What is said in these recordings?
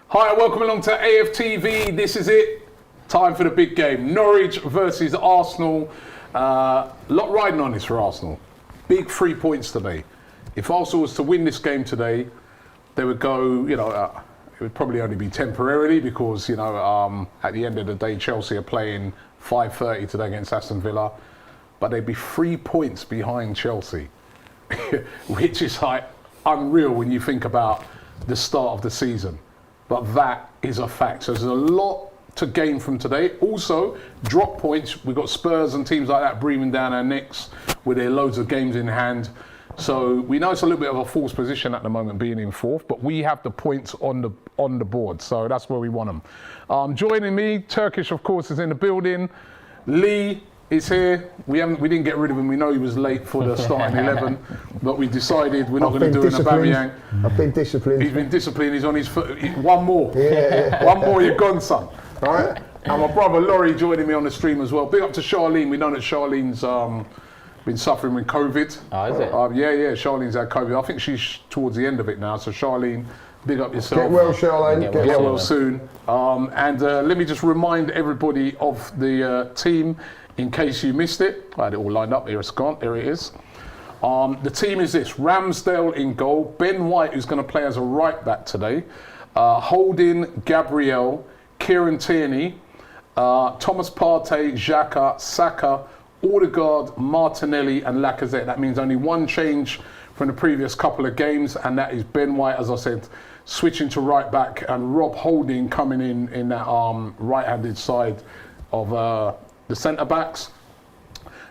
Hi, welcome along to AFTV. This is it. Time for the big game. Norwich versus Arsenal. Lot riding on this for Arsenal. Big 3 points today. If Arsenal was to win this game today, they would go, it would probably only be temporarily because, at the end of the day, Chelsea are playing 5:30 today against Aston Villa. But they'd be 3 points behind Chelsea, which is like unreal when you think about the start of the season. But that is a fact. So there's a lot to gain from today. Also, drop points. We've got Spurs and teams like that breathing down our necks with their loads of games in hand. So we know it's a little bit of a false position at the moment, being in fourth, but we have the points on the board. So that's where we want them. Joining me, Turkish, of course, is in the building. Lee is here. We didn't get rid of him. We know he was late for the starting 11, but we decided we're not going to do an Aubameyang. I've been disciplined. He's been disciplined. He's on his foot. One more. Yeah. One more, you're gone, son. All right. And my brother Laurie joining me on the stream as well. Big up to Charlene. We know that Charlene's been suffering with COVID. Oh, is it? Yeah. Charlene's had COVID. I think she's towards the end of it now. So Charlene, big up yourself. Get well, Charlene. Get well soon. And let me just remind everybody of the team in case you missed it. I had it all lined up. Here it's gone. Here it is. The team is this: Ramsdale in goal. Ben White, who's going to play as a right back today. Holding, Gabriel, Kieran Tierney, Thomas Partey, Xhaka, Saka, Odegaard, Martinelli and Lacazette. That means only one change from the previous couple of games, and that is Ben White, as I said, switching to right back, and Rob Holding coming in that right-handed side of the centre-backs.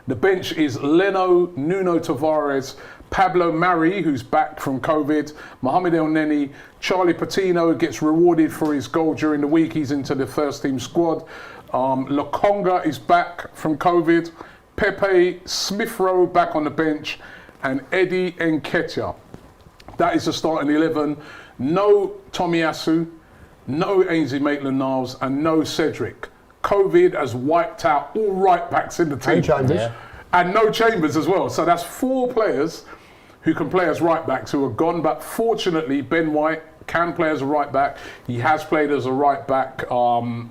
The bench is Leno, Nuno Tavares, Pablo Mari, who's back from COVID, Mohamed El Neni, Charlie Patino gets rewarded for his goal during the week. He's into the first team squad. Lokonga is back from COVID. Pepe, Smith Rowe back on the bench, and Eddie Nketiah. That is the starting 11. No Tomiyasu, no Ainsley Maitland-Niles, and no Cedric. COVID has wiped out all right backs in the team. And Chambers. Yeah. And no Chambers as well. So that's 4 players who can play as right backs who are gone. But fortunately, Ben White can play as a right back. He has played as a right back in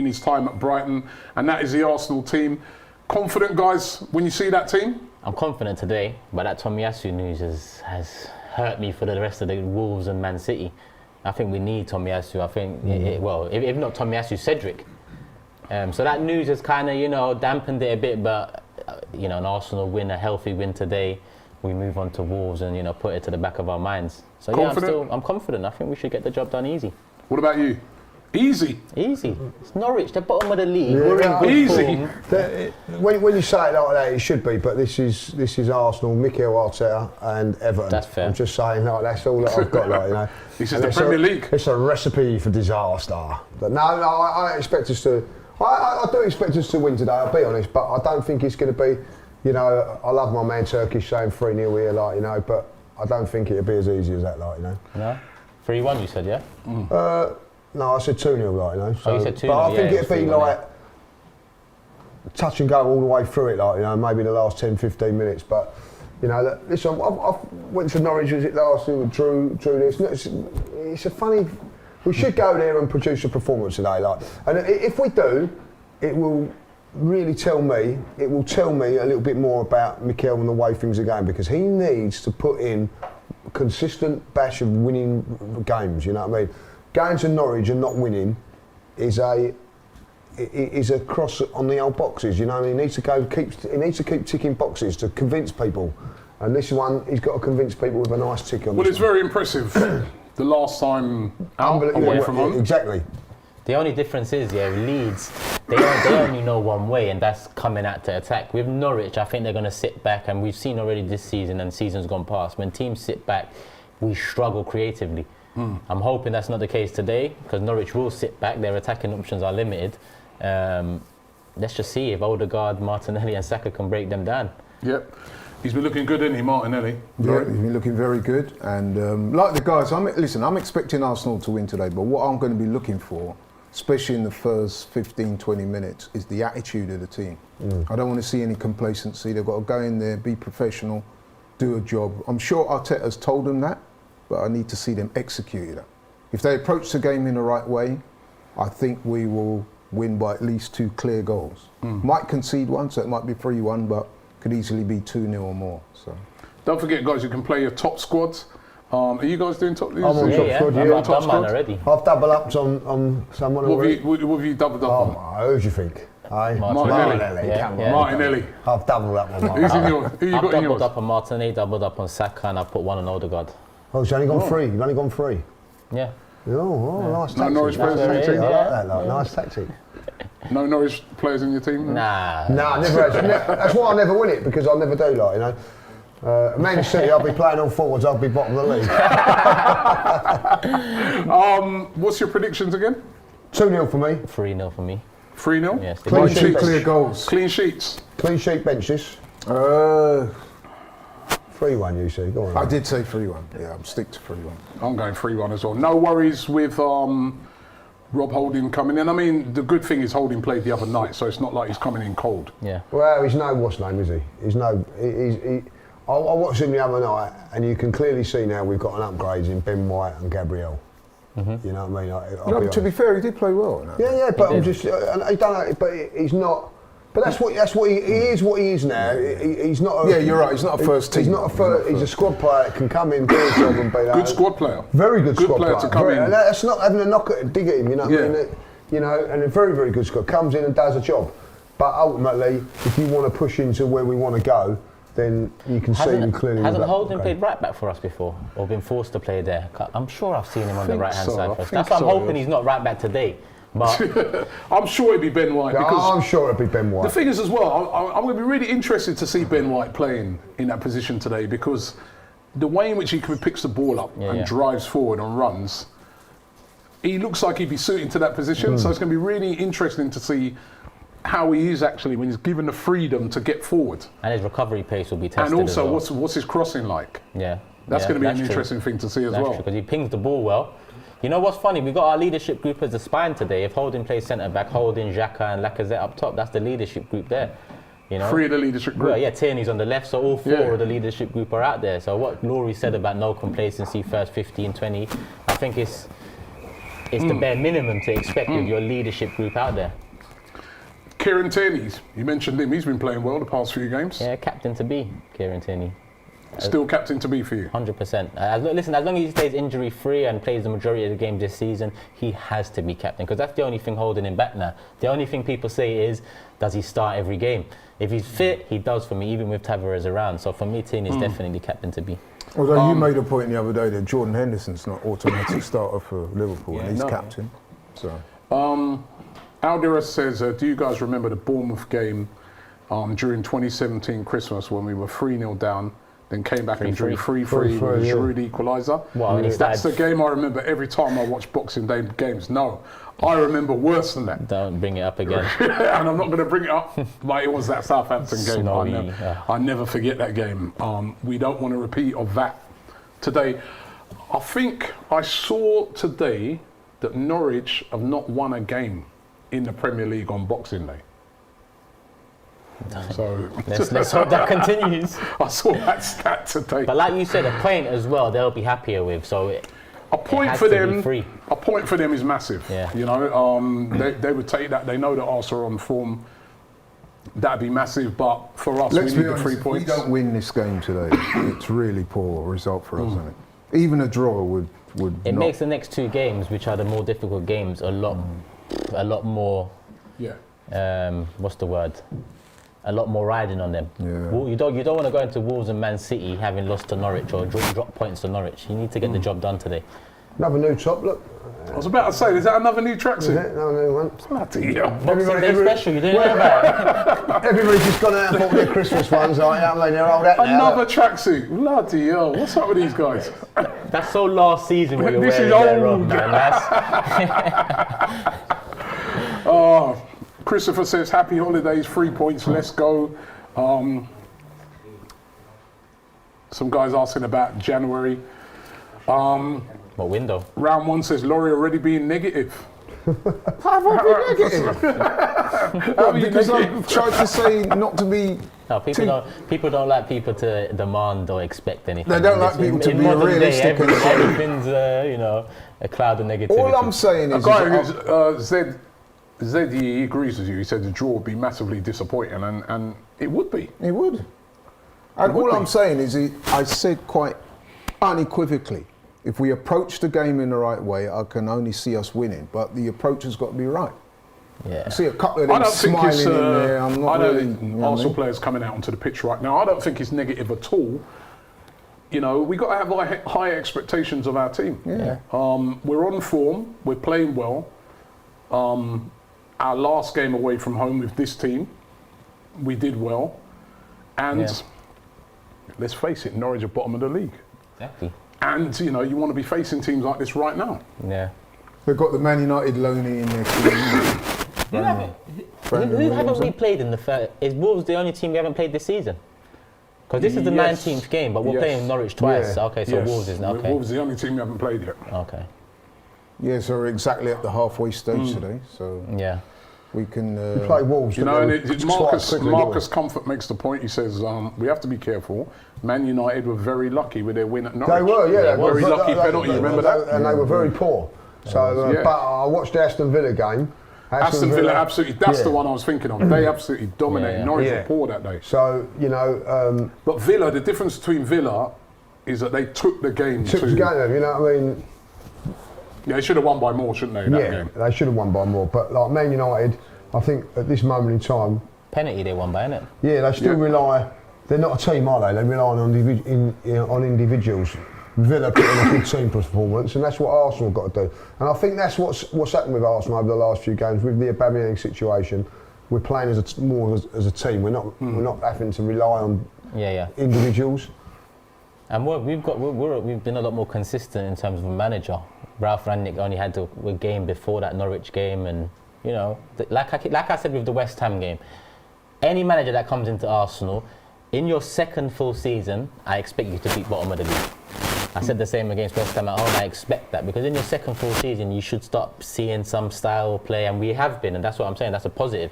his time at Brighton. And that is the Arsenal team. Confident, guys, when you see that team? I'm confident today, but that Tomiyasu news has hurt me for the rest of the Wolves and Man City. I think we need Tomiyasu. I think, if not Tomiyasu, Cedric. So that news has kind of, dampened it a bit, but, an Arsenal win, a healthy win today, we move on to Wolves and, put it to the back of our minds. So Confident? I'm confident. I think we should get the job done easy. What about you? Easy. It's Norwich, the bottom of the league. Yeah, We're in good easy. form. When you say it like that, it should be, but this is Arsenal, Mikel Arteta and Everton. That's fair. I'm just saying, that's all that I've got, This is the Premier League. It's a recipe for disaster. But no, I expect us to. I do expect us to win today, I'll be honest, but I don't think it's going to be, I love my man Turkish saying 3-0 here, but I don't think it'll be as easy as that, No? 3-1 you said, yeah? No, I said 2-0, So you said 2-0, but I think yeah, it'd be 3-1, touch and go all the way through it, maybe the last 10-15 minutes. But, listen, I went to Norwich, was it last year, drew this. It's a funny. We should go there and produce a performance today, and if we do, it will really tell me a little bit more about Mikel and the way things are going, because he needs to put in a consistent bash of winning games. You know what I mean? Going to Norwich and not winning is a cross on the old boxes. You know, he needs to keep ticking boxes to convince people, and this one he's got to convince people with a nice tick on. Well, it's very impressive. The last time out away from home. Exactly. The only difference is, Leeds, they only know one way, and that's coming out to attack. With Norwich, I think they're going to sit back, and we've seen already this season and seasons gone past, when teams sit back, we struggle creatively. I'm hoping that's not the case today, because Norwich will sit back, their attacking options are limited. Let's just see if Odegaard, Martinelli and Saka can break them down. Yep. He's been looking good, isn't he, Martinelli? Yeah, he's been looking very good. And like the guys, I'm expecting Arsenal to win today, but what I'm going to be looking for, especially in the first 15-20 minutes, is the attitude of the team. I don't want to see any complacency. They've got to go in there, be professional, do a job. I'm sure Arteta's told them that, but I need to see them execute that. If they approach the game in the right way, I think we will win by at least 2 clear goals. Might concede one, so it might be 3-1, but could easily be 2-0 or more. So Don't forget, guys, you can play your top squads. Are you guys doing top? I'm on top squad, I've yeah. done mine already. I've double upped on someone already. What have you doubled up on? Who do you think? Martinelli. Yeah, Come on. yeah. Martinelli. I've doubled up on Who's mine. in your? Who you I've got in doubled yours? up on Martinelli, doubled up on Saka, and I put one on Odegaard. Oh, so you've only gone 3. You've only gone 3. Yeah. Nice No tactic. Norwich players in your team? I like that. Nice tactic. No Norwich players in your team? Nah. Nah, never has. That's why I never win it, because I never do, like, you know. Man City, I'll be playing all forwards, I'll be bottom of the league. What's your predictions again? 2-0 for me. 3-0 for me. 3-0? Yes. Clean One, 2 sheets. clear goals. Clean sheets. Clean sheet benches. 3-1, you see. Go on. I did say 3-1. Yeah, I'm stick to 3-1. I'm going 3-1 as well. No worries with Rob Holding coming in. I mean, the good thing is Holding played the other night, so it's not like he's coming in cold. Yeah. Well, he's no what's name, is he? He's no. I watched him the other night, and you can clearly see now we've got an upgrade in Ben White and Gabriel. You know what I mean? No, to be fair, he did play well. No? Yeah, but I'm just. I don't know, but he's not. But that's what he is. What he is now. He's not. Yeah, you're right. He's not a first team. He's not a first. He's a squad player that can come in, do his job, and be that. Good squad player. Very good squad player to come in. And that's not having a knock at dig at him. You know. Yeah. I mean, you know, and a very, very good squad comes in and does a job. But ultimately, if you want to push into where we want to go, then you can see him clearly. Hasn't with that Holding upgrade. played right back for us before, or been forced to play there? I'm sure I've seen him on the think right hand so, side I for us. think That's why I'm so, hoping yeah. he's not right back today. But I'm sure it'd be Ben White because I'm sure it'll be Ben White. the thing is as well, I'm going to be really interested to see Ben White playing in that position today because the way in which he picks the ball up and drives forward and runs, he looks like he'd be suited to that position. So it's going to be really interesting to see how he is actually when he's given the freedom to get forward. and his recovery pace will be tested. And also, as well. what's his crossing like? Yeah. That's going to be an true. interesting thing to see as That's well. true, because he pings the ball well. You know what's funny? We got our leadership group as the spine today. If Holding plays centre back, Holding, Xhaka, and Lacazette up top, that's the leadership group there. You know. 3 of the leadership group. Well, yeah, Tierney's on the left, so all 4 Yeah. of the leadership group are out there. So what Laurie said about no complacency, first 15, 20, I think it's the bare minimum to expect with your leadership group out there. Kieran Tierney, you mentioned him. He's been playing well the past few games. Yeah, captain to be, Kieran Tierney. Still captain to be for you. 100%. Listen, as long as he stays injury-free and plays the majority of the games this season, he has to be captain, because that's the only thing holding him back now. The only thing people say is, does he start every game? If he's fit, he does for me, even with Tavares around. So for me, Tierney is definitely captain to be. Although you made a point the other day that Jordan Henderson's not automatic starter for Liverpool, and he's no. captain. So Aldira says, do you guys remember the Bournemouth game during 2017 Christmas when we were 3-0 down, then came back and drew 3-3 with a Giroud equaliser? Well, That's the game I remember every time I watch Boxing Day games. No, I remember worse than that. Don't bring it up again. And I'm not going to bring it up, but it was that Southampton game. Snowy, I never forget that game. We don't want to repeat of that today. I think I saw today that Norwich have not won a game in the Premier League on Boxing Day. So Let's hope that continues. I saw that stat today. But like you said, a point as well, they'll be happier with. So A point has for to be them. free. A point for them is massive. Yeah. You know, they would take that. They know that Arsenal are on form. That'd be massive. But for us, let's we be need the honest, 3 if we points. don't win this game today, it's really poor result for us, isn't it? Even a draw would it not. makes the next 2 games, which are the more difficult games, a lot more. Yeah. What's the word? A lot more riding on them. Yeah. You don't want to go into Wolves and Man City having lost to Norwich or drop points to Norwich. You need to get the job done today. Another new top, look. I was about to say, is that another new Is tracksuit? it? No new one. Bloody hell. Boxing Day special, you didn't know about it? Everybody's just gone out and bought their Christmas ones, like, I mean, they're old out now. Another tracksuit. Bloody hell. What's up with these guys? That's so last season when you're This is wearing that, Rob, old. man. That's Christopher says, happy holidays, 3 points, let's go. Some guys asking about January. what window? Round 1 says, Laurie already being negative. How have I been negative? How are you Because negative? I've tried to say not to be. No, people don't like people to demand or expect anything. They don't like people to be realistic and say- Everything's a cloud of negativity. All I'm saying A is, guy who's Zed, he agrees with you. He said the draw would be massively disappointing, and it would be. it would. And would all be. I'm saying is, I said quite unequivocally, if we approach the game in the right way, I can only see us winning. But the approach has got to be right. Yeah. I see a couple of I them don't think smiling it's. in there. I'm not I know really. You know what I Arsenal mean? players coming out onto the pitch right now. I don't think it's negative at all. You know, we got to have high expectations of our team. Yeah. We're on form. We're playing well. Our last game away from home with this team, we did well. And Yeah. let's face it, Norwich are bottom of the league. Exactly. And, you know, you want to be facing teams like this right now. Yeah. They've got the Man United loanee in there. Who haven't we played in the first? Is Wolves the only team we haven't played this season? Because this is the Yes. 19th game, but we're Yes. playing Norwich twice. Yeah. Okay, so Yes. Wolves is okay. Wolves are the only team we haven't played yet. Okay. Yeah, so we're exactly at the halfway stage today. So Yeah. we can. We play Wolves. You know, and Marcus Marcus Comfort makes the point. He says we have to be careful. Man United were very lucky with their win at Norwich. They were, yeah. They were. Very lucky penalty, remember that? And they were very poor. So, Yeah. but I watched the Aston Villa game. Aston Villa absolutely, that's the yeah. one I was thinking of. They absolutely dominated. Yeah. Norwich Yeah. were poor that day. So, you know, But Villa, the difference between Villa is that they took the game took to... the game, you know what I mean? Yeah, they should have won by more, shouldn't they, in that Yeah, game? they should have won by more. But like Man United, I think at this moment in time, Penalty they won by, innit? yeah, they still Yeah. rely. They're not a team, are they? They rely on on individuals. Villa put in a good team performance, and that's what Arsenal got to do. And I think that's what's happened with Arsenal over the last few games with the Aubameyang situation. We're playing more as a team. We're not having to rely on Yeah. individuals. And we've been a lot more consistent in terms of a manager. Ralph Rangnick only had a game before that Norwich game, and you know, like I said with the West Ham game, any manager that comes into Arsenal, in your second full season, I expect you to beat bottom of the league. I said the same against West Ham at home. I expect that because in your second full season, you should start seeing some style of play, and we have been, and that's what I'm saying. That's a positive.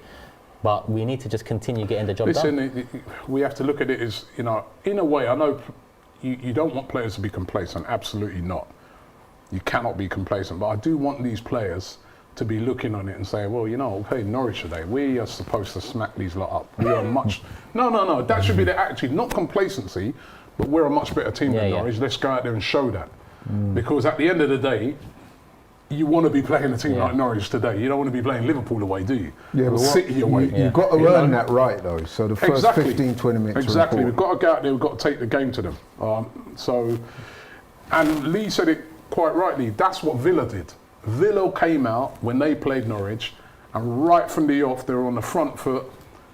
But we need to just continue getting the job done. Listen, we have to look at it as, you know, in a way, I know you don't want players to be complacent, absolutely not. You cannot be complacent, but I do want these players to be looking on it and saying, well, you know, we're playing Norwich today. We are supposed to smack these lot up. We are much... No. That should be the attitude, not complacency, but we're a much better team than Norwich. Let's go out there and show that. Because at the end of the day, you want to be playing a team like Norwich today. You don't want to be playing Liverpool away, do you? Yeah, Or but City away. You've got to earn that right, though. So the first 15, 20 minutes. Exactly. Are We've got to go out there. We've got to take the game to them. And Lee said it quite rightly. That's what Villa did. Villa came out when they played Norwich, and right from the off, they were on the front foot.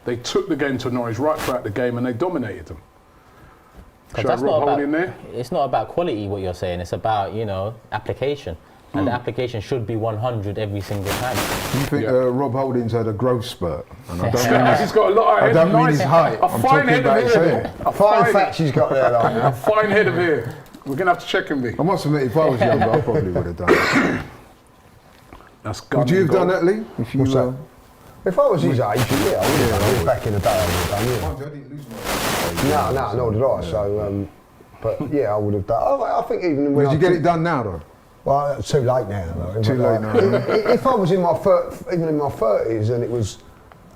They took the game to Norwich right throughout the game, and they dominated them. Should I Rob hold in there? It's not about quality, what you're saying. It's about, you know, application. And the application should be 100 every single time. You think Rob Holding's had a growth spurt? And I don't mean He's got a lot of I head. don't mean Nice, his height. A I'm fine talking head about of his hair. hair. A Fine fine, facts he's got there, like, a fine head of hair. We're going to have to check him, Lee. I must admit, if I was younger, I probably would have done it. That's Would you have done that, Lee? If you What's that? If I was his age, yeah, I would have done it. Back in the day, I would have done it. I didn't lose my No, nor did I. So, but yeah, I would have done. I think even when Did you get it done now, though? Well, it's too late now. Though. Too late now. If I was in my even in my 30s and it was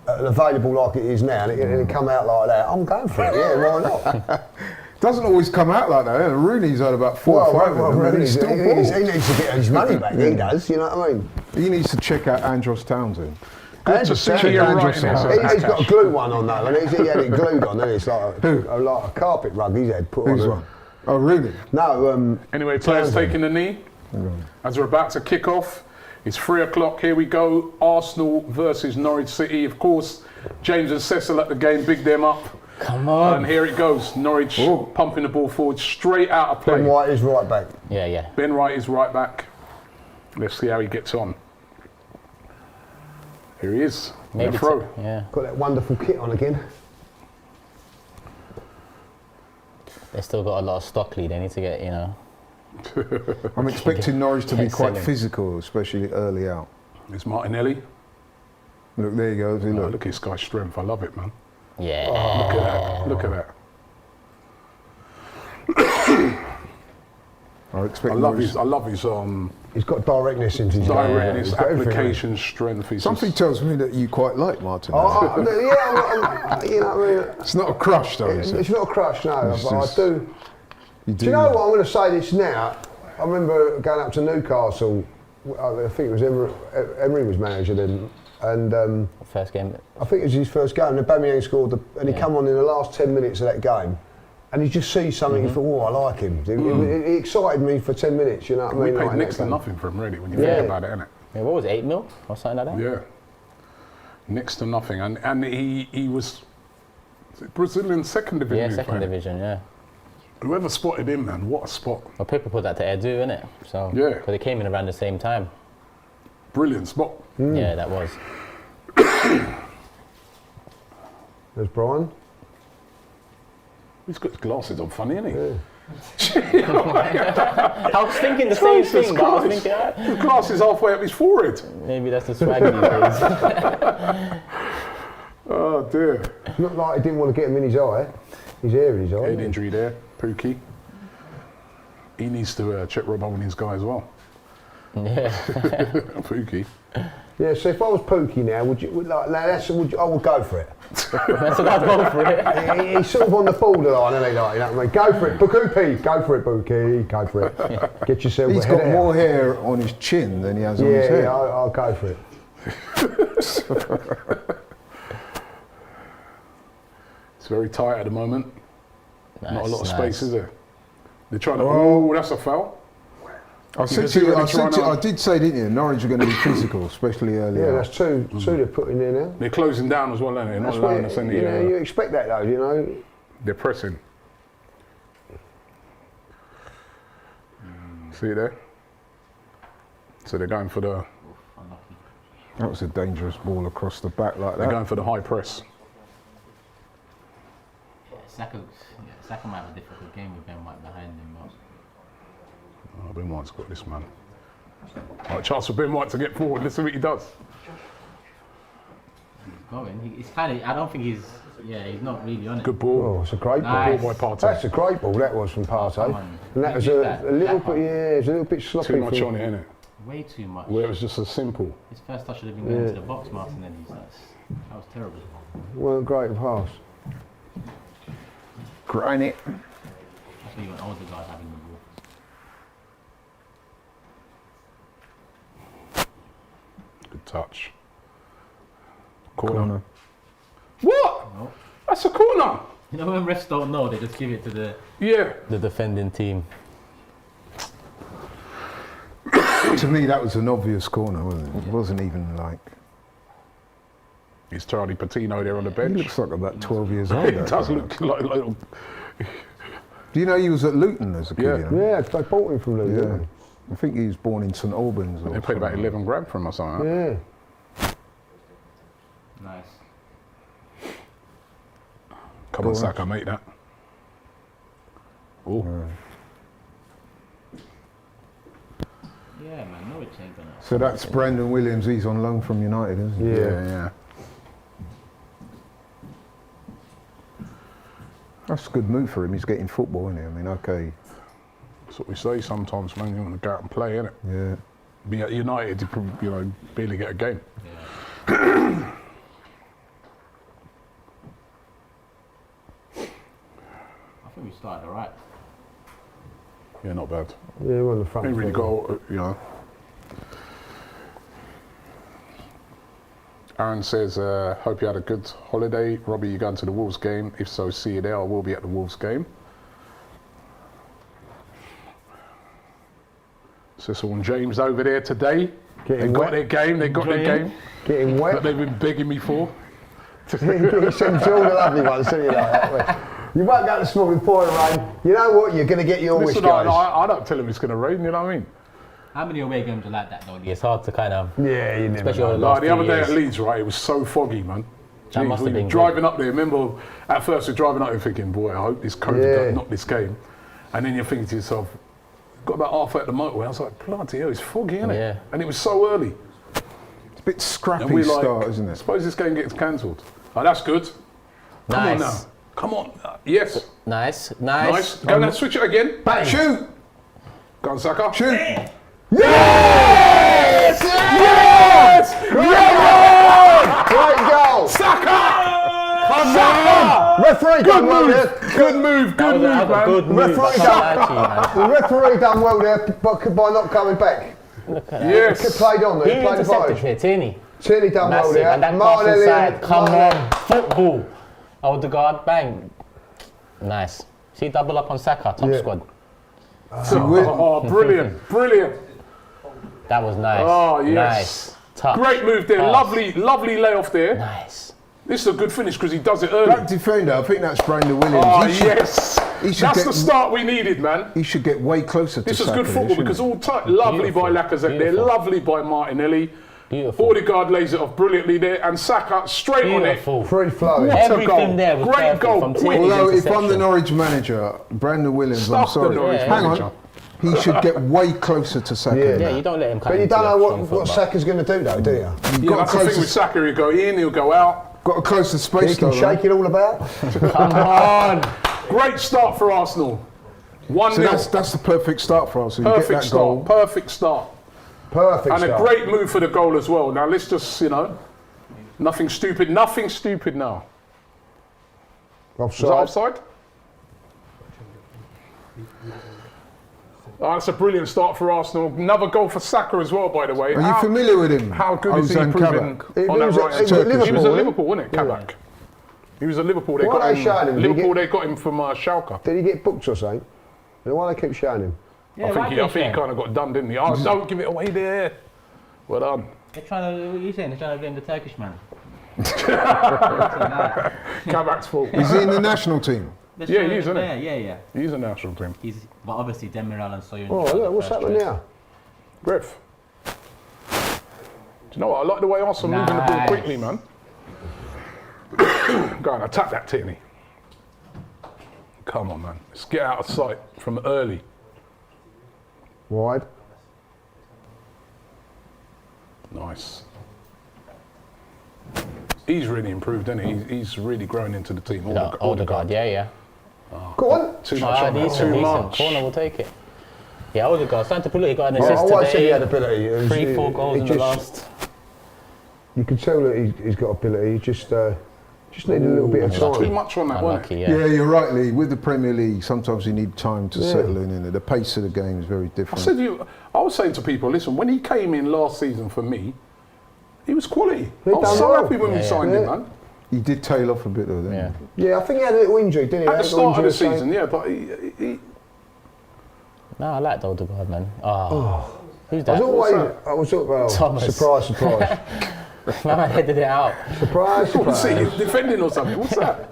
available like it is now, and it come out like that, I'm going for it. Yeah, why not? Doesn't always come out like that. Rooney's had about 4 or 5 of them, and he's still he needs to get his money back. He does. You know what I mean? He needs to check out Andros Townsend. Good to see you right in there. He's got a glue one on though, and he had it glued on. And it's like a carpet rug he's had put Who's on. one? Oh, Rooney? No. Anyway, players taking the knee. As we're about to kick off, it's 3 o'clock. Here we go. Arsenal versus Norwich City. Of course, James and Cecil at the game. Big them up. Come on. And here it goes. Norwich pumping the ball forward straight out of play. Ben White is right back. Yeah. Ben White is right back. Let's see how he gets on. Here he is. Maybe throw. Yeah. Got that wonderful kit on again. They still got a lot of stock lead. They need to get, you know. I'm expecting Norwich to be quite Selling. physical, especially early out. It's Martinelli. Look, there you go. See, Oh, look. look at this guy's strength. I love it, man. Yeah. Look at that. Look at that. I expect I love Norwich- his He's got directness into his game. directness, He's got everything, application, strength. He's Something just, tells me that you quite like Martin. Yeah, you know what I mean? It's not a crush, though, is it? It's not a crush, no. It's But I just- do. Do you know what? I'm going to say this now. I remember going up to Newcastle. I think it was Emery was manager then, and First game. I think it was his first game. And Aubameyang scored, and he come on in the last 10 minutes of that game, and he just sees something. He thought, "Oh, I like him." It excited me for 10 minutes. You know what I we mean? paid Like in next that to game. nothing for him, really, when you Yeah. think about it, innit? Yeah, what was it, 8 mil or something like that? Yeah. Next to nothing. And he was Brazilian second division. Yeah, he was second playing. division, yeah. Whoever spotted him, man, what a spot. Well, people put that to Edu, innit? So, Yeah. because they came in around the same time. Brilliant spot. Yeah, that was. There's Brian. He's got his glasses on, funny, isn't he? I was thinking the same Jesus thing, but I was Christ. thinking, His glasses halfway up his forehead. maybe that's the swag these days. Oh, dear. Not like he didn't want to get him in his eye. His hair in his eye. Head injury there, Pookie. He needs to check Rob Holding's guy as well. Yeah. Pookie. Yeah, so if I was Pookie now, would you I would go for it. That's what I'd go for it. He's sort of on the borderline, isn't he? Like, you know what I mean? Go for it, Pookie. Go for it, Pookie. Go for it. Get yourself He's a head got of more hair. hair on his chin than he has on his head. Yeah, I'll go for it. It's very tight at the moment. Not a lot of space, is there? They're trying to. Oh. Oh, that's a foul. I can see where they're trying to- I did say, didn't you? Norwich are going to be physical, especially early. Yeah, on. that's two they're putting in there. They're closing down as well, aren't they? They're not That's allowing what us any. you know, you expect that though, you know. They're pressing. See there? So they're going for the That was a dangerous ball across the back like they're that. going for the high press. Saka might have a difficult game with Ben White behind him. Oh, Ben White's got this, man. Right, chance for Ben White to get forward. Listen what he does. Going. He's kind of. I don't think he's not really on it. Good ball. Oh, it's a great Nice. Ball by Partey. That's a great ball that was from Partey. Come on. And that was Use a that little one. bit, it was a little bit sloppy. Too much from- on it, innit? Way too much. Where it was just a simple. His first touch should have been going to the box, Martin. Then that was terrible. Well, great pass. Grind it. That's what you want older guys having the ball. Good touch. Corner. Corner. What? No. That's a corner. You know when refs don't know, they just give it to the Yeah. defending team. To me, that was an obvious corner, wasn't it? It wasn't even like. It's Charlie Patino there on the He bench. looks like about 12 years old. He that does guy. look like a little. Do you know he was at Luton as a kid? Yeah. You know? Yeah, they bought him from Luton. Yeah. didn't I think he was born in St Albans. Or They paid about something. 11 grand for him or something. they? Huh? Yeah. Nice. Come on, Saka, make that. Oh, Yeah, man. Norwich ain't gonna. So that's Brandon Williams. He's on loan from United, isn't he? yeah. That's a good move for him. He's getting football, isn't he? I mean, okay. That's what we say sometimes, man. You want to go out and play, innit? Yeah. Be at United, you know, barely get a game. Yeah. I think we started alright. Yeah, not bad. Yeah, we're on the front. Ain't really foot. got, you know. Aaron says, hope you had a good holiday. Robbie, you going to the Wolves game? If so, see you there. I will be at the Wolves game. Cecil and James over there today. They Getting got wet. their game. They got their game Getting that wet. they've been begging me for. He sends you all the lovely ones, don't you? Like that. You won't go to small in pouring rain. You know what? You're going to get your wish, Listen, I guys. don't tell him it's going to rain. You know what I mean? How many away games are like that though? It's hard to kind of. Yeah, you never Especially know. on the Like last the other few day at years. Leeds, right? It was so foggy, man. That Jeez, must have we were been driving up there. Remember, at first we're driving up there thinking, boy, I hope this COVID Yeah. does not this game. And then you're thinking to yourself, got about halfway at the motorway. I was like, bloody hell, it's foggy, innit? Yeah. And it was so early. Bit scrappy And we start, isn't it? Suppose this game gets cancelled. Oh, that's good. Come on Nice. now. Come on. Yes. Nice. Nice. Go now, switch it again. Bang. Shoot! Go on, Saka. Shoot! Yes! Yes! Great goal. Saka! Saka! Referee done well there. Good move, good move, That was a man. good move. Referee I can't lie to you, man. The referee done well there by not coming back. Look at that. He Yes. played on there. Who He played the intercepted vote. here? Tierney. Tierney done well Massive. there. And that pass Martinelli inside. Come Martinelli. on. Football. Odegaard, bang. Nice. See, double up on Saka, top Yeah. squad. Oh, brilliant, brilliant. That was nice. Oh, yes. Nice. Touch. Great move there. Pass. Lovely, lovely layoff there. Nice. This is a good finish because he does it early. That defender, I think that's Brandon Williams. Oh, He should- yes. he should That's get- the start we needed, man. He should get way closer to This is Saka, good football shouldn't because he? all tight. Lovely by Beautiful. Lacazette there. Beautiful. Lovely by Martinelli. Beautiful. Odegaard lays it off brilliantly there. And Saka straight Beautiful. Free flowing. What a Everything goal. there was Great perfect goal. from Quick. Tierney's Although if I'm the interception. Norwich manager, Brandon Williams, I'm Stuff the sorry. Norwich Yeah. Hang manager. on. He should get way closer to Saka. Yeah. than Yeah, that. you don't let him come But you into don't know your what football. Saka's going to do though, do you? Yeah, got that's the thing closest- with Saka. He'll go in, he'll go out. Got a closer He space can though. shake it all about. Come on. Great start for Arsenal. 1-0. So that's the perfect start for us. So you get Perfect that start. goal. Perfect start. Perfect And a start. great move for the goal as well. Now let's just, nothing stupid. Nothing stupid now. Is that Offside. offside? Oh, that's a brilliant start for Arsenal. Another goal for Saka as well, by the way. Are you familiar with him? How good is he Ozan proving Kabak? on that was at- right? he was at He was at Liverpool, Liverpool, wasn't it? Kabak. He was at Liverpool. They Why got are they showing him? Did he Liverpool. get- They got him from Schalke. Did he get booked or something? And why they keep showing him? Yeah, I think he rubbish, kind of got done, didn't he? Oh, don't give it away there. Well done. They're trying to, what are you saying? They're trying to blame the Turkish man. Kabak's fault. Is he in the national team? They're Yeah, trying he to- is, isn't he? Yeah, yeah, yeah. He's a national team. But obviously Demiral and Soyuncu. Oh, are the look, what's first happening choice. now? Griff. Do you know what? I like the way Arsenal moving the ball Nice. quickly, man. Go on, attack that Tierney. Come on, man. Let's get out of sight from early. Wide. Nice. He's really improved, isn't he? He's really grown into the team. Odegaard, yeah. Go on. Too much Ah, on that. decent, Too decent. much. Corner will take it. Yeah, Odegaard, starting to pull it. He got an I assist always said he today. had ability. It was- 3-4 goals he in the just- last. You can tell that he's got ability. He just needed a little bit of Too time. much on that, wasn't Unlucky, it? yeah. Yeah, you're right, Lee. With the Premier League, sometimes you need time to settle in. And the pace of the game is very different. I was saying to people, listen, when he came in last season for me, he was quality. He I was done so well. happy when we Yeah, signed him, yeah. man. He did tail off a bit though, didn't Yeah. he? Yeah, I think he had a little injury, didn't he? At the Ankle start of the injury or something. season, yeah, but he No, I like Odegaard, man. Oh. Who's I was that? always, well, Thomas. surprise. My man headed it out. Surprise, what's he surprise. he's defending or something? What's that?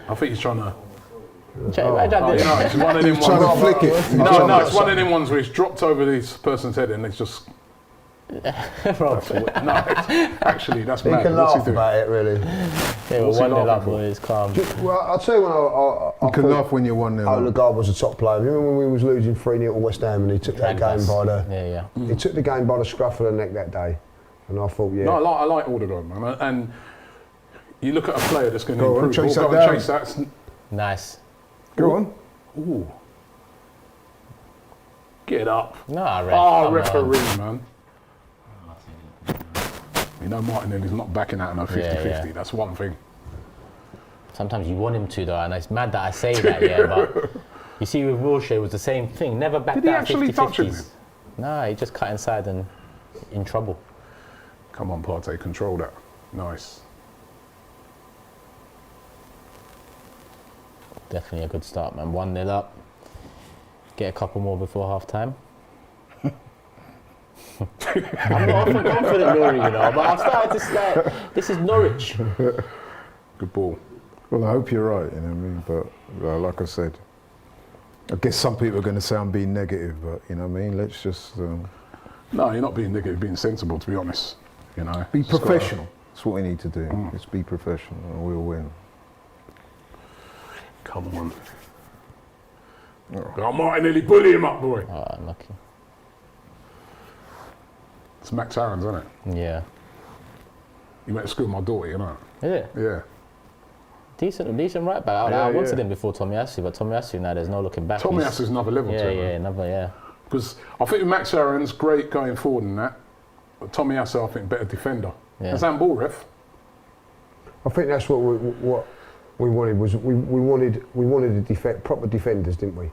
I think he's trying to. It's It's one of them He's trying to ones. flick it. No, it's one of them ones where it's dropped over this person's head and it's just. Bro, No, actually, that's He mad. can What's he laugh doing? about it, really. they were What's he 1-0 up, laughing for? boys. Calm. Well, I'll tell you when I You can laugh when you're 1-0. Odegaard was a top player. Remember when we was losing 3-0 to West Ham and he took that Dragged game us. by the Yeah. he took the game by the scruff of the neck that day, and I thought, yeah, No, I like Odegaard, man. And you look at a player that's going to Go on, improve. chase Go that and down. chase that. Nice. Go on. Ooh. Get up. Nah, ref. Ah, come on. referee, man. You know Martinelli's not backing out no 50-50. Yeah. That's one thing. Sometimes you want him to, though, and it's mad that I say that, yeah, but you see with Wilshere, it was the same thing. Never backed Did he out actually 50-50s. touch him? Nah, he just cut inside and in trouble. Come on, Partey, control that. Nice. Definitely a good start, man. 1-0 up. Get a couple more before half time. I'm not often confident, Nuri, you know, but I've started to start. This is Norwich. Good ball. Well, I hope you're right, you know what I mean? But like I said, I guess some people are going to say I'm being negative, but you know what I mean? Let's just No, you're not being negative, you're being sensible, to be honest. You know. be Just gotta- professional. That's what we need to do. Let's be professional and we'll win. Come on. Oh, Martinelli, bully him up, boy. Oh, unlucky. It's Max Aaron's, isn't it? Yeah. He went to school with my daughter, you know. Is it? Yeah. Decent right back. Yeah, I wanted yeah. him before Tomiyasu, but Tomiyasu now there's no looking back. Tommy He's- is another level to him. Yeah. Because I think Max Aaron's great going forward in that. But Tommy Asu, I think, better defender. Yeah. That's handball, ref. I think that's what we wanted was we wanted proper defenders, didn't we?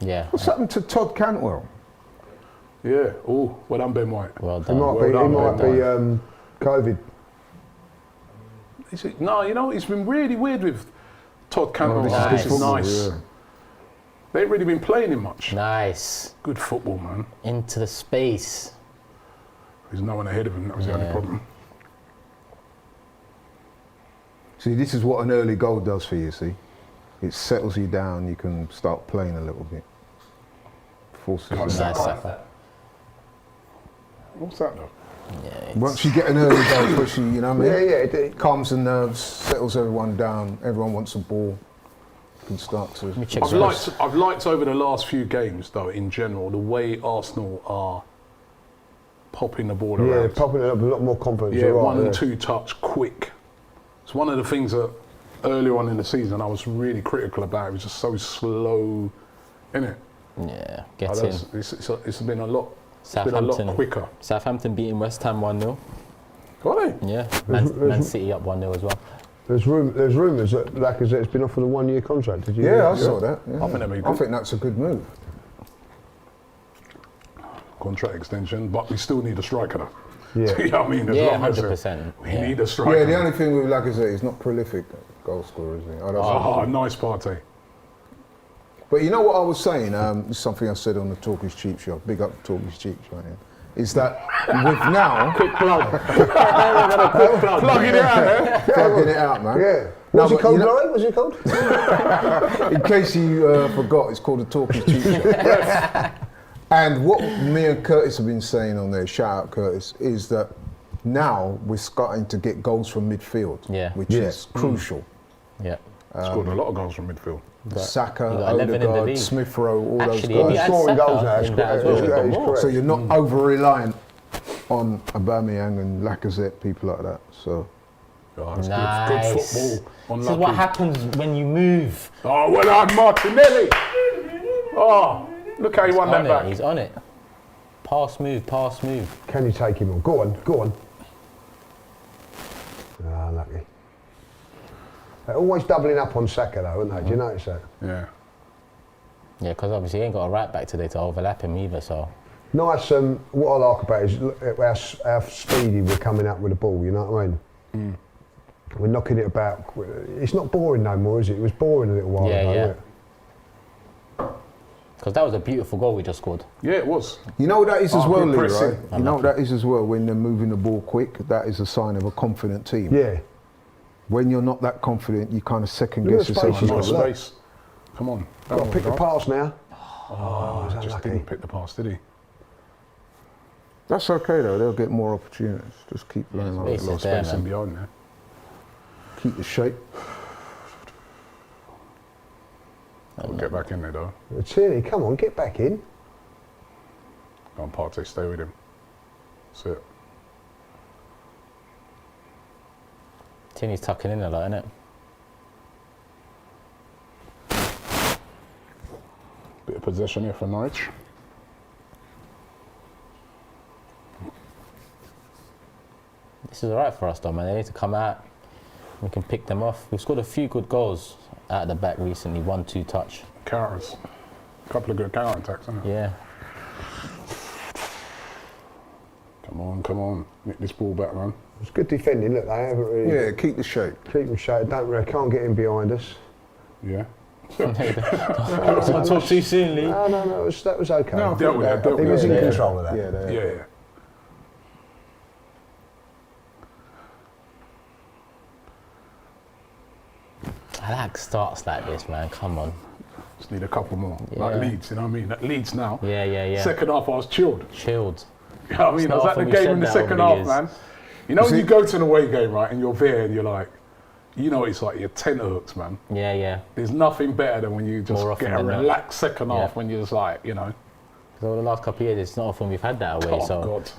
Yeah. What's happened to Todd Cantwell? Yeah. Oh, well done, Ben White. Well He done. might Well be. done, He well might be COVID. Is it? No, you know, it's been really weird with Todd Cantwell. this is This good is football, nice. yeah. They ain't really been playing him much. Nice. Good football, man. Into the space. There's no one ahead of him. That was the only Yeah. problem. See, this is what an early goal does for you, see? It settles you down, you can start playing a little bit. Forces Can't you. stop. Nice Saka. What's that though? Yeah. Once you get an early goal, especially, you know what I mean? Yeah, it Calms the nerves, settles everyone down, everyone wants a ball. You can start to... Let me check I've liked over the last few games, though, in general, the way Arsenal are popping the ball yeah, around. popping it up with a lot more confidence. Yeah, you're right, one yeah. and two touch, quick. It's one of the things that earlier on in the season I was really critical about. It was just so slow, innit? Yeah. Get in. It's been a lot. It's been a lot Southampton. quicker. Southampton beating West Ham 1-0. Got they? Yeah. Man City up 1-0 as well. There's rumours that Lacazette's been offered a 1-year contract. Did you? Yeah, hear I that? saw that. Yeah. I think that'd be I good. think that's a good move. Contract extension, but we still need a striker though. Yeah. You know what I mean? As Yeah, long as 100%. we Yeah. need a striker. Yeah, the only thing with Lacazette, he's not prolific goal scorer, is he? Oh, nice party. But you know what I was saying? This is something I said on the Talk is Cheap show. Big up Talk is Cheap show. Yeah. Is that with now Quick plug. Plugging it out, eh? plugging it out, man. Yeah. No, What's it but called, you know- Laurie? What's it called? In case you forgot, it's called the Talk is Cheap show. And what me and Curtis have been saying on there, shout out Curtis, is that now we're starting to get goals from midfield, Yeah. which Yeah. is crucial. Yeah. Scored a lot of goals from midfield. Saka, you got 11 in the Odegaard, league. Smith Rowe, all Actually, those if you guys. had Scoring Saka goals now, in that as well, it's we've got correct. more. So you're not over reliant on Aubameyang and Lacazette, people like that. So Oh, it's Nice. good football. This is what Unlucky. happens when you move. Oh, well done, Martinelli. Oh, look how he won that On it. back. He's on it. Pass move. Can you take him on? Go on. Ah, lucky. They're always doubling up on Saka, though, aren't they? Do you notice that? Yeah. Yeah, because obviously he ain't got a right back today to overlap him either. So Nice. What I like about it is look at how speedy we're coming up with the ball. You know what I mean? We're knocking it about. It's not boring no more, is it? It was boring a little while Yeah, ago. yeah. Wasn't it? because that was a beautiful goal we just scored. Yeah, it was. you know what that is as Oh, well, good Lee, pressing. right? You know what that is as well. When they're moving the ball quick, that is a sign of a confident team. Yeah. When you're not that confident, you kind of second Look at guess the yourself. spaces a Nice Look. space. Come on. Got to pick the pass now. Oh, was that just lucky? didn't pick the pass, did he? That's okay though. They'll get more opportunities. Just keep playing like space that. A lot of is there, space in man. behind there. Keep the shape. We'll get back in there though. Tierney, come on, get back in. Go on, Partey, stay with him. That's it. Tierney's tucking in a lot, isn't it? Bit of possession here for Norwich. This is alright for us though, man. They need to come out. We can pick them off. We've scored a few good goals out of the back recently. 1-2 touch. Counters. A couple of good counter attacks, isn't it? Yeah. Come on. Nick this ball back, man. It's good defending. Look, they haven't really. Yeah, keep the shape. Keep them shut. Can't get in behind us. Yeah. Don't talk too soon, Lee. No, that was okay. No, Dealt with that, dealt he with was that. in Yeah. control of that. Yeah, they Yeah. I like starts like this, man. Come on. Just need a couple more. Yeah. Like Leeds, you know what I mean? At Leeds now. Yeah. Second half, I was chilled. Chilled. You know what I mean? It's I was not at the often we've game said in the that second over the half, years. man. You know when See- you go to an away game, right, and you're there and you're like, you know it's like you're tenterhooks, man. Yeah. There's nothing better than when you just More often get a than not. relaxed second half Yeah. when you're just like, you know, Because over the last couple of years, it's not often we've had that away. oh so God.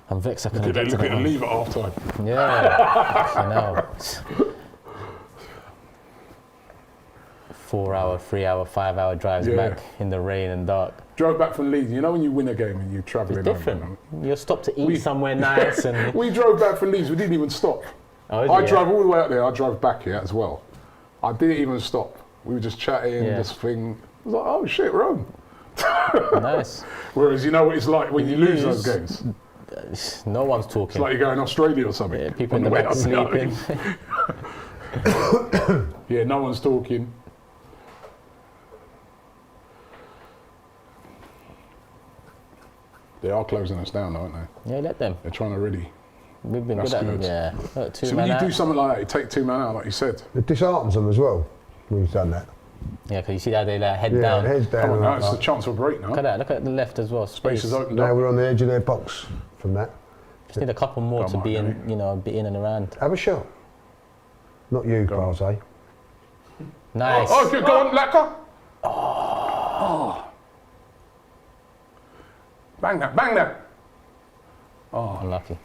I'm vexed I Look couldn't at get to him that leave at half time. one. Yeah, you know. 4 hour, 3 hour, 5 hour drives Yeah. back in the rain and dark. Drove back from Leeds. You know when you win a game and you're travelling It's different. home, You're stopped to eat somewhere nice and. we drove back from Leeds. We didn't even stop. Oh, I yeah. drove all the way up there. I drove back here as well. I didn't even stop. We were just chatting, Yeah. this thing. I was like, oh shit, we're home. Nice. Whereas you know what it's like when you lose those lose. games. No one's talking. It's like you're going Australia or something. Yeah, people on in the way back up there. sleeping. Yeah, no one's talking. They are closing us down, aren't they? Yeah, let them. They're trying to really. We've been That's good at good. it. Yeah. Look, two So men when you out. do something like that, you take 2 men out, like you said. It disheartens them as well when you've done that. Yeah, because you see how they like, head Yeah, down. heads down. Come on and now, like it's a that. chance for a break now. Look at that. Look at the left as well. Space Space. is opened Now up. we're on the edge of their box from that. Just need a couple more Come to on, be in, mate. you know, be in and around. Have a shot. Not you, Partey. Nice. Oh, good, go on, Lacquer. Oh. Bang that, bang that. Unlucky.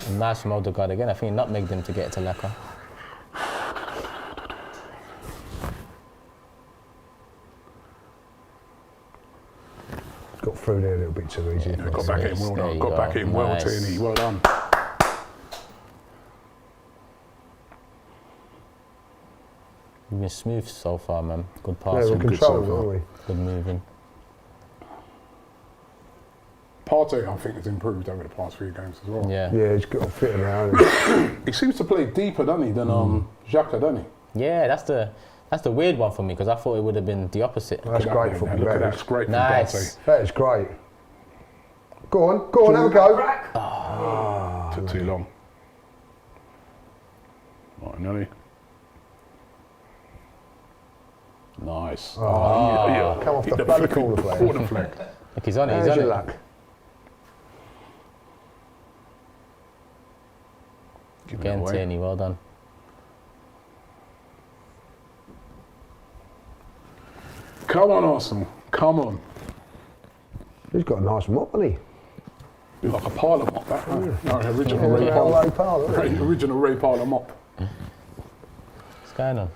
And nice from Odegaard again. I think he nutmegged him to get it to Laka. Got through there a little bit too easy. Yeah, got back at him well There done. you Got go. back at him well, Nice. Tierney. Well done. We've been smooth so far, man. Good Yeah, passing, we're good controlling, so far. aren't we? good moving. Partey, I think, has improved over the past few games as well. Yeah. Yeah, he's got fitter now. Hasn't He seems to play deeper, doesn't he, than Xhaka, doesn't he? Yeah, that's the weird one for me because I thought it would have been the opposite. That's Look at great that, football, Look at that that, is. it's great from Nice. Partey. That is great. Go on, have a go. Took too long. Right, Nelly. Nice. Yeah. Come off Hit the bloody flick- corner flag. corner flag. Look, he's on it. He's How's on your it. luck? Give it Again, away. Tierney, well done. Come on, Arsenal. Come on. He's got a nice mop, hasn't he? You're like a parlour mop, that. No, original Yeah, Ray yeah, Parlour. Ray Parlour, isn't it? Original Ray Parlour mop. What's going on?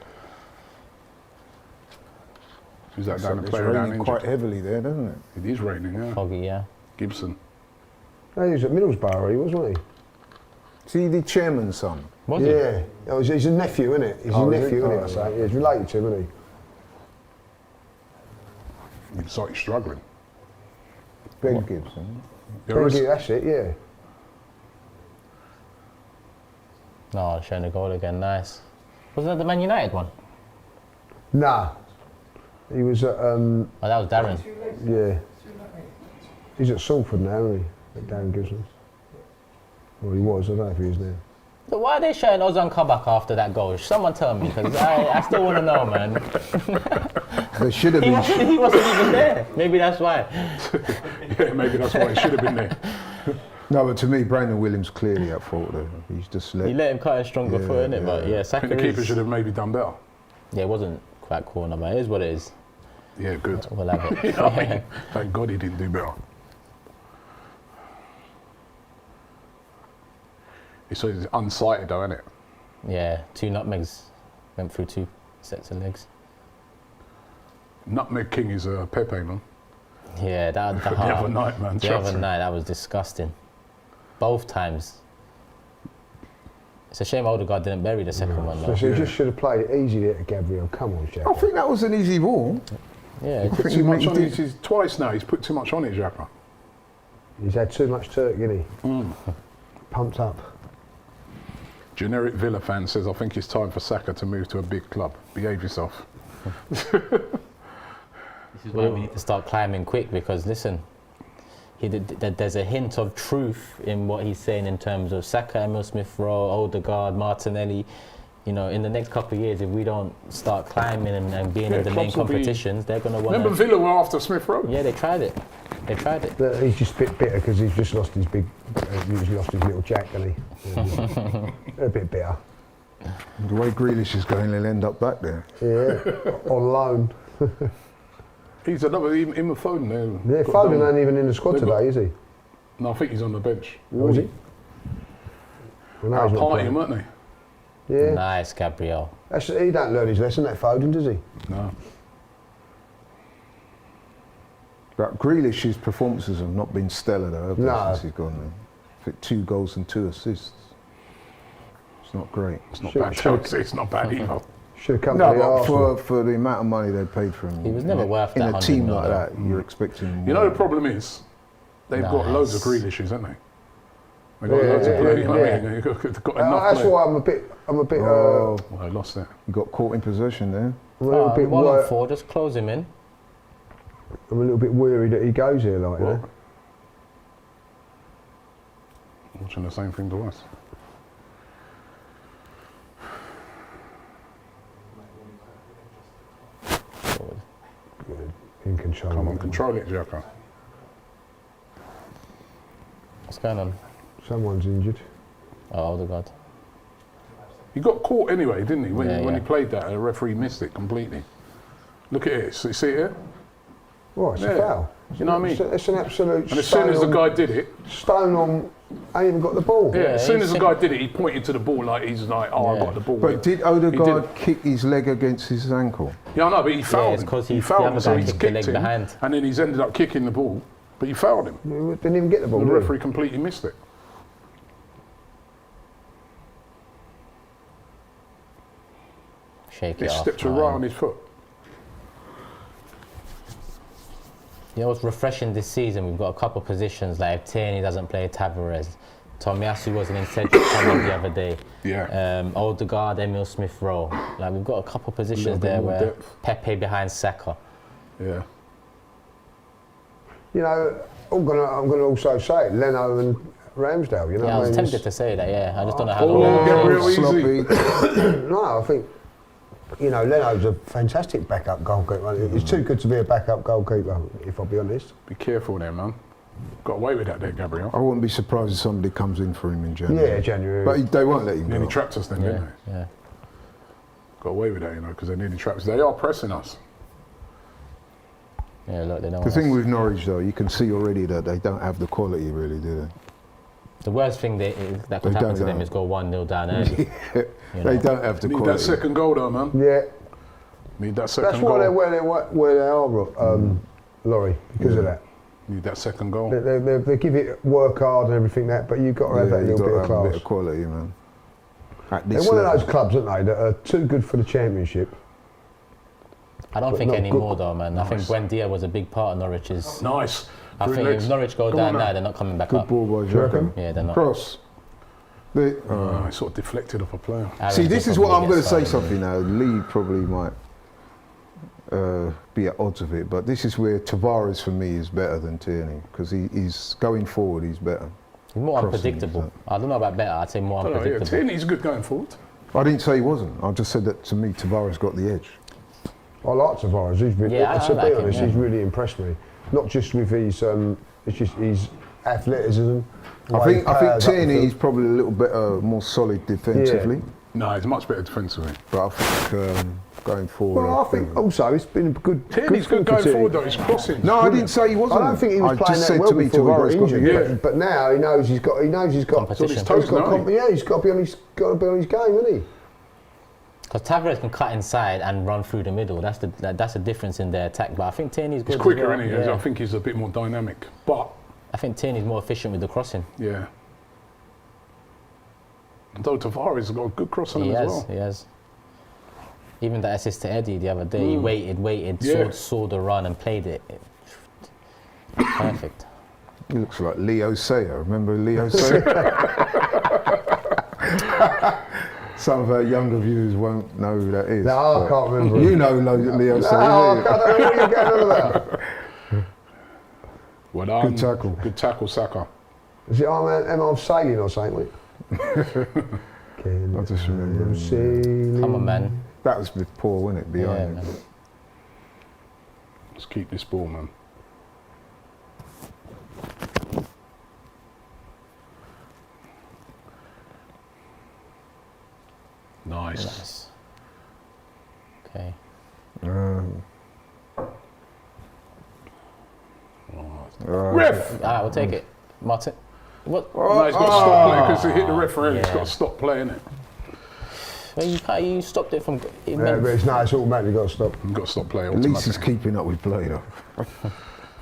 Who's that down the It's player down raining quite injured? heavily there, doesn't it? It is raining, yeah. Foggy, yeah. Gibson. No, he was at Middlesbrough, he was, wasn't See the chairman's son. Was he? he? Yeah. Oh, he's a nephew, isn't it? He's Oh, a is nephew, he? isn't it? Oh, I say. Yeah, he's related to him, isn't It's like he's struggling. Ben Gibson. Yeah, he? it's- That's it, yeah. No, showing the goal again. Nice. Wasn't that the Man United one? Nah. He was at, Oh, that was Darren. yeah. He's at Salford now, isn't he? At Darren Gibson. Well, he was, I don't know if he is now. So why are they showing Ozan Kabak after that goal? Someone tell me, because I still want to know, man. They should have He been. wasn't even there. Maybe that's why. Yeah, maybe that's why it should have been there. No, but to me, Brandon Williams clearly at fault there. He's just let. He let him cut a stronger Yeah, foot, innit? But yeah, I Saka think the keeper is- should have maybe done better. Yeah, it wasn't quite corner, but it is what it is. Yeah, good. We'll have it. You know what I mean? Thank God he didn't do better. It's unsighted though, isn't it? Yeah, 2 nutmegs went through 2 sets of legs. Nutmeg King is Pepe, man. Yeah, that The other night, man. The other night, that was disgusting. Both times. It's a shame Odegaard didn't bury the second one, though. So he just should have played it easy there to Gabriel. Come on, Jack. I think that was an easy ball. Yeah, Put too much on it. He's twice now. He's put too much on it, Xhaka. He's had too much turkey, hasn't he? Pumped up. Generic Villa fan says, I think it's time for Saka to move to a big club. Behave yourself. This is why we need to start climbing quick because, listen, there's a hint of truth in what he's saying in terms of Saka, Emil Smith-Rowe, Odegaard, Martinelli. You know, in the next couple of years, if we don't start climbing and being Yeah, in the main clubs will be- competitions, they're going to want Remember to... Villa were after Smith Rowe? Yeah, they tried it. They tried it. But he's just a bit bitter because he's just lost his big, he's lost his little Jack, hasn't he? A bit bitter. The way Grealish is going, he'll end up back there. Yeah, on loan. He's another, him and Foden. Yeah, Foden ain't even in the squad they've got- today, is he? No, I think he's on the bench. Was he? Well, no, Out he's not partying, playing. weren't they? Yeah. Nice, Gabriel. He don't learn his lesson, that Foden, does he? No. But Grealish's performances have not been stellar though, have they, No. since he's gone there. I think 2 goals and 2 assists. It's not great. It's not Should- bad. should- It's not bad either. Should have come No, to the but Arsenal. for the amount of money they paid for him, He was never worth in that a 100 team mil, like though. that, you're expecting more. You know the problem is, they've got loads of Nice. Grealishes, haven't they? They've got Yeah, loads of yeah, players. You know what I yeah. mean? They've got enough That's players. why I'm a bit, Oh, Well, they lost that. he got caught in possession there. I'm a little bit 1 on wor- 4, just close him in. I'm a little bit weary that he goes here, like, you know. Watching the same thing to us. Good. In control. Come on, control it, Jacko. What's going on? Someone's injured. Oh, the God. He got caught anyway, didn't he? When, Yeah, when yeah. he played that, the referee missed it completely. Look at it. See it here? Well, it's a Yeah. foul. You know what I mean? It's an absolute. And as soon as the stone guy did it, on- stone on, ain't even got the ball. yeah, as soon he as the said- guy did it, he pointed to the ball like he's like, oh, I Yeah. got the ball. But did He Odegaard did. kick his leg against his ankle? Yeah, I know, but he fouled it's him. 'cause He the fouled other him, so guy he's kicked the kicked leg him, behind. and then he's ended up kicking the ball, but he fouled him. Didn't even get the ball. And the did he? referee completely missed it. Shake He it off. stepped man. right on his foot. You know what's refreshing this season? We've got a couple of positions, like if Tierney doesn't play, Tavares. Tomiyasu wasn't in Cedric comment the other day. Yeah. Odegaard, Emil Smith Rowe. Like we've got a couple of positions Little bit there more where depth. Pepe behind Saka. Yeah. You know, I'm gonna also say it, Leno and Ramsdale. You know, Yeah, I what was mean? tempted to say that. Yeah, I just don't know how. Oh, long. Gabriel easy. Sloppy. No, I think, you know, Leno's a fantastic backup goalkeeper. He's too good to be a backup goalkeeper, if I'll be honest. Be careful there, man. Got away with that there, Gabriel. I wouldn't be surprised if somebody comes in for him in January. Yeah, January. But they won't let him Nearly go. trapped us then, Yeah, didn't they? yeah. Got away with that, you know, because they nearly trapped us. They are pressing us. Yeah, look, they don't. The want thing us. with Norwich, though, you can see already that they don't have the quality, really, do they? The worst thing that could They happen don't to them know. is go 1-0 down early. They don't have the Need quality. that second goal, though, man. Yeah, Need that second that's goal. why they're where they are, Laurie, because of that. Need that second goal. They give it work hard and everything that, but you've got to have that you've little got bit to of have a bit class. of quality, man. At They're this one of level. those clubs, aren't they, that are too good for the Championship. I don't But think not anymore, good. though, man. I think Nice. Buendia was a big part of Norwich's. Nice. I Through think legs. if Norwich go Come down on now, now. they're not coming back Good up. ball by you reckon? Xhaka. Yeah, they're not. Cross. Oh, it sort of deflected off a player. Aaron's See, this will is what I'm probably going get to say started. something now. Lee probably might be at odds of it, but this is where Tavares for me is better than Tierney because he's going forward. He's better. He's more Crossing, unpredictable. so. I don't know about better. I'd say more I don't know, yeah, unpredictable. Tierney's good going forward. I didn't say he wasn't. I just said that to me, Tavares got the edge. I like Tavares. He's been, Yeah, I to like be him, honest, yeah. he's really impressed me. Not just with his, it's just his athleticism. the I way he think powers up the Tierney field. is probably a little better, more solid defensively, No, he's much better defensively. but I think going forward. Well, I think also it's been a good. Tierney's good for going Tierney. forward, though. He's crossing. No, I didn't say he wasn't. I don't think he was I playing just that said well to me, before he got Tavares got the injured. edge. But now he knows he's got. Competition. He's toes now, yeah, he's got to be on his game, isn't he? Because Tavares can cut inside and run through the middle. That's the difference in their attack. But I think Tierney's good. He's as quicker, well. isn't he? Yeah. I think he's a bit more dynamic. But, I think Tierney's more efficient with the crossing. yeah. Though Tavares has got a good cross on him as well. He has. Even that assist to Eddie the other day, he waited, Yeah. saw the run and played it. Perfect. He looks like Leo Sayer. Remember Leo Sayer? Some of our younger viewers won't know who that is. No, I but can't remember. You know Leo Sayer. No, do I don't know what you're going on about. Well done. Good tackle. Good tackle, Saka. Is it I'm sailing or something? I just remember. Sailing. Come on, man. That was with Paul, wasn't it? Yeah, Behind man. him. Let's keep this ball, man. Nice. Nice. Okay. Ref! We'll take it. Martin. What? No, he's got to stop playing because he hit the referee. He's got to stop playing it. Well, you stopped it from. Yeah, but it's automatically got to stop. You've got to stop playing At least he's automatically. keeping up with play, though.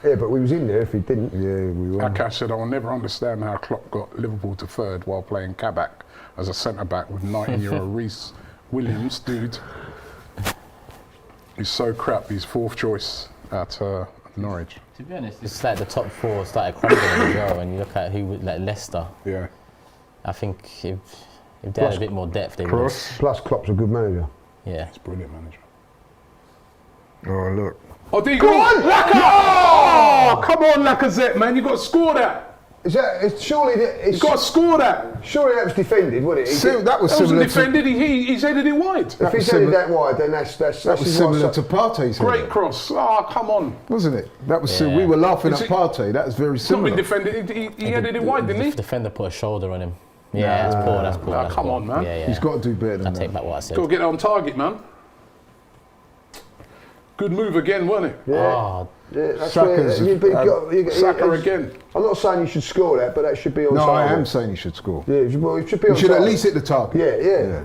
Yeah, but we was in there if he didn't. Yeah, we were. Akash said, I will never understand how Klopp got Liverpool to third while playing Kabak as a centre-back with 19-year-old Reece Williams, dude. He's so crap, he's fourth choice at Norwich. To be honest, It's like the top four started crumbling as well. When you look at who, like Leicester, Yeah. I think if they had a bit more depth, they would. Cross. Plus, Klopp's a good manager. Yeah. He's a brilliant manager. Oh, look. Oh, there you go. Oh, come on, Lacazette, man. You got to score that. Is that? It's surely You got to score that. surely that was defended, wasn't it? That was That wasn't similar to, defended. He's headed it wide. If was he's headed similar- that wide, then that's that was similar to Partey's header, Great cross. Oh, come on. wasn't it? That was Yeah. we were laughing Is at it- Partey. That was very It's not been similar. defended. He headed it wide, didn't he? The defender put a shoulder on him. Yeah, that's poor. That's poor. Nah, that's come poor. on, man. Yeah, yeah. He's got to do better I than take that. back what I said. Got to get on target, man. Good move again, wasn't it? Yeah, Oh, yeah, that's Saka's- where Saka again. I'm not saying you should score that, but that should be on No, I target. am saying he should score. Yeah, well, it should be on He should at target. least hit the target. Yeah, yeah.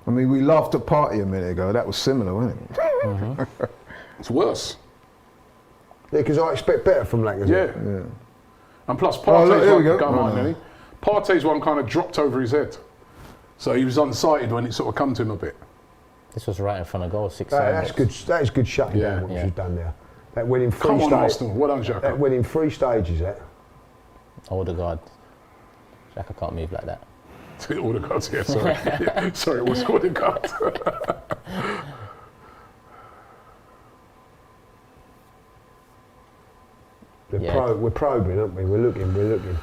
I mean, we laughed at Partey a minute ago. That was similar, wasn't it? It's worse. Yeah, because I expect better from Lacazette. Yeah. And plus, Oh, look, Partey's here we one, go. go Oh, on, no. Nelly. Partey's one kind of dropped over his head. So he was unsighted when it sort of come to him a bit. this was right in front of goal. 6 That's good. That is good shutting Yeah. down what Yeah. she's done there. That winning three Come on, stages. Arsenal. Well done, Xhaka. That winning 3 stages. That. Odegaard. Xhaka can't move like that. Odegaard, yeah, sorry. Sorry, it was Odegaard. Yeah. We're probing, aren't we? We're looking.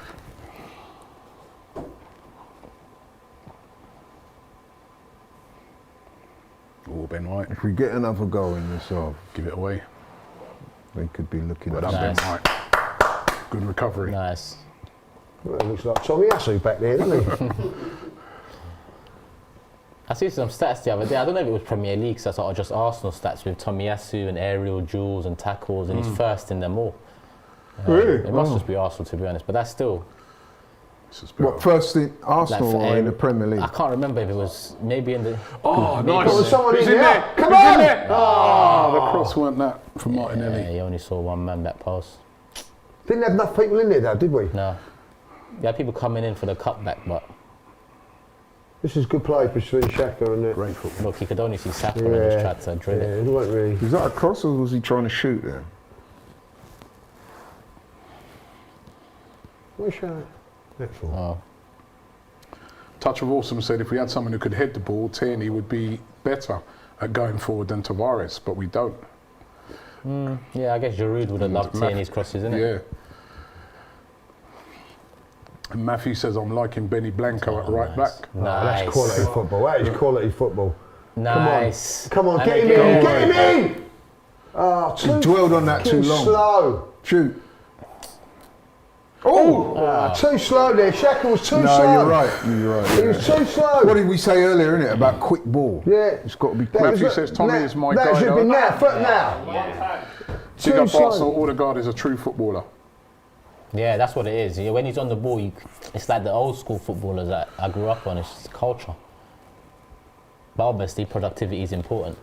Oh, Ben White. If we get another goal in this half, Give it away. we could be looking Well at done, Nice. Ben White. Good recovery. Nice. Well, it looks like Tommy Asu back there, doesn't he? I see some stats the other day. I don't know if it was Premier League stats or just Arsenal stats with Tomiyasu and aerial duels and tackles, and he's first in them all. Really? It must just be Arsenal, to be honest, but that's still. This is better. What, first in Arsenal Like, or in the Premier League? I can't remember if it was maybe in the. Oh, maybe nice. it Well, was- someone Who's in there. Come Who's on! in there? Oh, the cross weren't that from Yeah, Martinelli. he only saw one man back pass. Didn't have enough people in there, though, did we? No. You had people coming in for the cutback, but This is good play between Xhaka and Great football. look, you could only see Saka and just tried to drill it. It wasn't really. Was that a cross or was he trying to shoot there? Where's Xhaka? That's all. Oh. Touch of Awesome said if we had someone who could head the ball, Tierney would be better at going forward than Tavares, but we don't. Yeah, I guess Giroud would have loved Tierney's crosses, innit? Yeah. And Matthew says I'm liking Benny Blanco at right nice. back. Nice. That's quality football. That is quality football. Nice. Come on, And get him again. in! Get him in! Oh, He dwelled on that too long. slow. Shoot. Oh! Too slow there. Xhaka was too No, slow. you're right. You're right. He was too slow. What did we say earlier, innit, about quick ball? Yeah. It's got to be That quick. Matthew was- says Tommy that- is my that guy, should be though. now. Foot now. Big up slow. Arsenal, Odegaard is a true footballer. Yeah, that's what it is. Yeah, when he's on the ball, it's like the old school footballers that I grew up on. It's just culture. But obviously, productivity is important.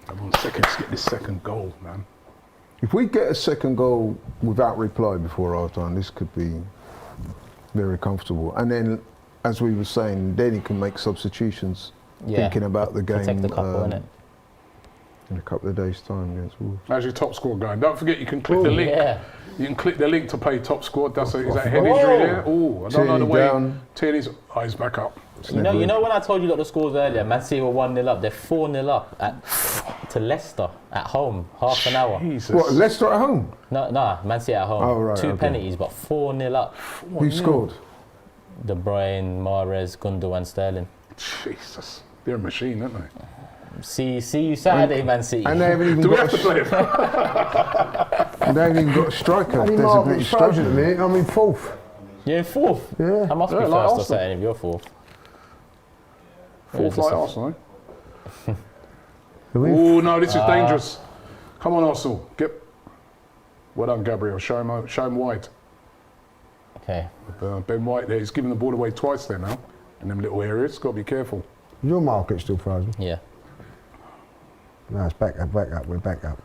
Come on, seconds to get this second goal, man. If we get a second goal without reply before half time, this could be very comfortable. And then, as we were saying, then he can make substitutions, Yeah. thinking about the game Protect the couple, innit? in a couple of days' time against Wolves. How's your top score going? Don't forget you can click the link. Yeah. You can click the link to play top score. That's is that Whoa. head injury there? Oh, I don't know the Tierney way. down. Tierney's eyes back up. You know when I told you lot the scores earlier, Man City were 1-0 up. They're 4-0 up to Leicester at home, half an hour. Jesus. What, Leicester at home? No, Man City at home. Oh, right, Two okay. penalties, but 4-0 up. Who scored? De Bruyne, Mahrez, Gundogan, Sterling. Jesus. They're a machine, aren't they? See you Saturday, Man City. And they haven't even Do we got have to play it? they haven't even got a striker, Only Mark designated exposure at the striker. minute. I'm in fourth. You're in fourth. Yeah. I must be Yeah, first like or Arsenal. second if you're fourth. Fourth Yeah, like just- Arsenal, eh? Oh, no, this is dangerous. Come on, Arsenal. Well done, Gabriel. Show him wide. Okay. Ben White there. He's giving the ball away twice there now in them little areas. Got to be careful. Your market's still frozen. Yeah. No, it's back up. We're back up.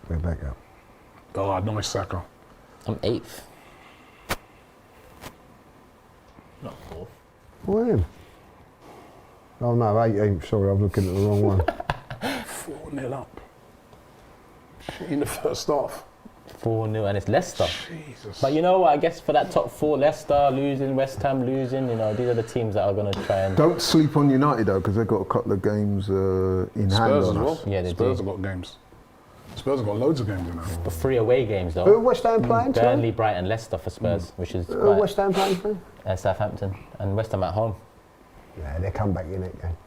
Oh, nice Saka. I'm 8th. Not 4th. Who I am? Oh no, 18th. Sorry, I'm looking at the wrong one. 4-0 up. In the first half. 4-0, and it's Leicester. Jesus. But you know what? I guess for that top 4, Leicester losing, West Ham losing, you know, these are the teams that are going to try and. Don't sleep on United though, because they've got a couple of games in hand Spurs on as well. us. Yeah, they Spurs do. have got games. Spurs have got loads of games in there. But 3 away games though. Who West Ham playing? sorry? Burnley, Brighton, Leicester for Spurs, which is Who West Ham playing for? Southampton, and West Ham at home. Yeah, they come back in it game.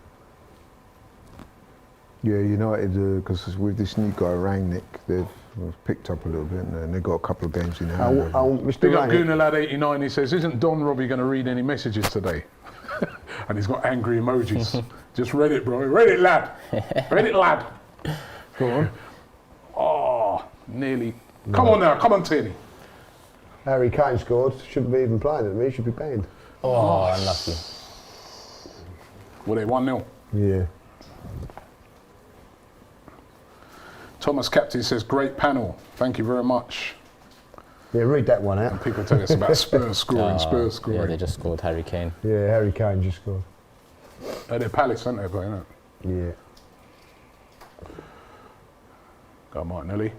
Yeah, United, because with this new guy Rangnick, they've picked up a little bit, and they've got a couple of games in hand. Mr. Big up Rangnick. Goonalad89, he says, isn't Don Robbie going to read any messages today? And he's got angry emojis. Just read it, bro. Read it, lad. Read it, lad. Go on. Oh, nearly. Come on now. Come on, Tierney. Harry Kane scored. Shouldn't be even playing at me. Should be banned. Oh, unlucky. Were they 1-0? Yeah. Thomas Captain says, great panel. Thank you very much. Yeah, read that one out. People tell us about Spurs scoring, Spurs scoring. Yeah, they just scored Harry Kane. Yeah, Harry Kane just scored. They're Palace, aren't they, playing it? Yeah. Go on, Martinelli.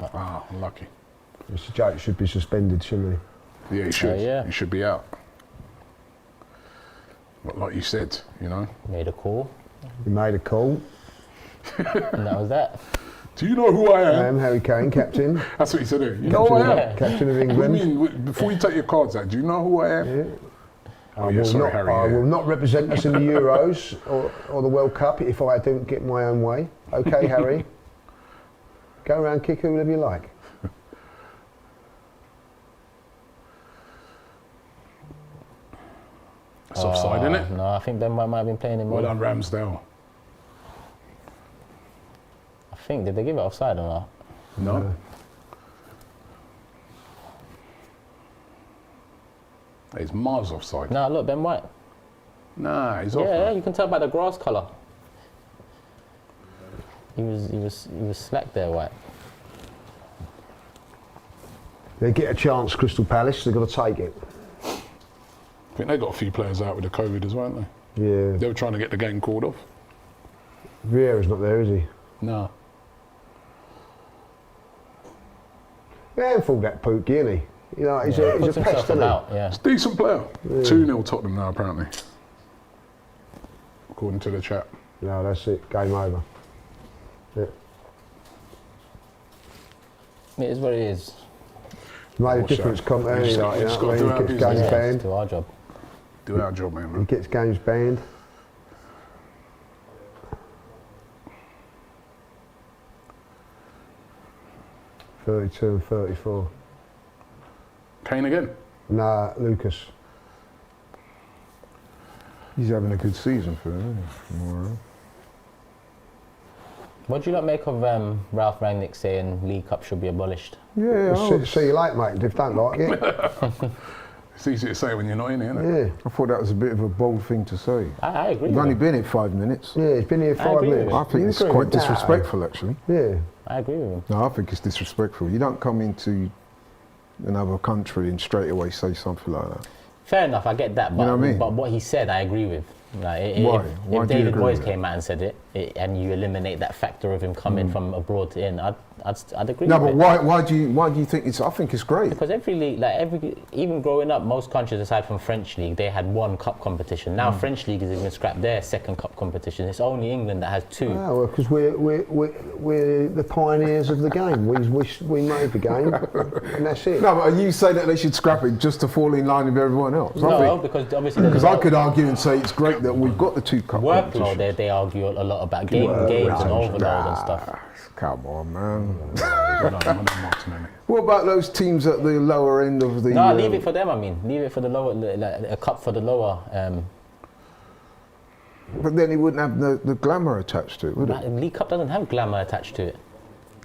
Ah, unlucky. Mr. Jake should be suspended, shouldn't Yeah, he should. yeah. He should be out. But like you said, you know. Made a call, he? He made a call. and that was that. Do you know who I I am? am Harry Kane, captain. That's what he said. You know who I am? Yeah. Captain of What do England. you mean? Before you take your cards out, do you know who I am? Yeah. Oh, yeah, sorry, Harry. I yeah. will not represent us in the Euros or the World Cup if I don't get my own way. Okay, Harry. Go around, kick whoever you like. It's offside, isn't it? No, I think Ben might have been playing him. Well Well, done, Ramsdale. I think, did they give it offside or not? No. He's miles offside. No, look, Ben White. Nah, he's off. Yeah, man. you can tell by the grass colour. He was slack there, White. They get a chance, Crystal Palace. They've got to take it. I think they got a few players out with the COVID as well, haven't they? Yeah. They were trying to get the game called off. Vieira's not there, is he? No. Handful that Pookie, isn't he? You know, he's a Puts pest, himself isn't he? about, yeah. It's a decent player. 2-0 Tottenham now, apparently. According to the chat. No, that's it. Game over. Yeah. It is what it is. Made a What's difference, that? come We early, just- like, we you just know, gotta do when our he gets business. games Yeah, banned. it's do our job. Do our job, man. He gets games banned. (32 and 34). Kane again. Nah, Lucas. He's having a good season for him, isn't he? More, What do you not make of Ralph Rangnick saying League Cup should be abolished? Yeah, See you later, mate. If you don't like it, It's easy to say when you're not in it, isn't it? yeah. I thought that was a bit of a bold thing to say. I agree You've with only him. been here 5 minutes. Yeah, he's been here 5 agree with minutes. you. I think You it's agree quite with that? disrespectful, actually. Yeah. I agree with him. No, I think it's disrespectful. You don't come into another country and straight away say something like that. Fair enough, I get that, but, know what I mean? but what he said, I agree with. Like, Why? If Why do you David agree Moyes with it? came out and said it, and you eliminate that factor of him coming from abroad to in, I'd agree No, with but it. why do you think it's? I think it's great. Because every league, even growing up, most countries aside from French league, they had one cup competition. Now French league has even scrapped their second cup competition. It's only England that has 2. Ah, well, because we're the pioneers of the game. We made the game, and that's it. No, but are you saying that they should scrap it just to fall in line with everyone else? No, because obviously there's Because a I lot could argue and say it's great that we've got the 2 cup workload. competitions. They argue a lot about games and overload and stuff. Come on, man. Well done, Martinelli. What about those teams at the lower end of the? No, leave it for them. I mean, leave it for the lower, like a cup for the lower. But then it wouldn't have the glamour attached to it, would it? League Cup doesn't have glamour attached to it.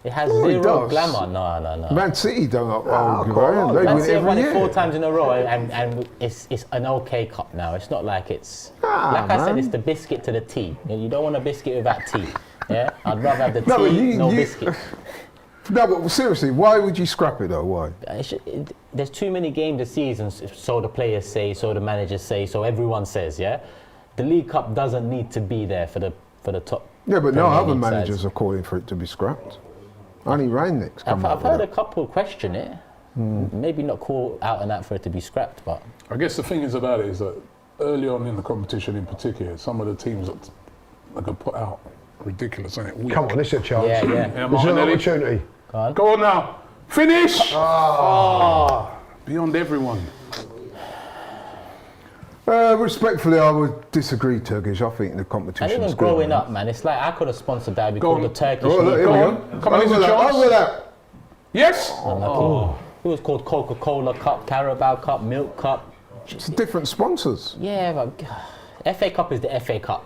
It has No, it zero does. glamour. No. Man City don't argue quite about it. They Man win City have won every it 4 year. times in a row, and it's an okay cup now. It's not like it's like I said, man. it's the biscuit to the tea. You don't want a biscuit without tea. Yeah, I'd rather have the No, but tea, no biscuit. No, but seriously, why would you scrap it though? Why? There's too many games a season, so the players say, so the managers say, so everyone says. Yeah, the League Cup doesn't need to be there for the top. Yeah, but no Premier other League managers sides. are calling for it to be scrapped. Only Rangnick's come I've out heard a with that. couple question it. Maybe not call out and out for it to be scrapped, but I guess the thing is about it is that early on in the competition in particular, some of the teams that can put out ridiculous, isn't it? Come on, this is a chance. yeah. Yeah, This is an Martinelli. opportunity. Go on now. Finish! Beyond everyone. Respectfully, I would disagree, Turkish. I think the and competition even is growing good. up, man, it's like I could have sponsored that. We Go called on. the Turkish Oh, look, League here Cup. we Come go. on, come on, here's a Over that, chance. over that. Yes! It was called Coca-Cola Cup, Carabao Cup, Milk Cup. It's different sponsors. Yeah, but FA Cup is the FA Cup.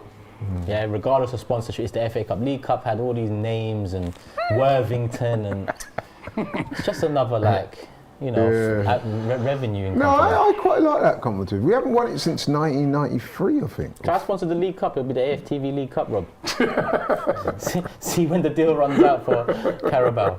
Yeah, regardless of sponsorship, it's the FA Cup. League Cup had all these names and Worthington, and it's just another revenue income. No, for them. I quite like that competition. We haven't won it since 1993, I think. Try to sponsor the League Cup, it'll be the AFTV League Cup, Rob. see when the deal runs out for Carabao.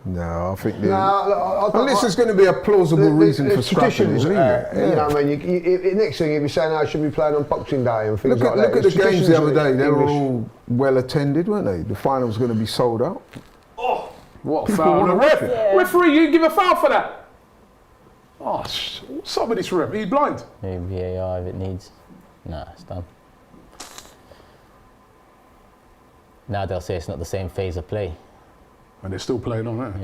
No, I think. Unless there's going to be a plausible reason for scrapping it, traditions, leave it. you know what I mean? Next thing, if you're saying, I should be playing on Boxing Day and things Look like that. at the It's games the other traditions day. of They were English. all well attended, weren't they? The final was going to be sold out. What People foul? wanna The watch ref, it. referee, you give a foul for that. Oh, what's up with this ref? He's blind. Maybe VAR if it needs. Nah, it's done. Now they'll say it's not the same phase of play. And they're still playing on there.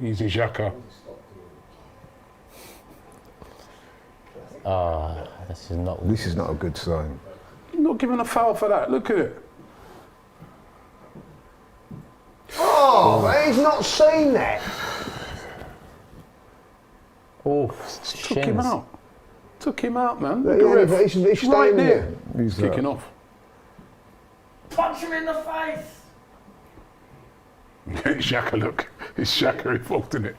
Yeah. Easy Xhaka. This is not. This is not a good sign. Not giving a foul for that. Look at it. Oh, he's not seen that. Oh, Took him out. Took him out, man. Yeah, Look at but ref. he's right staying there. there. He's Kicking off. Punch him in the face! Xhaka, look. It's Xhaka involved in it.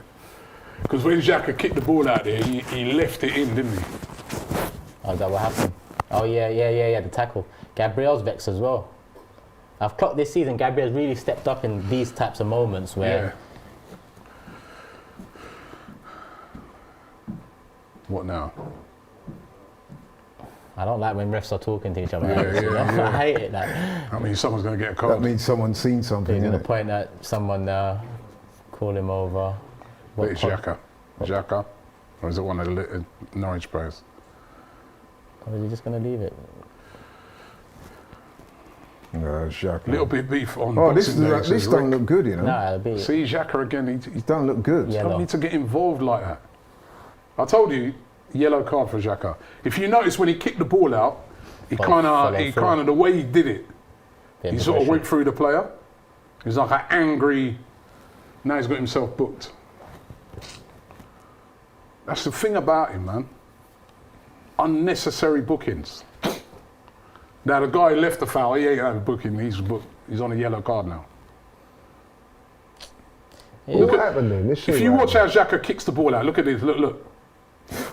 Because when Xhaka kicked the ball out there, he left it in, didn't he? Oh, is that what happened? Oh, yeah, the tackle. Gabriel's vexed as well. I've clocked this season, Gabriel's really stepped up in these types of moments where... What now? I don't like when refs are talking to each other. Yeah. I hate it. Like, I mean, someone's going to get a That card. means someone's seen something. he's going to innit? point at someone, call him over. But it's Xhaka. Xhaka? Or is it one of the Norwich players? Or is he just going to leave it? No, Xhaka. Little bit beef on Oh, this Boxing Day, this says don't Rick. look good, you know. Nah, it'll be... See Xhaka again. He don't look good. Yeah. Don't Yellow. need to get involved like that. I told you, yellow card for Xhaka. If you notice when he kicked the ball out, he follow kind through. of the way he did it, bit he of sort of aggression. went through the player. He was like an angry. Now he's got himself booked. That's the thing about him, man. Unnecessary bookings. Now the guy who left the foul, he ain't had a booking. He's booked. He's on a yellow card now. What happened then? If you watch how Xhaka kicks the ball out, look at this. Look.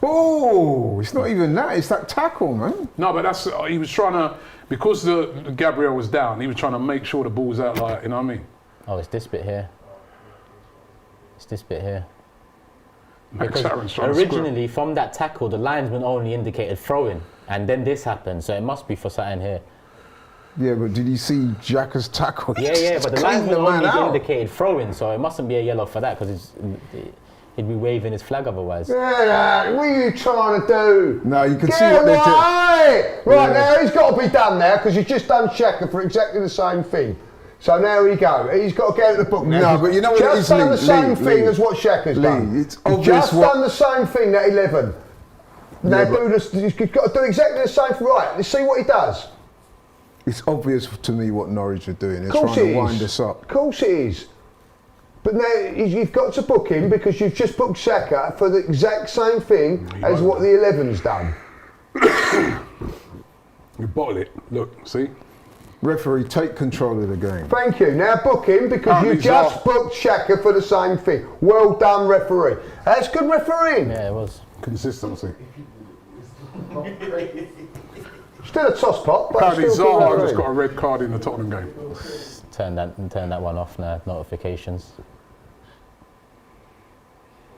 Oh, it's not even that. It's that tackle, man. No, but that's he was trying to, because the Gabriel was down, he was trying to make sure the ball's out, like, you know what I mean? Oh, it's this bit here. It's this bit here. Max Because Aaron's trying to square. originally, from that tackle, the linesman only indicated throw-in, and then this happened, so it must be for something here. Yeah, but did you see Xhaka's tackle? Yeah, but the Cleaned linesman the man only out. indicated throw-in, so it mustn't be a yellow for that, because he'd be waving his flag otherwise. Yeah, what are you trying to do? No, you can Get see what they're doing. away! Right, Yeah. now he's got to be done now because he's just done Xhaka for exactly the same thing. So now he go. He's got to get out of the book now. No, but you know what it just is, done Lee, the same Lee, thing Lee. as what Xhaka's Lee, done. it's He's obvious just what- done the same thing that 11. Now Yeah, but- do this. He's got to do exactly the same. Right, let's see what he does. It's obvious to me what Norwich are doing. They're Of course trying it to wind is. us up. Of course it is. But now you've got to book him because you've just booked Xhaka for the exact same thing as what the 11's done. You bottle it. Look, see? Referee, take control of the game. Thank you. Now book him because you Apparently just Zaha- booked Xhaka for the same thing. Well done, referee. That's good refereeing. Yeah, it was. Consistency. Still a toss pot, but Apparently still good Zaha just refereeing. got a red card in the Tottenham game. Turn that one off now. Notifications.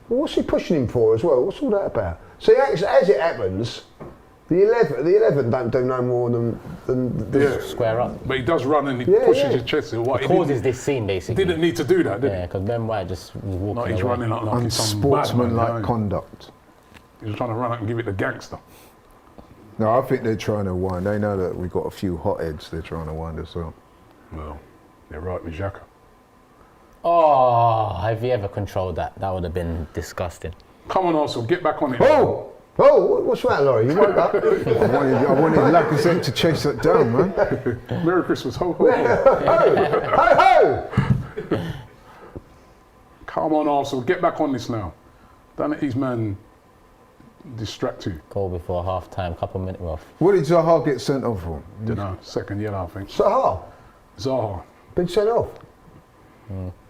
Well, what's he pushing him for as well? What's all that about? See, as it happens, the 11 don't do no more than Yeah. Square up. But he does run and he Yeah, pushes yeah. his chest. What, he Causes didn't, this scene basically. didn't need to do that, did Yeah, because Ben White just was walking he? Like he's away. running like he's some bad man, Unsportsmanlike you know? conduct. He's trying to run up and give it the gangster. No, I think they're trying to wind. They know that we've got a few hotheads. They're trying to wind us up. Well, they're right with Xhaka. Oh, have you ever controlled that? That would have been disgusting. Come on, Arsenal, get back on it. Oh, what's the matter, Laurie? You woke up? I wanted Lacazette to chase that down, man. Merry Christmas, ho ho. Ho, ho! Come on, Arsenal, get back on this now. Don't let these men distract you. Goal before half time, couple minutes off. What did Zaha get sent off for? Don't know, second yellow, I think. Zaha, Zaha, been sent off.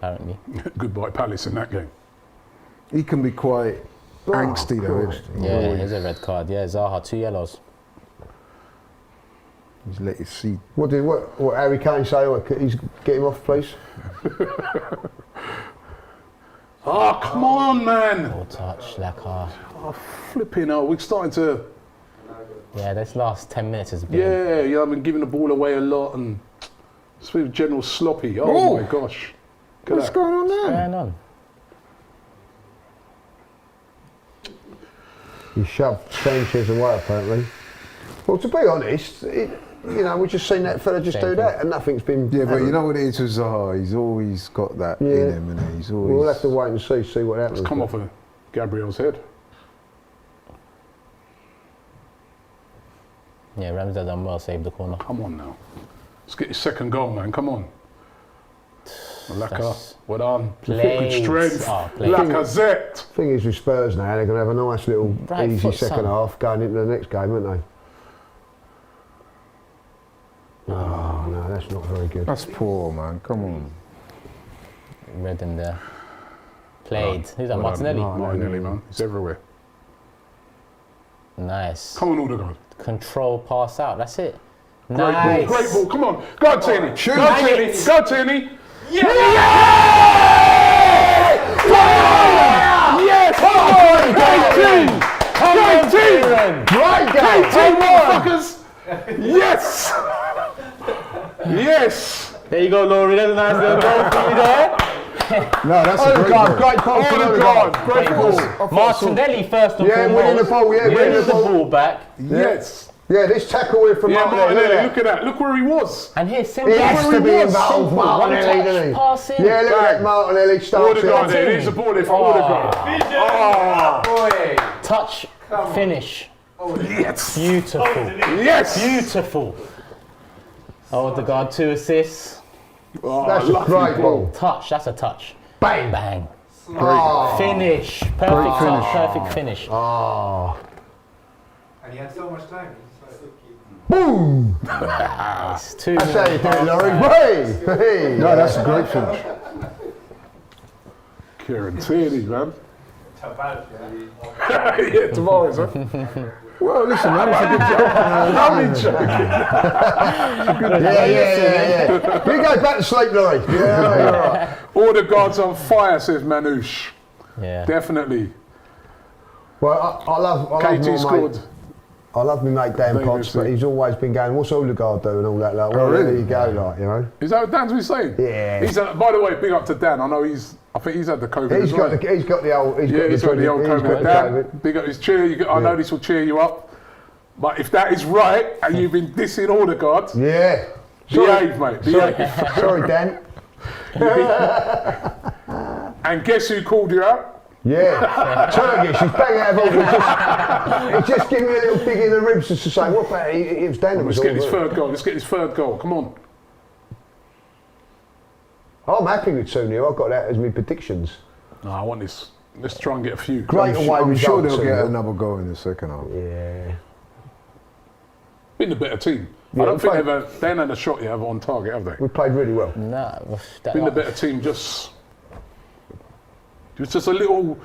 Apparently. goodbye Palace in that game. He can be quite angsty though, Christ. isn't he? Yeah, here's a red card. Yeah, Zaha, 2 yellows. He's let you see. What did Harry Kane say? He's get him off, please. Oh, come on, man. Full touch, Laka. Flipping hell, we're starting to, Yeah, this last 10 minutes has been. yeah, I've been giving the ball away a lot and it's been general sloppy. Oh my gosh. Look at What's that. going on What's there? going on? He shoved Sanchez away, apparently. Well, to be honest, we've just seen that fella just do that, and nothing's been. Yeah, but you know what it is with Zaha? He's always got that Yeah. in him, and he's always. We'll have to wait and see what happens. It's come off of Gabriel's head. Yeah, Ramsdale done well, saved the corner. Come on now. Let's get your second goal, man. Come on. Laka, That's well done. played. Good strength. Oh, played. Lacazette. Thing is with Spurs now, they're going to have a nice little Right easy foot, second son. half going into the next game, aren't they? Oh no, that's not very good. That's poor, man. Come on. Red in there. Played. Who's that? Well done. Martinelli? Martinelli, man. He's everywhere. Nice. Come on, Odegaard. Control pass out. That's it. Great Nice. ball, great ball. Come on. Go on, Tierney. Shoot. Go, Tierney. Go, Tierney. Yeah! Yes! Come on, great team! Great Great game! team, motherfuckers! Yes! Yes! There you go, Laurie. That's a nice little goal for you there. No, that's a great Odegaard, goal. great pass from Odegaard, Odegaard. great ball. Martinelli first and Yeah, foremost. winning the ball, yeah, winning Winning the the ball. ball back. Yes. Yeah, this tackle here from Yeah, Martinelli. Martinelli, look look at that. Look where he was. And here's simple. He has to he be was, involved, simple. Martinelli, One touch, doesn't he? passing. Yeah, look at that, Martinelli starts Odegaard it. there. There's the ball there for Odegaard. Touch, finish. Yes. Beautiful. Yes. Beautiful. Odegaard, 2 assists. Oh, That's a lovely great ball. Touch, that's a touch. Bang! Bang. Oh. Finish. Perfect touch, perfect finish. Oh. And he had so much time. Boom! Nice. 2 That's how you do it, Laurie. Hey! Hey! No, that's a great finish. Kieran Tierney, man. Yeah, tomorrow, sir. Well, listen, man, it's a good job. I'm in joking. Yeah. You go back to sleep, Laurie. Yeah, you're right. Odegaard's on fire, says Manouche. Yeah. Definitely. Well, I love my KT scored. mate. I love my mate Dan David Potts, but said- he's always been going, what's Odegaard doing and all that. Like, well, really? there you go, like, you know. Is that what Dan's been saying? Yeah. He's by the way, big up to Dan. I know I think he's had the COVID He's as well. got the old. He's got the old COVID. Dan, big up his cheer. I know this will cheer you up. But if that is right, and you've been dissing Odegaard, Yeah. behave, mate. Behave. Sorry, Dan. And guess who called you out? Yeah. Turkish, he's banging out of order. He just gave me a little dig in the ribs just to say, what about it was Dan that was Let's all get this good. third goal. Let's get this third goal. Come on. I'm happy with 2-0. I've got that as my predictions. No, I want this. Let's try and get a few. Great away I'm sure result, they'll get 2-0. another goal in the second half. Yeah. been the better team. Yeah, I don't think played- they haven't had a shot yet on target, have they? We played really well. Nah, Been the better team. Just a little,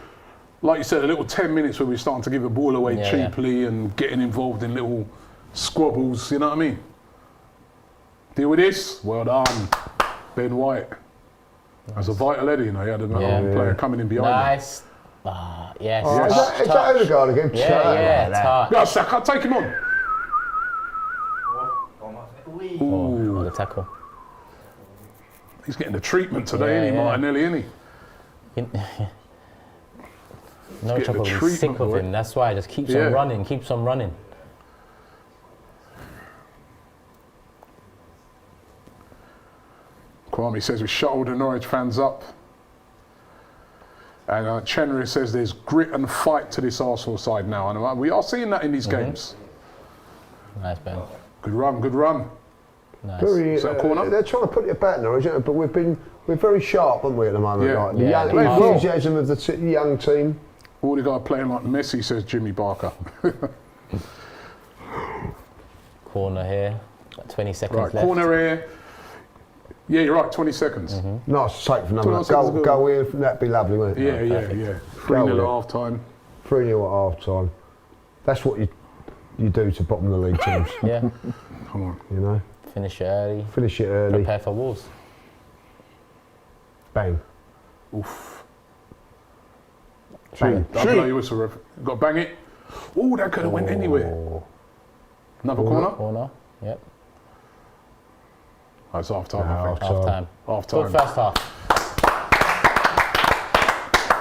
like you said, a little 10 minutes where we're starting to give the ball away Yeah, cheaply and getting involved in little squabbles. You know what I mean? Deal with this. Well done, Ben White. That's a vital header, you know. He had a player coming in behind him. Nice. Yes. Oh, touch, is that Odegaard again? Yeah, touch. Go, Saka, take him on. Oh, the tackle. He's getting the treatment today, Yeah, isn't he, yeah. Martinelli, isn't he? No getting trouble. the He's treatment, sick of boy. him. That's why. Just keeps Yeah. on running. Keeps on running. Kwame says we shut all the Norwich fans up. And Chenry says there's grit and fight to this Arsenal side now. And we are seeing that in these games. Nice, Ben. Good run, good run. Nice. Very, Is that a corner? they're trying to put it back now, isn't it? But we're very sharp, aren't we, at the moment? Yeah. Like, the Yeah, young, they are. enthusiasm of the young team. All the guy playing like Messi, says Jimmy Barker. Corner here. Got 20 seconds Right, left. corner here. Yeah, you're right, 20 seconds. Nice take from them. 20 seconds ago. Go in, that'd be lovely, wouldn't it? Yeah, yeah, perfect. yeah. Go 3-0 with at it. half time. 3-0 at half time. That's what you do to bottom of the league teams, Yeah. Come on. you know? Finish it early. Finish it early, Prepare for Wolves. bang. Oof. Bang. I'll blow your whistle, ref. Got to bang it. Oh, that could have went anywhere. Another corner? Corner. Yep. Oh, it's half time, I think. Half time. Half Good time. first half.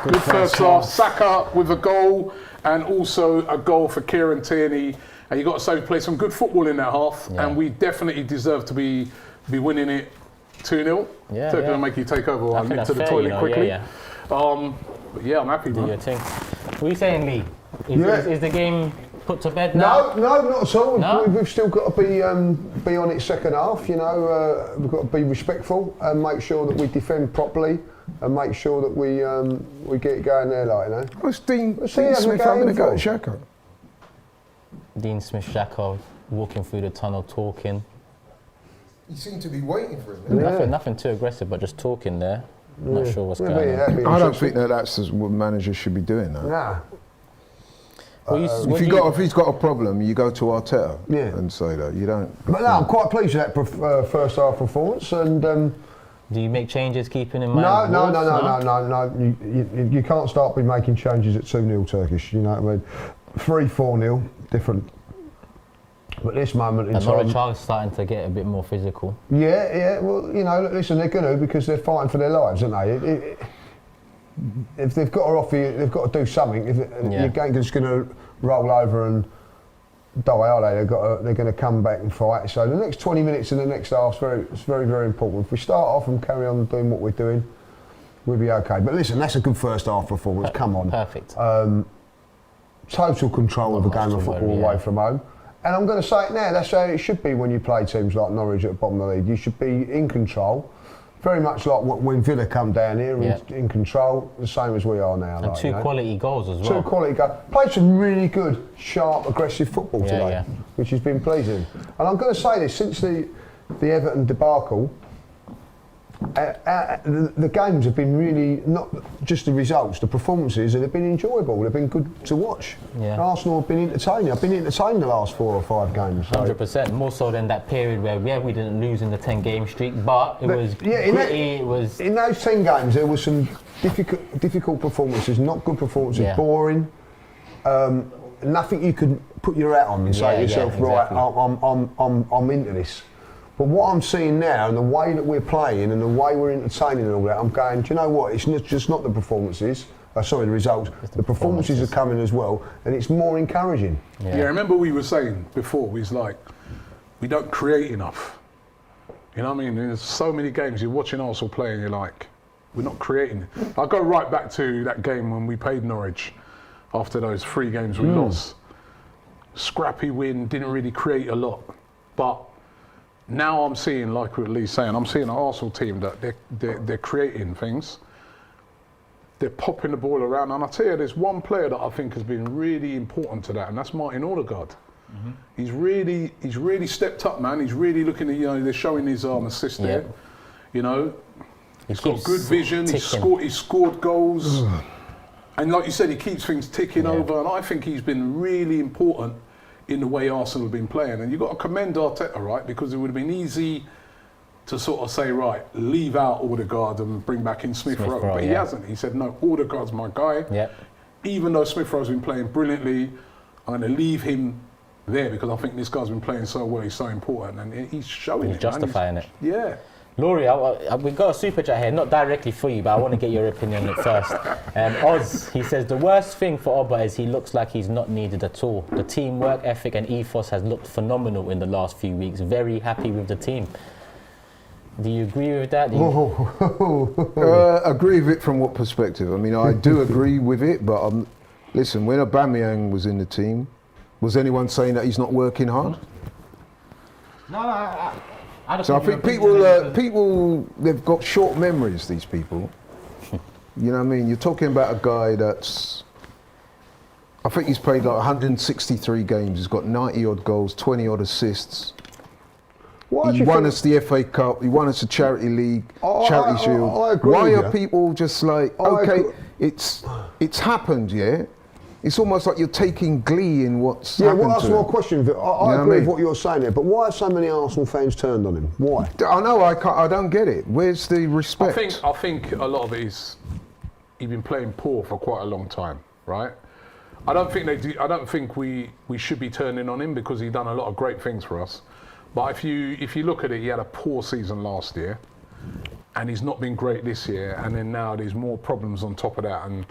Good first half. Saka with a goal and also a goal for Kieran Tierney. And you got to say we played some good football in that half, Yeah. and we definitely deserve to be winning it 2-0. Yeah, So yeah. going to make you take over. I I'll think nip that's to the fair, toilet you know, quickly. yeah, But yeah, I'm happy, Do your man. thing. What are you saying, Lee? Yeah. Is the game put to bed now? No, not at all. No? We've still got to be on it second half. You know, we've got to be respectful and make sure that we defend properly and make sure that we get it going there, like, you know. What's Dean see how Smith we having go a go for. at Xhaka? Dean Smith-Xhaka walking through the tunnel talking. You seem to be waiting for him. Yeah. Nothing too aggressive, but just talking there. I'm not sure what's We'll going be on. happy. I don't think that's what managers should be doing now. Nah. If he's got a problem, you go to Arteta Yeah. and say that. You don't. But no, I'm quite pleased with that first half performance. And Do you make changes keeping in mind? no. You can't start by making changes at 2-0 Turkish. You know what I mean? 3-4-0, different. But this moment in And time, Norwich are starting to get a bit more physical. yeah. Well, you know, listen, they're going to because they're fighting for their lives, aren't they? If they've got to offer you, they've got to do something. If Yeah. you ain't just going to roll over and die, are they? They're going to come back and fight. So the next 20 minutes in the next half is very, very important. If we start off and carry on doing what we're doing, we'll be okay. But listen, that's a good first half performance. Come on. Perfect. Total control of the game of much to football worry, away yeah. from home. And I'm going to say it now, that's how it should be when you play teams like Norwich at the bottom of the league. You should be in control, very much like when Villa come down here, Yeah. in control, the same as we are now. And like, two you know. quality goals as Two well. quality goals. Played some really good, sharp, aggressive football Yeah, today, yeah. which has been pleasing. And I'm going to say this, since the Everton debacle, the games have been really, not just the results, the performances, they've been enjoyable, they've been good to watch. Yeah. Arsenal have been entertaining. I've been entertained the last 4 or 5 games. So. 100%. More so than that period where we didn't lose in the 10-game streak, but it was yeah, in gritty. It was In those 10 games, there were some difficult performances, not good performances, Yeah. boring. Nothing you could put your hat on and say to yourself, exactly. right, I'm into this. But what I'm seeing now, and the way that we're playing, and the way we're entertaining and all that, I'm going, do you know what? It's not just not the performances. The results. The performances are coming as well, and it's more encouraging. Yeah, remember we were saying before, we was like, we don't create enough. You know what I mean? There's so many games you're watching Arsenal play and you're like, we're not creating. I go right back to that game when we played Norwich after those 3 games we lost. Scrappy win, didn't really create a lot. But now I'm seeing, like what Lee's saying, I'm seeing an Arsenal team that they're creating things. They're popping the ball around. And I tell you, there's one player that I think has been really important to that, and that's Martin Odegaard. He's really stepped up, man. He's really looking at, they're showing his assist there. You know, he's got good vision. He's scored goals. And like you said, he keeps things ticking over. And I think he's been really important in the way Arsenal have been playing. And you've got to commend Arteta, right? Because it would have been easy to sort of say, right, leave out Odegaard and bring back in Smith Rowe. But he hasn't. He said, no, Odegaard's my guy. Even though Smith Rowe's been playing brilliantly, I'm going to leave him there because I think this guy's been playing so well. He's so important. And he's showing it. He's justifying it. Yeah. Laurie, we've got a super chat here, not directly for you, but I want to get your opinion at first. Oz, he says, the worst thing for Oba is he looks like he's not needed at all. The team work ethic and ethos has looked phenomenal in the last few weeks. Very happy with the team. Do you agree with that? Agree with it from what perspective? I mean, I do agree with it, but listen, when Aubameyang was in the team, was anyone saying that he's not working hard? No, I don't So I think people, they've got short memories, these people. You know what I mean? You're talking about a guy that's, I think he's played like 163 games, he's got 90 odd goals, 20 odd assists. He won us the FA Cup, he won us the Charity League, Charity Shield. I agree Why with are you. people just like, okay, it's happened, yeah? It's almost like you're taking glee in what's happened well, that's to my him. question. I agree with what you're saying there, but why have so many Arsenal fans turned on him? Why? I know, I don't get it. Where's the respect? I think a lot of it is he's been playing poor for quite a long time, right? I don't think we should be turning on him because he's done a lot of great things for us. But if you look at it, he had a poor season last year, and he's not been great this year. And then now there's more problems on top of that. And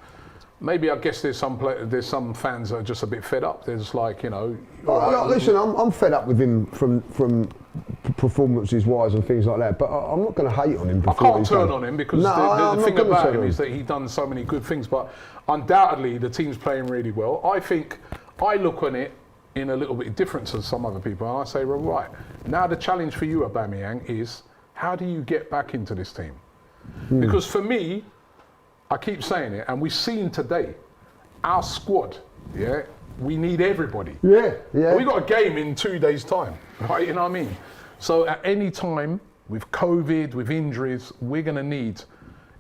maybe I guess there's some fans that are just a bit fed up. There's like, listen, I'm fed up with him from performances wise and things like that. But I'm not going to hate on him. I can't turn on him because the thing about him is that he's done so many good things. But undoubtedly, the team's playing really well. I think I look on it in a little bit different to some other people. And I say, well, right, now the challenge for you, Aubameyang, is how do you get back into this team? Because for me, I keep saying it, and we've seen today, our squad, we need everybody. Yeah. We got a game in 2 days' time, right? You know what I mean? So at any time, with COVID, with injuries, we're going to need.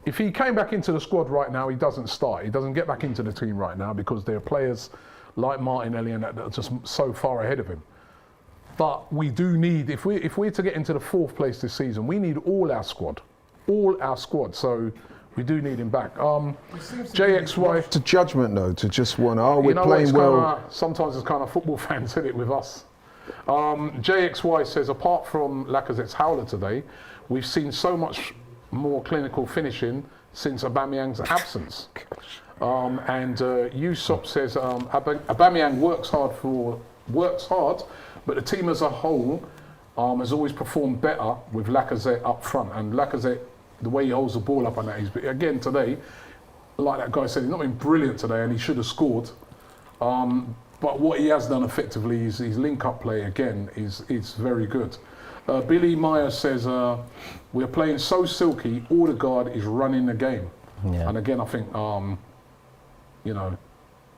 If he came back into the squad right now, he doesn't start. He doesn't get back into the team right now because there are players like Martinelli and that are just so far ahead of him. But we do need, if we're to get into the 4th place this season, we need all our squad. So we do need him back. JXY. It's a judgment though, to just want, we're playing well. Sometimes it's kind of football fans in it with us. JXY says, apart from Lacazette's howler today, we've seen so much more clinical finishing since Aubameyang's absence. And Yusop says, Aubameyang works hard, but the team as a whole has always performed better with Lacazette up front. And Lacazette, the way he holds the ball up on that, again today, like that guy said, he's not been brilliant today and he should have scored. But what he has done effectively is his link-up play again is very good. Billy Myers says, we're playing so silky, Odegaard is running the game. Yeah. And again, I think,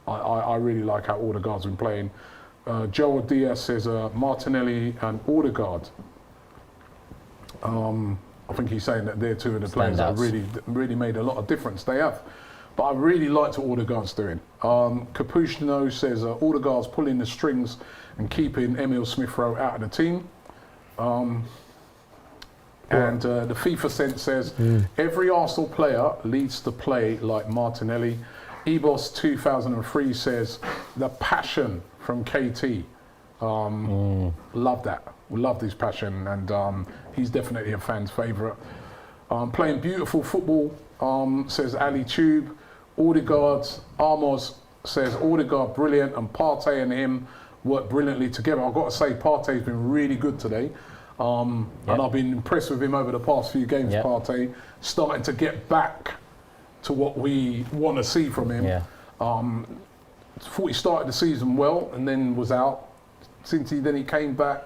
I really like how Odegaard's been playing. Joel Diaz says, Martinelli and Odegaard. I think he's saying that they're two of the players that have really made a lot of difference. They have. But I really liked what Odegaard's doing. Capuchino says Odegaard's pulling the strings and keeping Emil Smith-Rowe out of the team. And the FIFA Sense says, every Arsenal player needs to play like Martinelli. Ebos 2003 says, the passion from KT. Love that. We love his passion, and he's definitely a fan's favourite. Playing beautiful football, says Ali Tube. Odegaard, Amos says Odegaard brilliant, and Partey and him work brilliantly together. I've got to say, Partey's been really good today. And I've been impressed with him over the past few games, Partey, starting to get back to what we want to see from him. Thought he started the season well and then was out. Since he came back,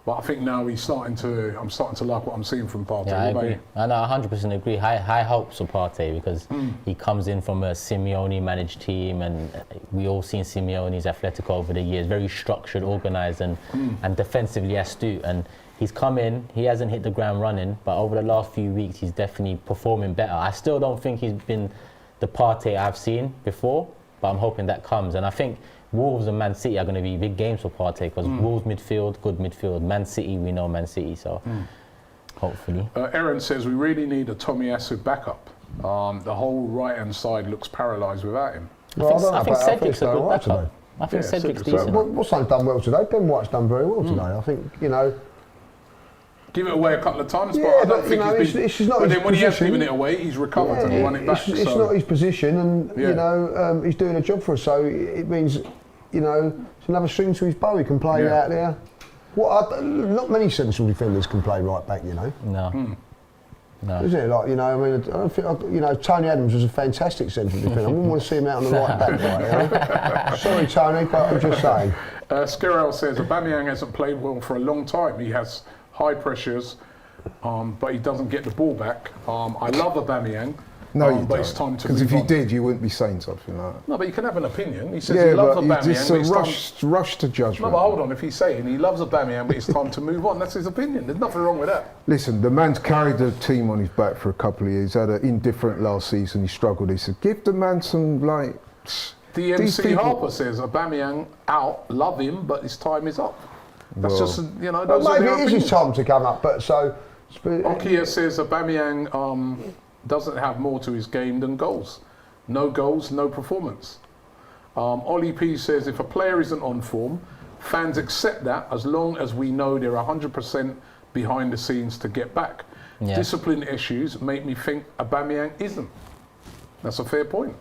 But I think now I'm starting to like what I'm seeing from Partey. Yeah, I What about agree. I know, 100% agree. High hopes for Partey because he comes in from a Simeone-managed team, and we all seen Simeone's Atletico over the years, very structured, organised, and defensively astute. And he's come in, he hasn't hit the ground running, but over the last few weeks, he's definitely performing better. I still don't think he's been the Partey I've seen before, but I'm hoping that comes. And I think Wolves and Man City are going to be big games for Partey because Wolves midfield, good midfield. Man City, we know Man City, so hopefully. Aaron says we really need a Tomiyasu backup. The whole right-hand side looks paralysed without him. Well, I think Cedric's a good right backup. today. I think Yeah, Cedric's Cedric's decent. What's done well today? Ben White's done very well today. I think, you know. Give it away a couple of times, Yeah, but I don't but, think you know, he's been. it's just not But his then when he has position. given it away, he's recovered and won it back. It's so. not his position, and Yeah. you know he's doing a job for us. So it means, you know, it's another string to his bow. He can play Yeah. out there. Not many central defenders can play right back, you know. No. No. Isn't it? Like, you know, I mean, I don't think, you know, Tony Adams was a fantastic central defender. I wouldn't want to see him out on the right back. Right, you know? Sorry, Tony, but I'm just saying. Skirrell says Aubameyang hasn't played well for a long time. He has high pressures, but he doesn't get the ball back. I love Aubameyang. No, you but it's time don't. to Because if move you on. did, you wouldn't be saying something like that. No, but you can have an opinion. He says Yeah, he loves but Aubameyang, it's but a it's time. rush to judgment. No, but hold on. If he's saying he loves Aubameyang, but it's time to move on, that's his opinion. There's nothing wrong with that. Listen, the man's carried the team on his back for a couple of years. Had an indifferent last season. He struggled. He said, "Give the man some like." These DMC people- Harper says Aubameyang out, love him, but his time is up. That's Well, just, you know, But those are maybe their it is his opinions. time to come up. But so. Okia says Aubameyang doesn't have more to his game than goals. No goals, no performance. Ollie P says if a player isn't on form, fans accept that as long as we know they're 100% behind the scenes to get back. Yeah. Discipline issues make me think Aubameyang isn't. That's a fair point.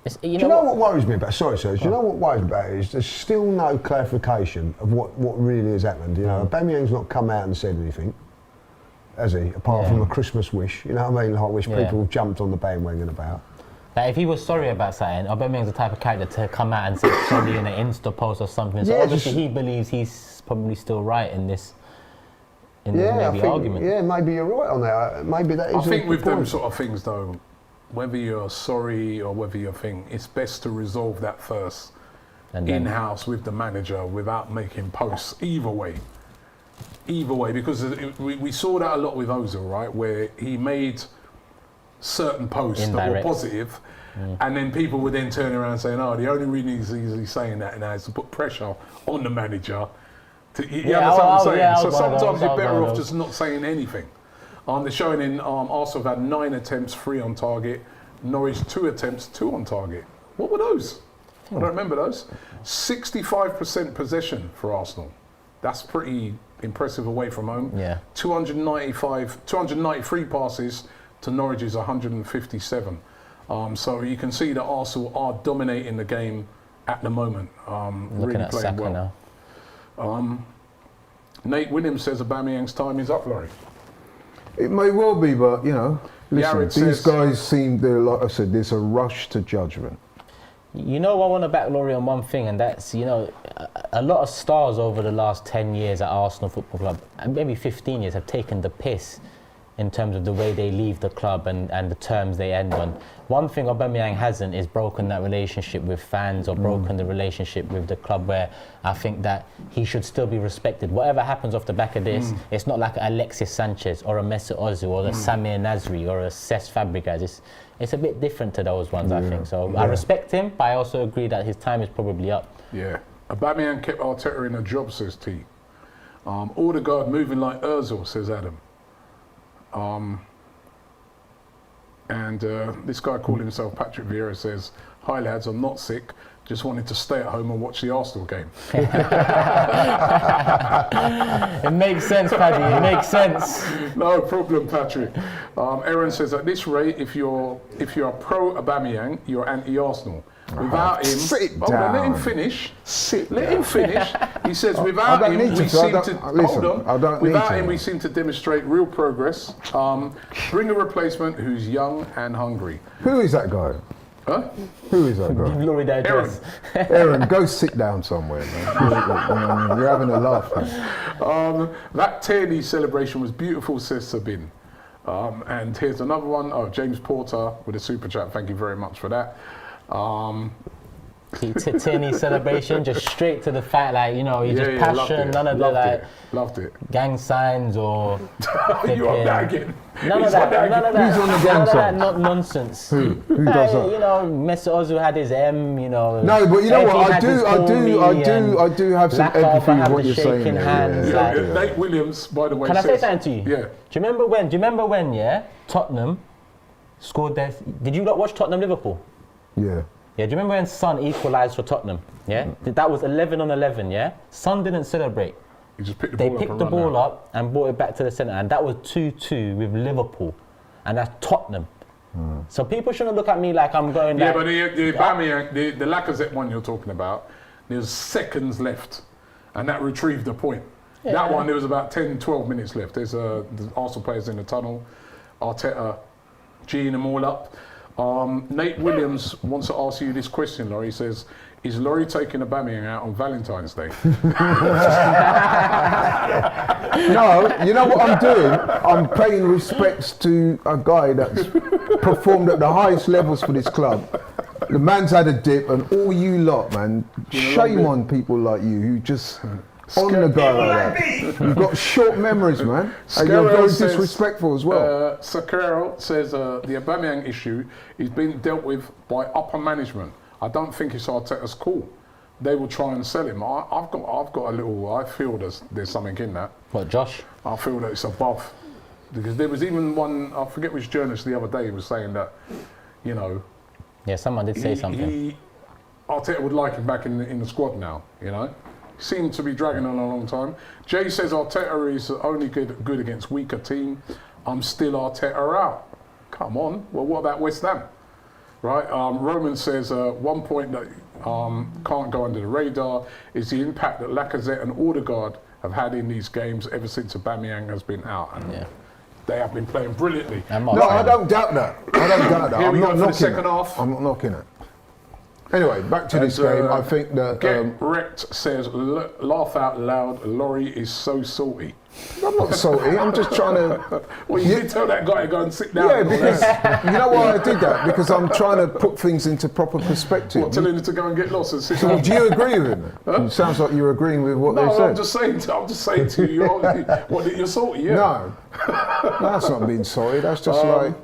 It's, Do you know what worries me about? Sorry, sir. Do you know what worries me about it is there's still no clarification of what really has happened. You know, Aubameyang's not come out and said anything, has he? Apart from a Christmas wish. You know what I mean? Like which people have jumped on the bandwagon about. Like if he was sorry about something, Aubameyang's the type of character to come out and say sorry in an Insta post or something. So Yeah, obviously just- he believes he's probably still right in this. In Yeah, this I maybe think. argument. Yeah, maybe you're right on that. Maybe that is. I think a with them point. sort of things though, whether you're sorry or whether you're thinking, it's best to resolve that first And then- in-house with the manager without making posts either way, because we saw that a lot with Ozil, right, where he made certain posts that were Indirect. positive, and then people would then turn around saying, oh, the only reason he's saying that now is to put pressure on the manager. You Yeah, understand what I'm saying? I So was one of those, sometimes I you're was better one of off those. just not saying anything. They're showing in Arsenal have had 9 attempts, 3 on target. Norwich 2 attempts, 2 on target. What were those? I don't remember those. 65% possession for Arsenal. That's pretty impressive away from home. Yeah. 293 passes to Norwich's 157. So you can see that Arsenal are dominating the game at the moment. Looking Really at playing Saka well. now. Nate Williams says Aubameyang's time is up, Laurie. It may well be, but you know, listen, Jared these says- guys seem, like I said, there's a rush to judgment. You know, I want to back Laurie on one thing, and that's, you know, a lot of stars over the last 10 years at Arsenal Football Club, and maybe 15 years, have taken the piss in terms of the way they leave the club and the terms they end on. One thing Aubameyang hasn't is broken that relationship with fans or broken the relationship with the club, where I think that he should still be respected. Whatever happens off the back of this, it's not like Alexis Sanchez or a Mesut Ozil or a Samir Nasri or a Cesc Fabregas. It's a bit different to those ones, I think. So I respect him, but I also agree that his time is probably up. Yeah. Aubameyang kept Arteta in a job, says T. Odegaard moving like Ozil, says Adam. This guy called himself Patrick Vieira says, hi lads, I'm not sick, just wanted to stay at home and watch the Arsenal game. It makes sense, Paddy, it makes sense. No problem, Patrick. Aaron says, at this rate, if you're pro Aubameyang, you're anti-Arsenal. Without him, Sit hold on, let him down. finish. Sit Let down. him finish. He says, I without don't him, need to, we so I seem don't- to listen, hold I on. don't need Without to. him, we seem to demonstrate real progress. Bring a replacement who's young and hungry. Who is that guy? Huh? Who is that Give guy? Laurie the address. Aaron, go sit down somewhere, man. You're having a laugh, man. That Tierney celebration was beautiful, says Sabine. And here's another one. Oh, James Porter with a super chat. Thank you very much for that. Tierney celebration, just straight to the fact, like, you know, he's just passion, none of the like loved it. gang signs or You are nagging. none of He's that, nagging. none of that, Who's on the gang none of that sign? not nonsense. Who does that? You know, Mesut Ozil had his M, you know. No, but you know what? Eddie had his call me, I do have some Lacazette empathy with had what the you're saying. shaking there, hands, yeah, like- yeah. Nate Williams, by the way, Can I say says, something to you? Yeah. Do you remember when, yeah, Tottenham scored their, did you not watch Tottenham Liverpool? Yeah. Yeah, do you remember when Son equalised for Tottenham? Yeah? That was 11-on-11, yeah? Son didn't celebrate. He just picked the They ball picked up the and run ball out. up and brought it back to the centre, and that was 2-2 with Liverpool. And that's Tottenham. So people shouldn't look at me like I'm going Yeah, like... but the Aubameyang, the Lacazette one you're talking about, there's seconds left, and that retrieved the point. That one, there was about 10, 12 minutes left. There's the Arsenal players in the tunnel, Arteta geeing them all up. Nate Williams wants to ask you this question, Laurie. He says, is Laurie taking Aubameyang out on Valentine's Day? No, you know what I'm doing? I'm paying respects to a guy that's performed at the highest levels for this club. The man's had a dip, and all you lot, man, shame on people like you who just on the go like that. You've got short memories, man, and you're very disrespectful as well. Sakero says the Aubameyang issue is being dealt with by upper management. I don't think it's Arteta's call. They will try and sell him. I've got a little. I feel there's something in that. What, Josh? I feel that it's above, because there was even one. I forget which journalist the other day was saying that, you know. Yeah, someone did say something. Arteta would like him back in the squad now. You know, seemed to be dragging on a long time. Jay says Arteta is only good against weaker team. I'm still Arteta out. Come on. Well, what about West Ham? Right. Roman says one point that can't go under the radar is the impact that Lacazette and Odegaard have had in these games ever since Aubameyang has been out. And they have been playing brilliantly. And No, I don't doubt that. I don't doubt that. Here we I'm go not for the knocking second it. half. I'm not knocking it. Anyway, back to this And, game. I think that Get Wrecked says, laugh out loud, Laurie is so salty. I'm not salty. I'm just trying to. Well, you did tell that guy to go and sit down. Yeah, and all because that. you know why I did that? Because I'm trying to put things into proper perspective. What, telling him to go and get lost and sit So down? do you agree with him? It sounds like you're agreeing with what they No, said. I'm just saying to you, you're salty, yeah. No, that's not being salty. That's just like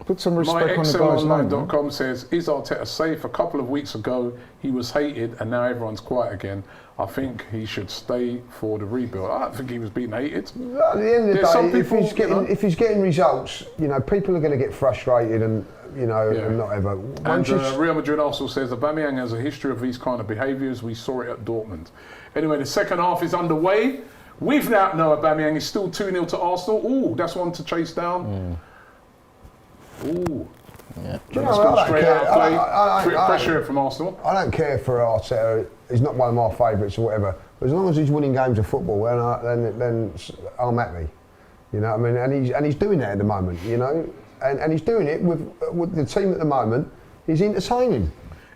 put some respect on the guy's name. man. MyXLOnline.com says, is Arteta safe? A couple of weeks ago, he was hated and now everyone's quiet again. I think he should stay for the rebuild. I don't think he was being hated. At the end of the There's some day, people, if he's getting results, you know, people are going to get frustrated and, you know, and not ever. And Real Madrid also says Aubameyang has a history of these kind of behaviours. We saw it at Dortmund. Anyway, the second half is underway. We've now know Aubameyang is still 2-0 to Arsenal. Ooh, that's one to chase down. Ooh. Yeah. Do you Let's know, go I don't straight care. out play. I Pressure from Arsenal. I don't care for Arteta. He's not one of my favourites or whatever. But as long as he's winning games of football, then I'm happy. You know what I mean? And he's doing that at the moment. You know, and he's doing it with the team at the moment. He's entertaining.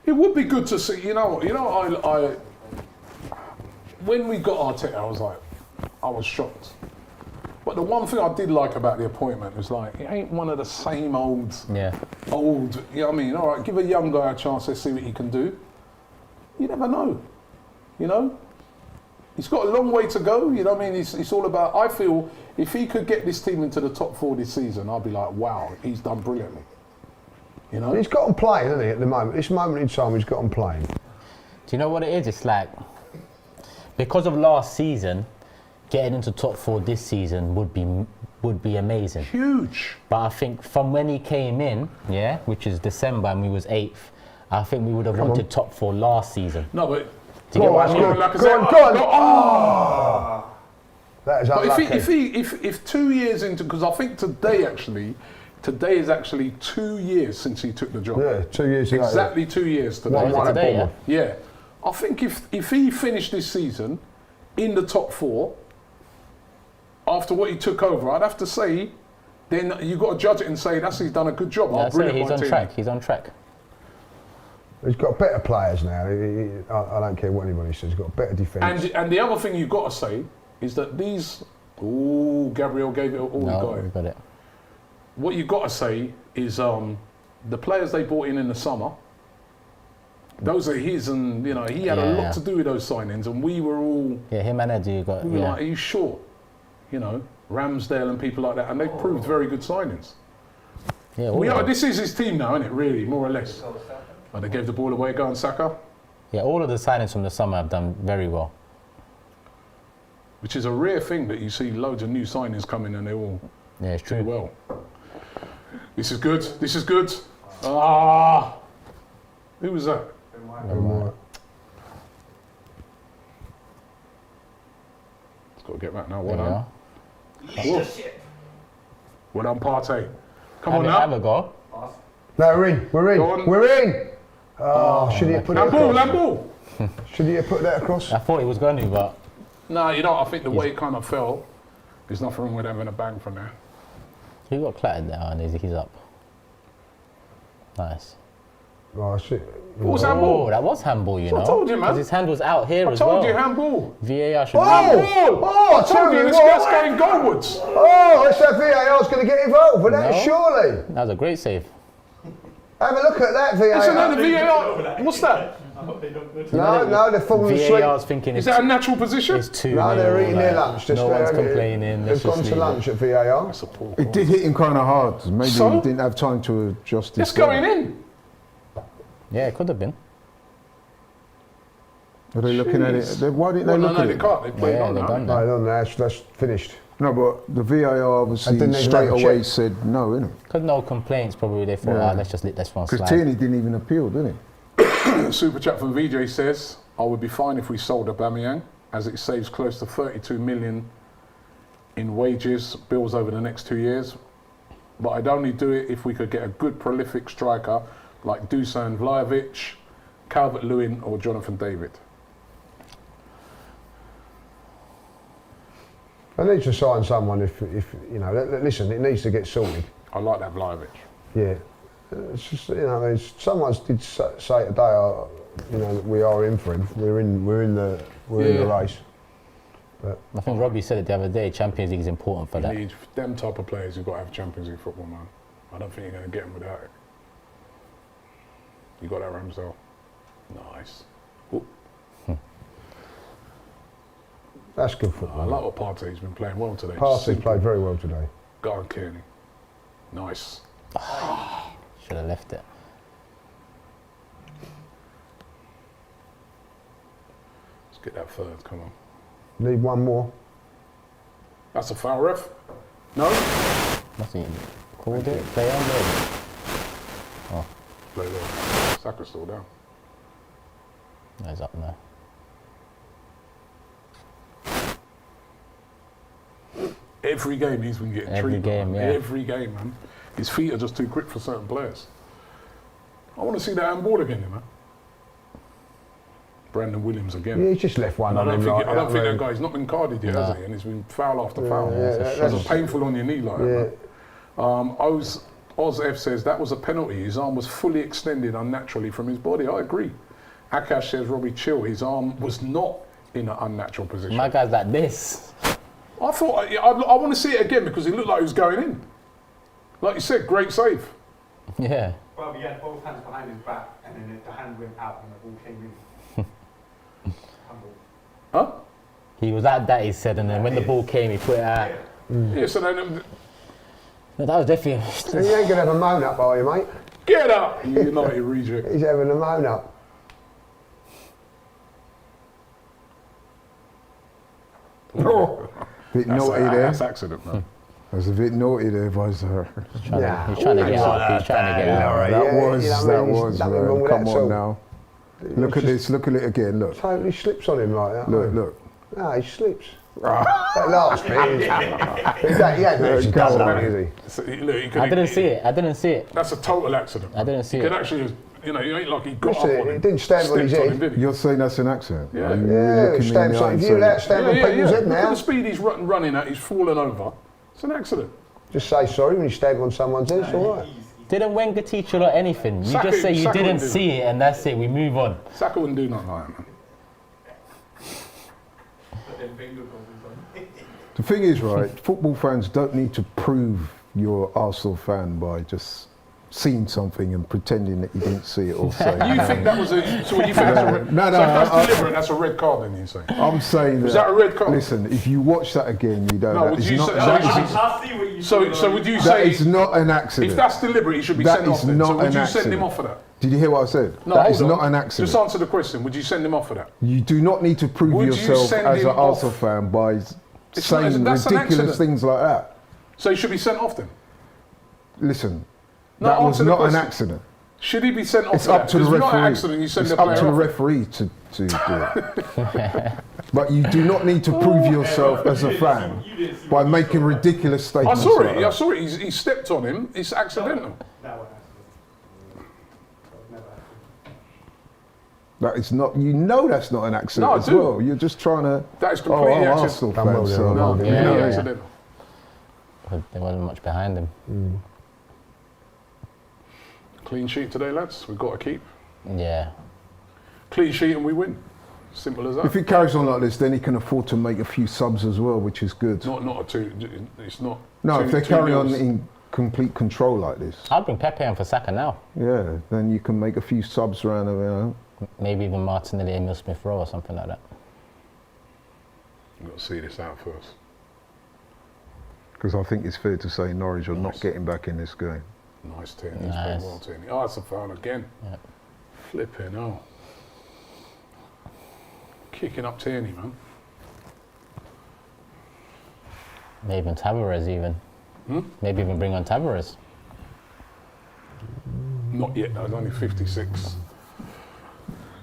It would be good to see. You know. I when we got Arteta, I was shocked. But the one thing I did like about the appointment was like, it ain't one of the same old, you know what I mean? All right, give a young guy a chance, let's see what he can do. You never know, you know? He's got a long way to go, you know what I mean? It's all about, I feel, if he could get this team into the top 4 this season, I'd be like, wow, he's done brilliantly. You know? And he's got them playing, hasn't he, at the moment? This moment in time, he's got them playing. Do you know what it is? It's like, because of last season, getting into top 4 this season would be amazing. Huge. But I think from when he came in, which is December and we was 8th, I think we would have wanted top 4 last season. No, but... Do you get what I mean? Go on. That is unlucky. But if 2 years into... Because I think today is actually 2 years since he took the job. Yeah, 2 years ago. Exactly 2 years today. What was it today, Yeah. I think if he finished this season in the top 4, after what he took over, I'd have to say, then you've got to judge it and say, he's done a good job. He's on track. He's on track. He's got better players now. I don't care what anybody says. He's got better defence. And the other thing you've got to say is that these. Ooh, Gabriel gave it all. No, he we got it. What you've got to say is the players they brought in the summer. Those are his, and you know he had a lot to do with those signings, and we were all. Yeah, him and Eddie got. We were like, are you sure? You know, Ramsdale and people like that, and they've proved very good signings. Yeah, This is his team now, isn't it? Really, more or less. Oh, they gave the ball away, go on Saka. Yeah, all of the signings from the summer have done very well. Which is a rare thing that you see loads of new signings coming and they all Yeah, it's do true. well. This is good. This is good. Ah, who was that? It's got to get back now. Well done. Whoa. Well done, Partey. Come on now. Have a go. No, we're in. We're Go on. in. We're in. Oh, should he have put it across? Lambo. Should he have put that across? I thought he was going to, but No, you know, I think the way it kind of fell, there's nothing wrong with having a bang from there. he got clattered there and he's up. Nice. Oh, shit. What was handball? Oh, that was handball, you So I know. told you, man. 'Cause his hand was out here I as well. told you, handball. VAR should Oh, I told you, this guy's going goalwards. Oh, it's that VAR's going to get involved with that, No. surely. That was a great save. Have a look at that VAR. Isn't that the VAR? What's that? No, they're falling asleep. VAR's thinking Is it's, that a natural position? it's 2-0. No, they're eating their like, lunch. Just no one's there. complaining. They've let's just gone to leave lunch it. at VAR. That's a poor It did hit him kind of hard. Maybe So? he didn't have time to adjust his It's going in. Yeah, it could have been. Are they looking at it? Why didn't they Well, look no, at they it? can't. They played Yeah, on they've now. done that. Right on, that's finished. No, but the VAR obviously didn't even straight have a away check. said no, innit? Because no complaints, probably they thought, Yeah. let's just let this one Because slide. Tierney didn't even appeal, didn't he? Super chat from VJ says, I would be fine if we sold Aubameyang, as it saves close to 32 million in wages, bills over the next 2 years. But I'd only do it if we could get a good prolific striker like Dusan Vlahovic, Calvert-Lewin or Jonathan David. I need to sign someone if you know, listen, it needs to get sorted. I like that Vlahovic. Yeah. It's just, you know, someone did say today, you know, that we are in for him. We're in the race. I think Robbie said it the other day, Champions League is important for You that. need them type of players who've got to have Champions League football, man. I don't think you're going to get them without it. You got that, Ramsdale? Nice. Ooh, That's good I football. like what Partey's been playing well today. Partey Simple. played very well today. Go on, Kearney. Nice. Should have left it. Let's get that third, come on. Need one more. That's a foul, ref. No? Must he called it? Play on there. Play there. Saka's still down. No, he's up now. Every game he's been getting Every treated. game, man. yeah. Every game, man. His feet are just too quick for certain players. I want to see that handball again, you know. Brandon Williams again. Yeah, he's just left one And I on don't him. think, like I don't think really. that guy's not been carded yet, has Nah. he? And he's been foul after foul. Yeah, That's painful on your knee like that. man. Oz F says that was a penalty. His arm was fully extended unnaturally from his body. I agree. Akash says, Robbie, chill. His arm was not in an unnatural position. My guy's like this. I thought, I want to see it again because it looked like he was going in. Like you said, great save. Yeah. Well, he had both hands behind his back, and then the hand went out, and the ball came in. Humble. Huh? He was at that, he said, and then when the ball came, he put it out. Yeah, so then, No, that was definitely. You ain't going to have a moan up, are you, mate? get up, you United reject. He's having a moan up. Bit naughty there. That's accident, man. That's a bit naughty there, Vizer. He's trying to get up. He's trying to get up. That was, nothing wrong man. with Come that at on all. now. Look at this, look at it again, look. Totally slips on him like that. Look, look. No, he slips. That last bit, he hadn't actually done that, is he? So, look, he could- I didn't see it. I didn't see it. That's a total accident. I didn't see You it. could actually, you know, you ain't like he got Listen, up on it him. didn't stand on his Stepped head. did he? You're saying that's an accident? Yeah. Are you Yeah, looking me in stand the so, eye if and you saying- let stand on people's head Look at now, the speed he's running at. He's fallen over. It's an accident. just say sorry when you stand on someone's head, it's all right. Didn't Wenger teach you lot anything? You Saka- just say you Saka didn't wouldn't do see it and that's it. We move on. Saka wouldn't do nothing like that, man. But then Wenger goes on. The thing is, right, football fans don't need to prove you're an Arsenal fan by just seeing something and pretending that you didn't see it or say. You think that was a... So you think that's a red... No, so if that's deliberate, that's a red card then, you say? I'm saying Was that a red card? Listen, if you watch that again, you don't. No, that would is you not, say- that so is- you should- I see what you So would you that say... is not an accident. If that's deliberate, he should be That sent off is then. not So would an you accident. send him off for that? Did you hear what I said? No, that hold is on. not an accident. Just answer the question. Would you send him off for that? You do not need to prove Would you yourself send as him an Arsenal off? fan by saying that's an ridiculous accident. things like that. So he should be sent off then? Listen, No, that was answer the not an question. accident. Should he be sent off It's for up that? to the Because referee. not an accident, you send It's the up player to the off. referee to do it. But you do not need to prove yourself as a fan by making ridiculous I statements. saw like it. I that. saw it. He stepped on him. It's accidental. That was accident. That was never accident. That is not. You know that's not an accident No, I as do. well. You're just trying to. That is Oh, completely I'm accidental. Arsenal Done fan, well there, so well No, done. Yeah, completely yeah. accidental. There wasn't much behind him. Clean sheet today, lads. We've got to keep. Yeah. Clean sheet and we win. Simple as that. if it carries on like this, then he can afford to make a few subs as well, which is good. Not a two. It's not. No, two, if they two carry on nils. in complete control like this, I'll bring Pepe in for Saka now. yeah, then you can make a few subs around, you know. Maybe even Martinelli, Emil Smith Rowe or something like that. You've got to see this out first. Because I think it's fair to say Norwich are not Nice. getting back in this game. Nice Tierney. He's Nice. playing well, Tierney. Oh, it's a foul again. Yep. Flipping hell. Kicking up Tierney, man. Maybe even Tavares even. Maybe even bring on Tavares. Not yet, though. It's only 56.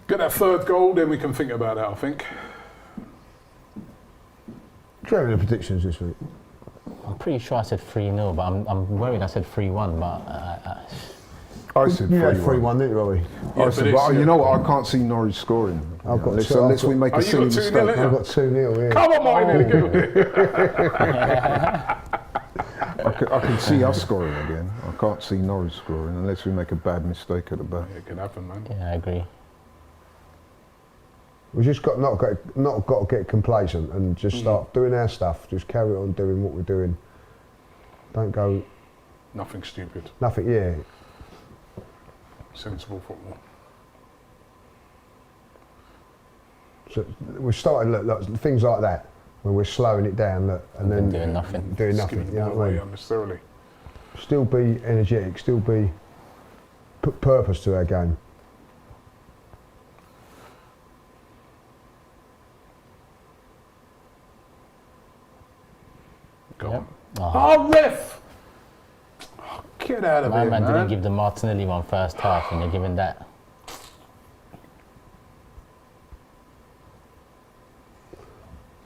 Get that third goal, then we can think about that, I think. Do you have any predictions this week? I'm pretty sure I said 3-0, but I'm worried I said 3-1, but I said You had 3-1. 3-1, didn't you, Robbie? Yeah, I but said, it's- well, you know what? I can't see Norwich scoring. I've got unless, two- unless I've we make Oh, a you got silly 2-0 mistake. in it? I've got 2-0, yeah. Come on, Martin. I can see us scoring again. I can't see Norwich scoring unless we make a bad mistake at the back. It can happen, man. yeah, I agree. We've just not got to get complacent and just start doing our stuff. Just carry on doing what we're doing. Don't go Nothing stupid. nothing. Yeah, Sensible football. so we started look, things like that when we're slowing it down, look, and then Doing nothing. doing Just nothing. giving You the know ball what I away mean? unnecessarily. Still be energetic. Still be put purpose to our game. Go Yep. on. Oh, Oh, ref! Oh, get out of my here, man man. didn't give the Martinelli one first half, and you're giving that.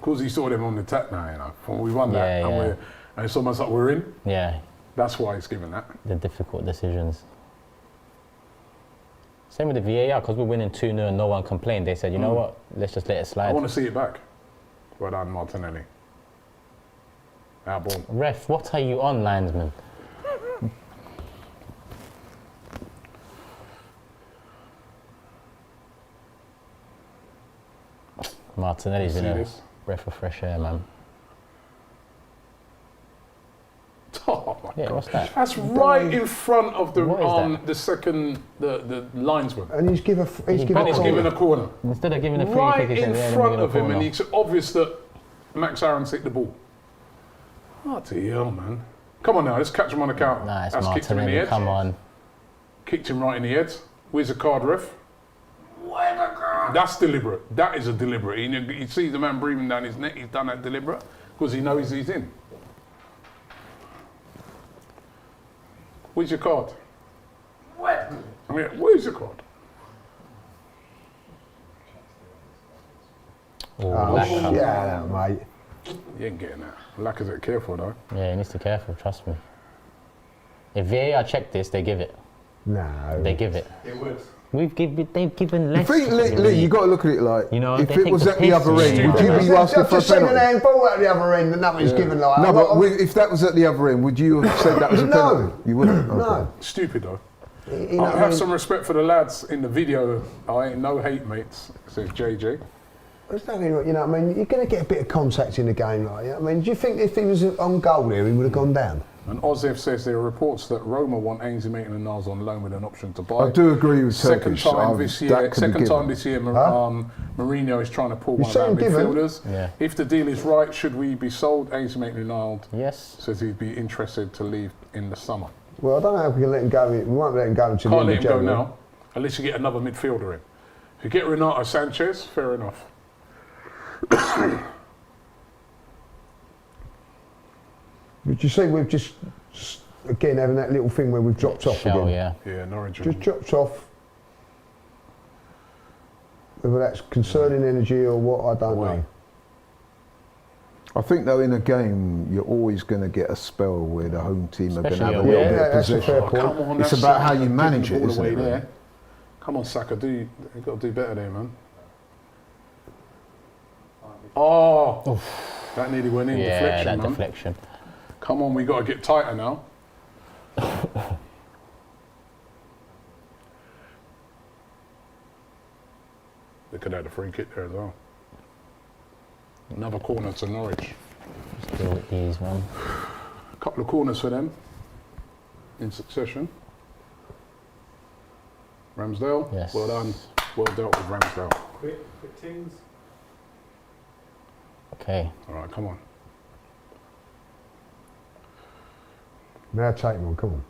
Because he saw them on the attack now, you know. When we won that, Yeah, and, yeah. and it's almost like we're in. Yeah, That's why he's given that. the difficult decisions. Same with the VAR, because we're winning 2-0 and no one complained. They said, you know what, let's just let it I slide. want to see it back. Well done, Martinelli. Our ball. Ref, what are you on, linesman? Martinelli's See in a this? breath of fresh air, man. Oh my Yeah, God. what's that? That's right in front of the What is that? the second the linesman. And he's given And he's given a corner. Instead of giving a free Right kick, he in said, yeah, front let me of give him, a and corner. it's obvious that Max Aaron's hit the ball. What the hell, man? Come on now, let's catch him on the counter. Nice, That's kicked him in the Martinelli, head. come on. Kicked him right in the head. Where's the card, ref? That's deliberate. That is a deliberate. He sees the man breathing down his neck. He's done that deliberate because he knows he's in. Where's your card? What? I mean, where's your card? Oh, Oh, Lacazette. yeah, mate. You ain't getting that. Lacazette careful though. Yeah, he needs to be careful, trust me. If VAR check this, they give it. No. They give it. It would. they've given I less. think, to the Lee, league. you got to look at it like, You know, if they it take was the at the piss, other end, yeah. would you be asking I've for a just seen an penalty? handball at the other end and nothing's given like. No, I'm but not- if that was at the other end, would you have said that was a No. penalty? You wouldn't? Okay. No. Stupid though. You know I what I have mean? some respect for the lads in the video. I ain't no hate mates, says JJ. There's nothing, you know what I mean? You're going to get a bit of contact in the game, like, you know what I mean? Do you think if he was on goal there, he would have gone down? And Ozef says there are reports that Roma want Ainsley Maitland-Niles on loan with an option to buy. I do agree with Second Turkish. time this year. That could be Second time given. this year. Huh? Mourinho is trying to pull You one of our see him given? midfielders. Yeah. If the deal is right, should we be sold? Ainsley Maitland-Niles Yes. says he'd be interested to leave in the summer. Well, I don't know if we can let him go. We won't let him go until Can't the let end him of go January. now, unless you get another midfielder in. If you get Renato Sanchez, fair enough. But you see, we've just again having that little thing where we've dropped off Shell, again. yeah. Yeah, Norwich. Just dropped off. Whether that's concerning energy or what, I don't Well, know. I think though in a game you're always going to get a spell where the home team are going to Especially have a away. little bit Yeah, of that's a possession. fair Oh, point. come on, It's that's about how Saka you manage giving it, the ball isn't away it, really? there. Come on, Saka, you've got to do better there, man. Oh, that nearly went in. Yeah, Deflection, that man. deflection. Come on, we got to get tighter now. They could have the free kick there as well. Another corner to Norwich. Let's deal with these, man. A couple of corners for them in succession. Ramsdale, Yes. well done. Well dealt with Ramsdale. Quick things. Okay. All right, come on. Now take one, come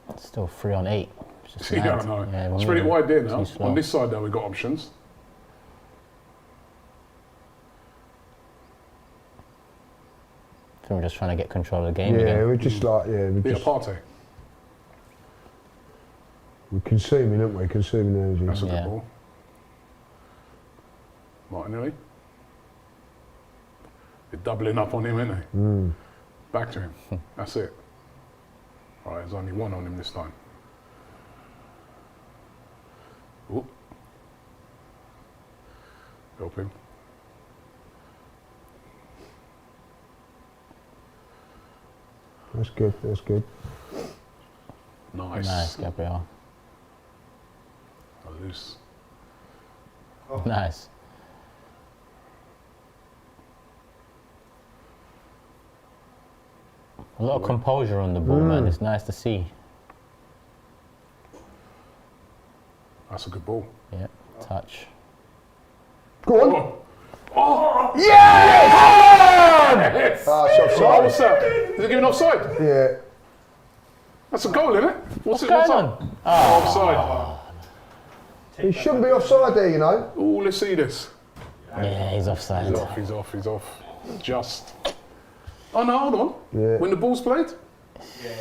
on. Still 3 on 8. It's just See, I mad. don't know. Yeah, we're Spread it moving wide there too now. slow. On this side, though, we've got options. I think we're just trying to get control of the game Yeah, again. we're just like, yeah, we're Yeah, just, Partey. we're consuming, aren't we? Consuming energy. That's a Yeah. good ball. Martinelli. They're doubling up on him, aren't they? Mm. Back to him. That's it. All right, there's only one on him this time. Ooh. Help him. That's good, that's good. Nice. Nice, Gabriel. Loose. Nice. A lot of composure on the ball, man. It's nice to see. That's a good ball. Yeah, touch. Go on. Oh! Oh! Yes! Oh, it's offside. what's that? Is it giving offside? Yeah. That's a goal, isn't it? What's Going up? on? Offside. He shouldn't be offside there, you know. Oh, let's see this. Yeah, he's offside. He's off, he's off, he's off. Just. Oh no, hold on. Yeah. When the ball's played? Yeah,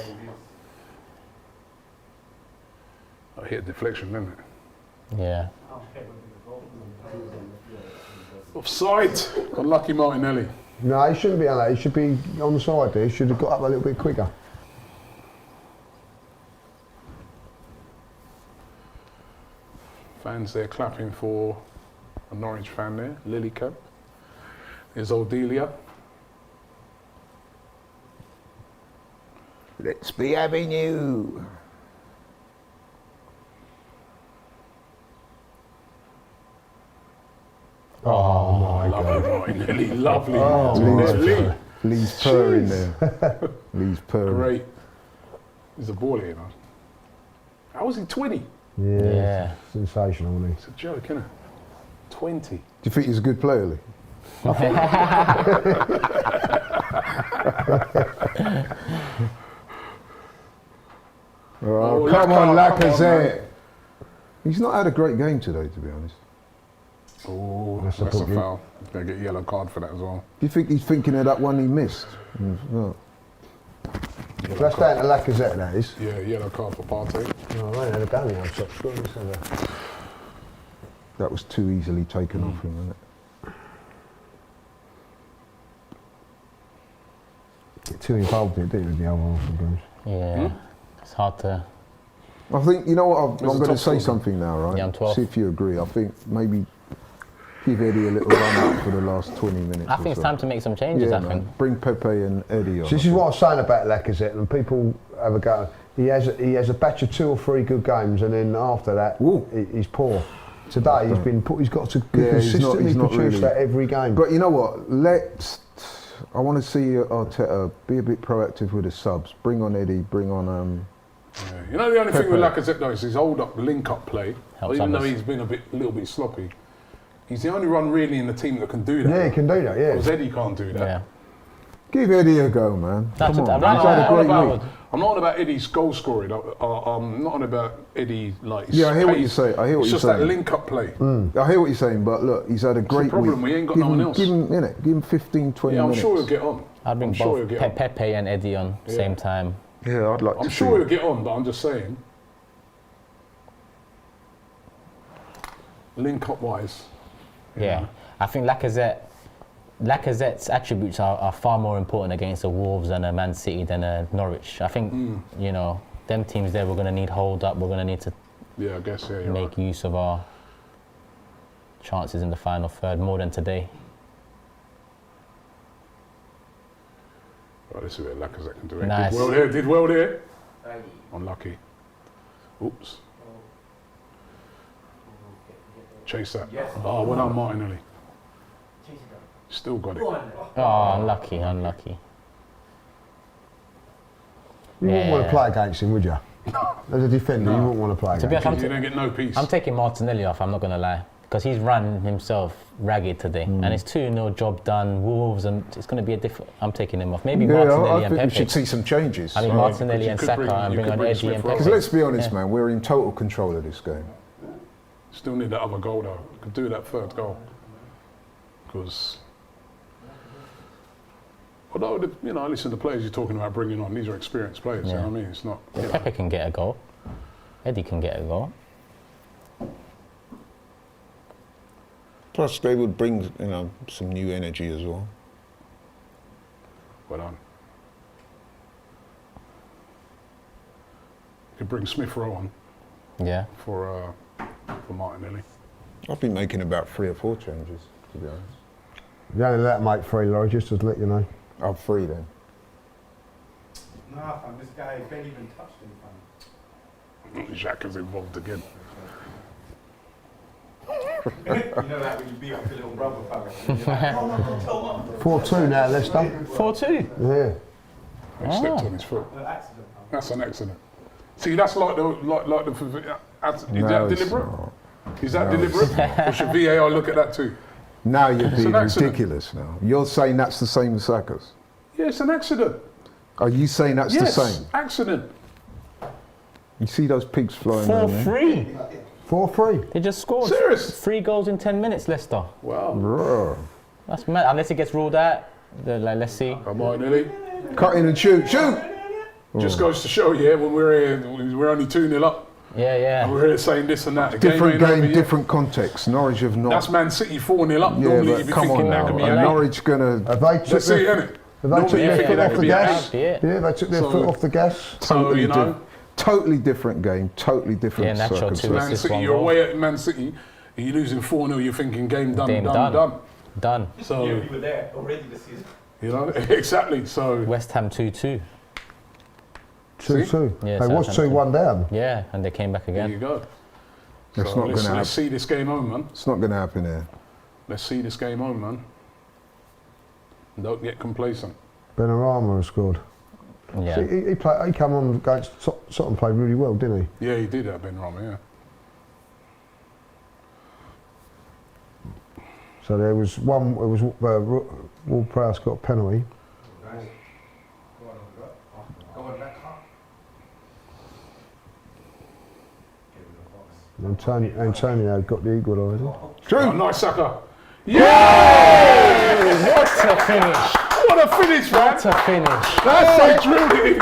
I hit a deflection, didn't it? Yeah. Offside. Unlucky Martinelli. No, he shouldn't be on that. He should be on the side there. He should have got up a little bit quicker. Fans there clapping for a Norwich fan there, Lily Camp. There's Odelia. Let's be having you. Oh, my God. Lovely Martinelli, lovely Oh, Martinelli. Lee's purring there. Lee's purring. Great. There's a ball here, man. How was he 20? Yeah. Yeah. Sensational, isn't It's a joke, isn't it? 20. Do you think he's a good player, Lee? Oh, come on, Lacazette, come on, Lacazette. He's not had a great game today, to be honest. Oh, That's that's, a a bookie. foul. He's going to get a yellow card for that as well. Do you think he's thinking of that one he missed? No. he? That's down to Lacazette, that is. Yeah, yellow card for Partey. Oh, I ain't had a go now. Stop scoring. Let's have a- That was too easily taken off him, wasn't it? Get too involved in it, do you, with the other half sometimes? Yeah. It's hard to. I think, you know what, I'm the going to top say scorer? something now, right? Yeah, I'm 12th. See if you agree. I think maybe give Eddie a little run out for the last 20 minutes. I think it's time to make some changes. Yeah, I man. think. Bring Pepe and Eddie on. This is what I was saying about Lacazette, and people have a go. He has a batch of 2 or 3 good games, and then after that, he's poor. Today he's got to consistently produce that every game. But you know what? I want to see Arteta be a bit proactive with his subs. Bring on Eddie. Bring on. Yeah. You know the only thing with Lacazette though is his link-up play. Helps Even though others. he's been a little bit sloppy, he's the only one really in the team that can do that. Yeah, he can do that. Yeah. Because Eddie can't do that. Yeah. Give Eddie a go, man. That's Come it. on. I'm He's had a great week. I'm not on about Eddie's goal scoring. I'm not on about Eddie like. His Yeah, I hear what pace. you say. I hear what it's you're just that saying. link-up play. I hear what you're saying, but look, he's had a great problem, week. we ain't got give no one him, else. Give him, innit? Give him 15, 20 Yeah, I'm minutes. sure he'll get on. I'd bring I'm sure he'll both get on. Pepe and Eddie on same time. Yeah, I'd like to I'm see sure it. he'll get on, but I'm just saying. Link-up wise. Yeah. I think Lacazette's attributes are far more important against the Wolves and a Man City than a Norwich. I think, you know, them teams there, we're going to need hold up. We're going to need to Yeah, I guess, yeah, you're make right. use of our chances in the final third more than today. Right, let's see what Lacazette can do. It Nice. Did well there. Unlucky. Oops. Chase that. Oh, well done, Martinelli. Still got it. Oh, unlucky. You wouldn't want to play against him, would you? As a defender, you wouldn't want to play To be against honest, You don't get no peace. I'm taking Martinelli off, I'm not going to lie. Because he's run himself ragged today. And it's 2-0 job done, Wolves, and it's going to be a different... I'm taking him off. Maybe Martinelli I and think we Pepe. should see some changes. I mean, Because Martinelli you and could Saka bring- and you bring could on bring Eddie Smith and Rowe. Because Pepe. let's be honest, Yeah. man, we're in total control of this game. Still need that other goal though. Could do that third goal. Because, although you know, listen, the players you're talking about bringing on, these are experienced players. You know what I mean? It's not. You know, Pepe can get a goal. Eddie can get a goal. Plus, they would bring, you know, some new energy as well. well done. Could bring Smith Rowe on Yeah. for Martinelli. I've been making about 3 or 4 changes, to be honest. You only let him make 3, Laurie, just to let you know. I'll 3 then. Nah, fam, this guy barely even touched him, fam. Jacques is involved again. You know that when you beat up your little brother, fam. You're like, oh, no, tell mum. 4-2 now, Leicester. 4-2. Yeah. He stepped on his foot. No accident, fam. That's an accident. See, that's like the is that No, it's deliberate? not. Is that deliberate? Or should VAR look at that too? Now you're being an accident. ridiculous now. You're saying that's the same as Saka's. Yeah, it's an accident. Are you saying that's Yes, the same? accident. You see those pigs flying around there? 4-3. 4-3. They just scored. Serious? 3 goals in 10 minutes, Leicester. Wow. Bruh. That's mad. Unless it gets ruled out. Let's see. Martinelli. Cut in and shoot. Shoot! Just goes to show, yeah, when we're here, we're only 2-0 up. Yeah, yeah. And we're here saying this and that. The Different ain't over game, yet. different context. Norwich have not. That's Man City 4-0 up. yeah, Normally but you'd be come thinking on that now. could be Are a Norwich gonna Have they took Let's see, their, innit? have they Normally took you their think foot that off could the be a gas? That'd be it. Yeah, they took their So- foot off the gas. So, you know, totally different game, totally different Yeah, Nacho too. circumstances. Man Assist, City, one you're goal. away at Man City, and you're losing 4-0, you're thinking game done, Game done, done. done. Done. So, Yeah, we were there already this season. you know, exactly. So, West Ham 2-2. 2-2. Yeah, They was Southampton. 2-1 down. Yeah, and they came back there you again. go. That's So not let's gonna happen. see this game home, man. It's not going to happen here. Let's see this game home, man. Don't get complacent. Benrahma has scored. Yeah. He came on against Sutton, played really well, didn't he? Yeah, he did that, Benrahma, yeah. So there was one. It was Ward-Prowse got a penalty. Guys, go on, back up. Antonio got the equaliser. Oh, nice sucker. Yeah! What a finish! What a finish, man! What a finish! That's so drilled it in.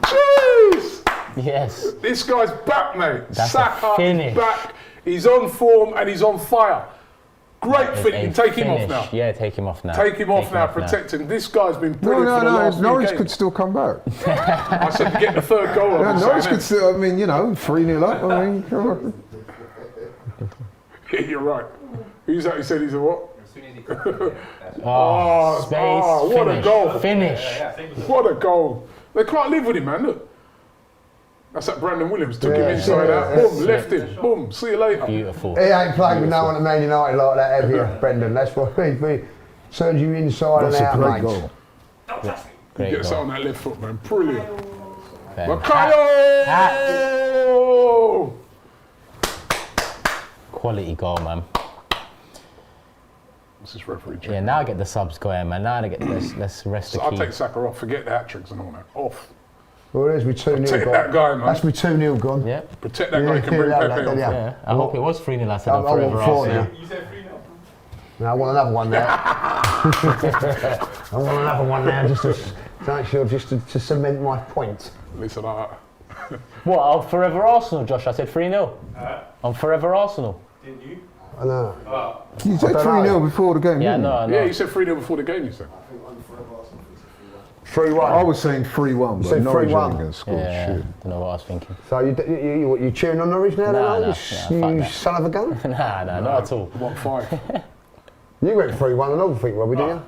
Jeez! Yes. This guy's back, mate. That's a Saka finish. back. He's on form and he's on fire. Great A fitting. Take him off finish. now. Yeah, take him off now. Take him off now. now. Protect him. This guy's been No, brilliant for the last few Norwich games. could still come back. I said to get the third goal. Yeah, I'm Norwich saying, could still, I mean, you know, 3-0 up. I mean, come on. Yeah, you're right. Who's that? He said he's a what? As soon as he comes in, that's Oh, space. oh, what a finish. goal. Finish. yeah, same with What a goal. They can't live with him, man. Look. That's that Brandon Williams. Took him Yeah, inside yeah, out. yeah. Boom, left him. Boom. See you later. Beautiful. He ain't playing with no one at Man United like that, have you, Brendan? That's what he turns you inside That's and a out, great mate. goal. Great Gets goal. on that left foot, man. Brilliant. Fair. Bakayo! Quality goal, man. What's this referee? Yeah, now get the subs going, man. Now let's rest So the I'll key. take Saka off. Forget the hat-tricks and all that. Off. Well, there's me 2-0 Protect gone. that guy, man. That's me 2-0 gone. Yeah. Protect that guy. You can bring Yeah, Pepe off. yeah. Yeah. I hope it was 3-0. I said I I'm want forever 4 Arsenal. now. You said 3-0. No, I want another one now. I want another one now just to cement my point. Listen, What? I'm forever Arsenal, Josh. I said 3-0. I'm forever Arsenal. Didn't you? I know. You said don't 3-0 know. before the game, Yeah, I didn't know. you? I know. yeah, you said 3-0 before the game, you said. 3-1. I was saying 3-1, but said Norwich 3-1. ain't going to score Yeah, shit. don't know what I was thinking. So you cheering on Norwich now, Nah, then, nah, you, fuck you that. son of a gun? Nah, not at all. What, 5? You went 3-1 and all, think, Robbie, didn't you?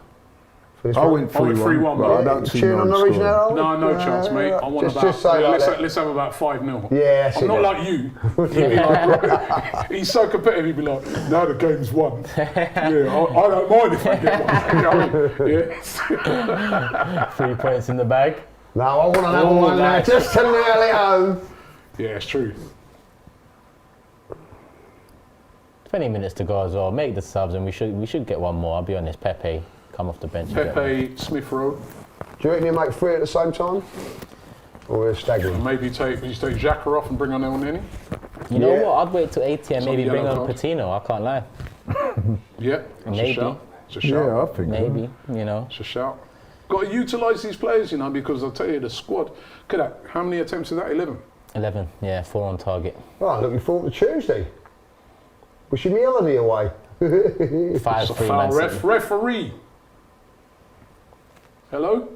For this I one? went 3-1, I went 3-1, but I but don't see Cheering on Norwich Norwich now, scoring. are we? No, no chance, mate. I want just, about. just say like that. let's have about 5-0. Yeah, that's I'm it not then. like you. He'd be like, he's so competitive. He'd be like, "No, the game's won." Yeah, I don't mind if I get one. Yeah. 3 points in the bag. No, I want another one now, nice. just to nail it home. Yeah, it's true. 20 minutes to go as well. Make the subs, and we should get one more. I'll be honest. Pepe, come off the bench. and get one. Pepe, Smith Rowe. Do you reckon you make 3 at the same time? Or we're staggering? Maybe you take Xhaka off and bring on El Neni. You know Yeah. what? I'd wait till 80 and Some maybe bring yellow on card. Patino. I can't lie. Yeah, that's Maybe. a shout. It's a shout. Yeah, I think. Maybe. You know. It's a shout. Got to utilise these players, you know, because I'll tell you, the squad. Look at that. How many attempts is that? 11. 11. Yeah, 4 on target. Right, looking forward to Tuesday. Wishing me holiday away. 5 It's a 3 foul. Man City. Referee. Hello?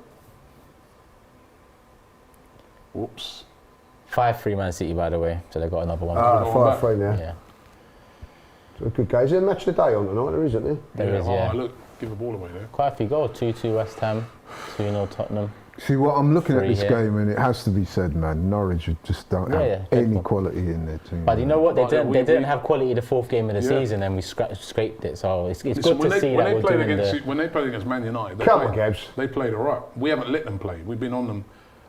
Whoops. 5-3 Man City, by the way. So they got another one. 5-3 now. Yeah. So good guys. Is there a match of the day on tonight? There isn't there? There is, yeah. Oh, look, give the ball away there. Quite a few goals. 2-2 West Ham. 2-0 Tottenham. See, what I'm looking at 3 this here. game, and it has to be said, man, Norwich just don't Yeah, have yeah, any dreadful. quality in their team. But you know what? They Right, didn't. we- They didn't we- have quality the 4th game of the Yeah. season, and we scraped it. So it's Listen, good to see that we're played doing against the. when they played against Man United, Come on, Gabs. they played all right. We haven't let them play. We've been on them.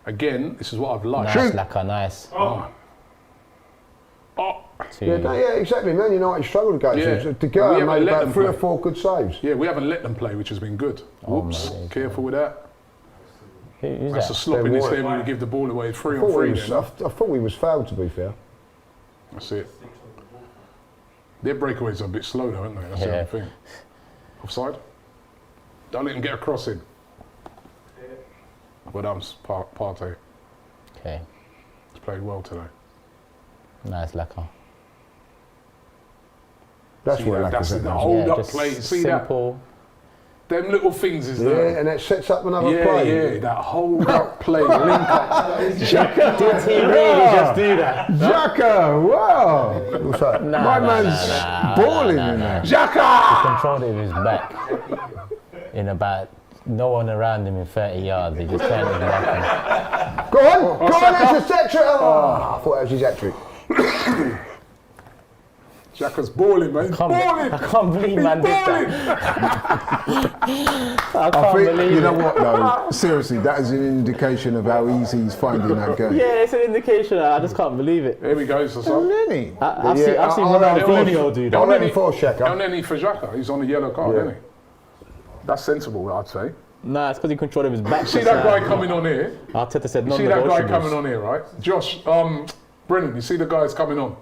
Again, this is what I've liked. Nice, Laka, nice. Oh. Yeah, exactly. Man United struggled against Yeah. them. The We guy haven't made let about them 3 or play. 4 good saves. Yeah, we haven't let them play, which has been good. Whoops, my days. careful with that. Who's That's a that? sloppiness Ben there when you give the ball away. 3 I on thought, 3 we was, then. I thought we was fouled, to be fair. That's it. Their breakaways are a bit slow though, aren't they? That's the Yeah. only thing. Offside? Don't let them get a cross in. Well done, Partey. Okay, He's played well today. nice, Laka. That's See where that? That's Lacazette the does. hold up just play. See that? simple. Them little things is Yeah, there. and it sets up another Yeah, play. yeah, that hold up play, link up. Did he really just do that? Xhaka, wow! What's that? Nah, My nah, man's nah, balling nah, in nah. there. Xhaka! Controlled it with his back in about no one around him in 30 yards. He just turned his back. Go on, it's a hat-trick. Oh, I thought that was his hat-trick. Xhaka's balling, man. He's balling. I can't believe man did that. I I can't think, believe you know it. what though, seriously, that is an indication of how easy he's finding that game. Yeah, it's an indication. I just can't believe it. Here we go, so. Really? I've seen I'll Ronaldinho do I'll that. let him for Xhaka. And then he for Xhaka. He's on the yellow card, isn't he? That's sensible, I'd say. Nah, it's because he controlled his back. See that guy coming on here? Arteta said no. See that guy coming on here, right? Josh, Brennan, you see the guys coming on,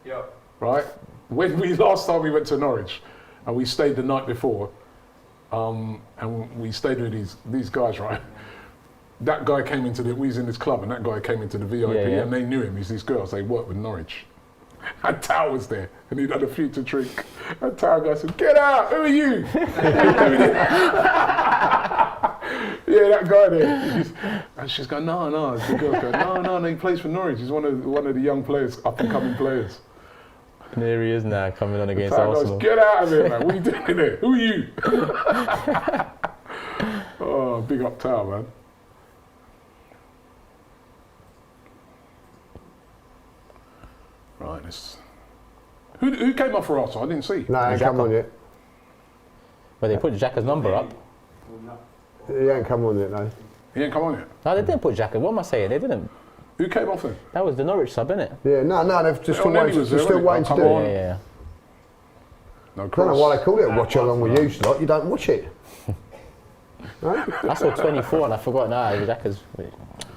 Yeah. right? When last time we went to Norwich, and we stayed the night before, and we stayed with these guys, right? That guy came into we was in this club, and that guy came into the VIP, Yeah, yeah. and they knew him. He's these girls. They work with Norwich. And Tao was there, and he'd had a few to drink. And Tao guy said, "Get out! Who are you?" Yeah, that guy there. And she's going, "No." The girl's going, "No. He plays for Norwich. He's one of the young players, up and coming players." And here he is now, coming on against Tao Arsenal. goes, "Get out of here, man! What are you doing in there? Who are you?" Oh, big up Tao, man. Right, who came off for Arsenal? I didn't see. No, he ain't come on yet. But they put Xhaka's number up. He ain't come on yet, no. He ain't come on yet. No, they didn't put Xhaka. What am I saying? They didn't. Who came off then? That was the Norwich sub, innit? Yeah, no, they've just still waiting, was there, still wasn't he? waiting to Oh, do come it. Yeah. No I don't cross. know why they call it a watch along with you, lot. You don't watch it. No? I saw 24 and I forgot. Nah, Xhaka's.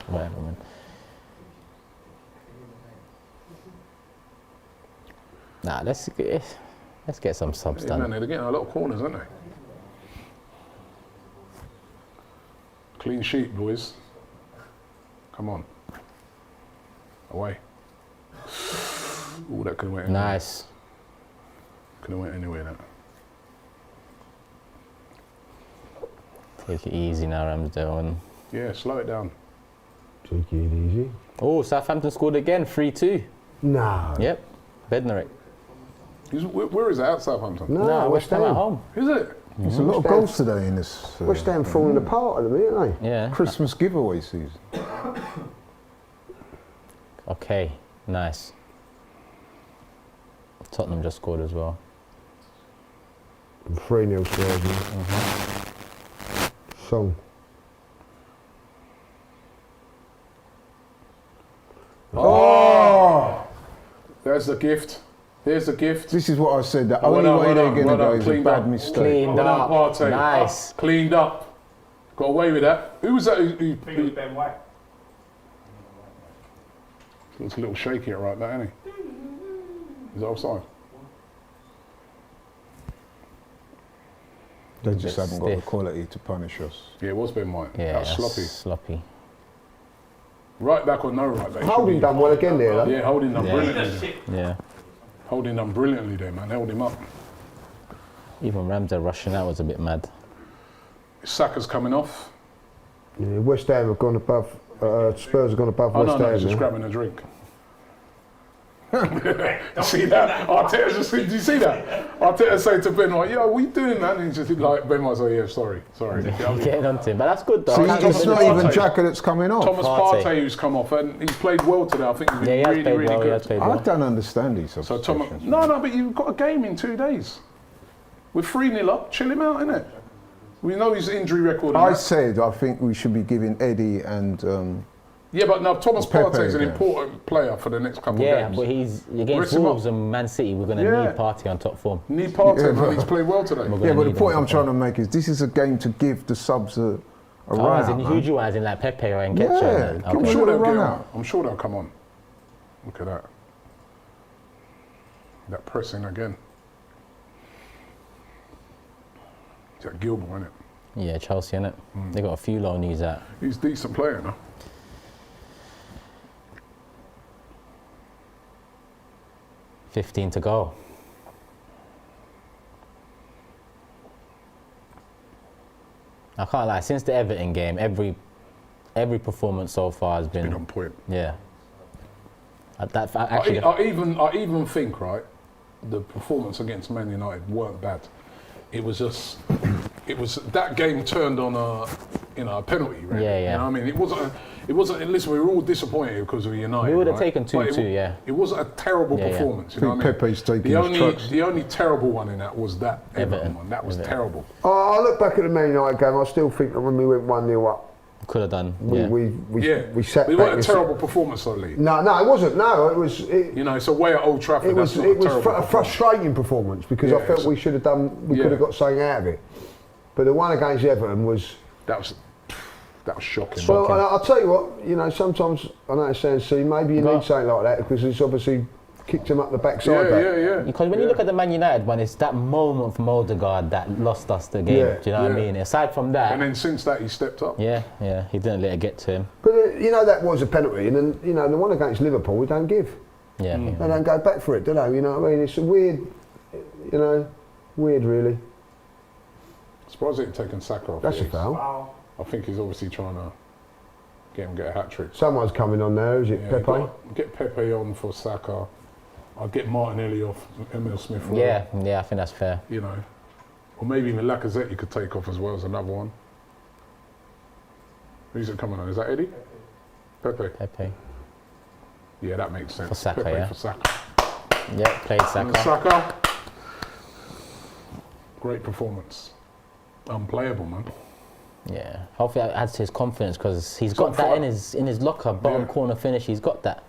Whatever, man. Nah, let's get some subs Yeah, man, done. they're getting a lot of corners, aren't they? Clean sheet, boys. Come on. Away. Ooh, that could have went anywhere. Nice. Could have went anywhere, that. Take it easy now, Ramsdale. Yeah, slow it down. Take it easy. Oh, Southampton scored again, 3-2. No. Yep, Bednarek. Where is it? At Southampton? No, West Ham at Ham. home. Is it? There's a lot of goals today in this West Ham falling apart at the minute, aren't they? Yeah. Christmas giveaway season. Okay, nice. Tottenham just scored as well. 3-0 Spurs. Song. Oh! There's the gift. There's the gift. This is what I said. The Oh, only well done, way well they're done, going to well go done. is a Cleaned bad up. mistake. Cleaned Well done, up. Partey. Nice. Cleaned up. Got away with that. Who was that? I think it was Ben White. Looks a little shaky right there, isn't he? Is that offside? They just Bit haven't got the stiff. quality to punish us. Yeah, it was Ben White. Yeah, that was that's sloppy. sloppy. Right back or no right back? Holding done well again there, though. Yeah, Holding done Yeah. brilliantly. Yeah. Holding done brilliantly there, man. Held him up. Even Ramsdale rushing out was a bit mad. Saka's coming off. Yeah, West Ham have gone above. Spurs have gone above Oh, West no, Ham. he's just now. grabbing a drink. See that? Arteta just, did you see that? Arteta saying to Ben White, "Yo, what are you doing, man?" And he's just like, Ben White's like, "Yeah, sorry." Getting on to him, but that's good though. See, That's it's good. not even Xhaka that's coming off. Thomas Partey. Partey, who's come off, and he's played well today. I think he's Yeah, been he has really, played really well. He good. has played I well. don't understand these So substitutions. no, but you've got a game in 2 days. We're 3-0 up. Chill him out, innit? We know his injury record. and I that. said I think we should be giving Eddie and Yeah, but now Thomas Pepe, Partey is an yeah. important player for the next couple Yeah, of games. but he's Rest against him Wolves up. and Man City. We're going to Yeah. need Partey on top form. Need Partey, Yeah, man. but- He's played well today. We're gonna yeah, but the need point him I'm on top trying to form. make is this is a game to give the subs a Oh, as run in out, who man. do you as in like Pepe or Nketiah? Yeah, then? come I'm Okay. sure they'll run get on. out. I'm sure they'll come on. Look at that. That pressing again. Is that Gilmore, isn't it? Yeah, Chelsea, innit? They got a few low knees out. He's a decent player now. $15 to go. I can't lie. Since the Everton game, every performance so far has Been been on point. yeah. Actually, I even think, right, the performance against Man United weren't bad. It was just, that game turned on a penalty, really. Yeah, yeah. You know what I mean? It wasn't, listen, we were all disappointed because of United. We would have right? taken 2-2, But yeah. It wasn't a terrible Yeah, yeah. performance, you I know think what I mean? Pepe's taking his trucks. The only terrible one in that was that Everton Everton. one. That was Everton. terrible. I look back at the Man United game. I still think that when we went 1-0 up, could have done. we Yeah. we sat It back. wasn't and a terrible performance, though, Lee. No, it wasn't. No, it was. You know, it's away at Old Trafford. It was That's not a terrible a performance. frustrating performance because Yeah, I felt it's- we should have done. We Yeah. could have got something out of it. But the one against Everton was. That was shocking. Well, and I'll tell you what. You know, sometimes I know it sounds silly. Maybe you need something like that because it's obviously kicked him up the backside. yeah. Because when you look at the Man United one, it's that moment from Odegaard that lost us the game. Yeah, Do you know what I yeah. mean? Aside from that, And then since that, he stepped up. yeah, he didn't let it get to him. But you know that was a penalty, and then you know the one against Liverpool we don't give. Yeah. They don't go back for it, do they? You know what I mean? It's a weird, weird really. Surprised it taken Saka off. That's a here. foul. Wow. I think he's obviously trying to get a hat trick. Someone's coming on there, is it Yeah, Pepe? get Pepe on for Saka. I'll get Martinelli off Emil Smith Rowe. Yeah, I think that's fair. You know. Or maybe even Lacazette you could take off as well as another one. Who's it coming on? Is that Eddie? Pepe. Yeah, that makes sense. For Saka, Pepe yeah. for Saka. Yeah, played And Saka. Saka. Great performance. Unplayable, man. Yeah, hopefully that adds to his confidence because he's It's got on that fire. in his locker, bottom Yeah. corner finish. He's got that,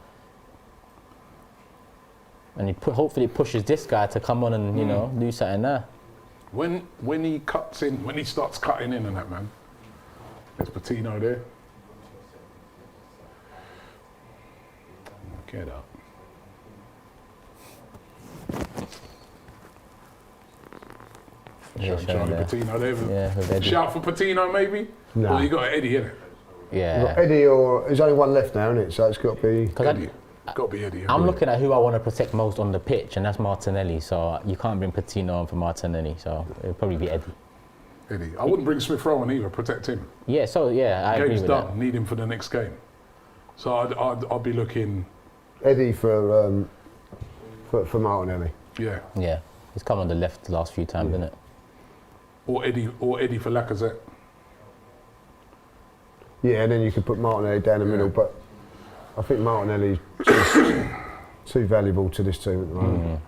and hopefully pushes this guy to come on and do something there. When he cuts in, when he starts cutting in and that, man. There's Patino there. Get up. Yeah, Charlie there. Patino there. Yeah, with Eddie. Shout for Patino maybe? No. Or you got Eddie in it? Yeah, Eddie, or there's only one left now, isn't it? So it's got to be. because Eddie. Got to be Eddie. I'm looking at who I want to protect most on the pitch, and that's Martinelli. So you can't bring Patino on for Martinelli. So it'll probably be Eddie. Eddie. I wouldn't bring Smith Rowe on either. Protect him. Yeah, I agree Game's with done. that. Need him for the next game. So I'd be looking. Eddie for Martinelli. Yeah. Yeah, he's come on the left the last few times, isn't it? Or Eddie for Lacazette. Yeah, and then you could put Martinelli down the middle, but I think Martinelli's too valuable to this team at the moment.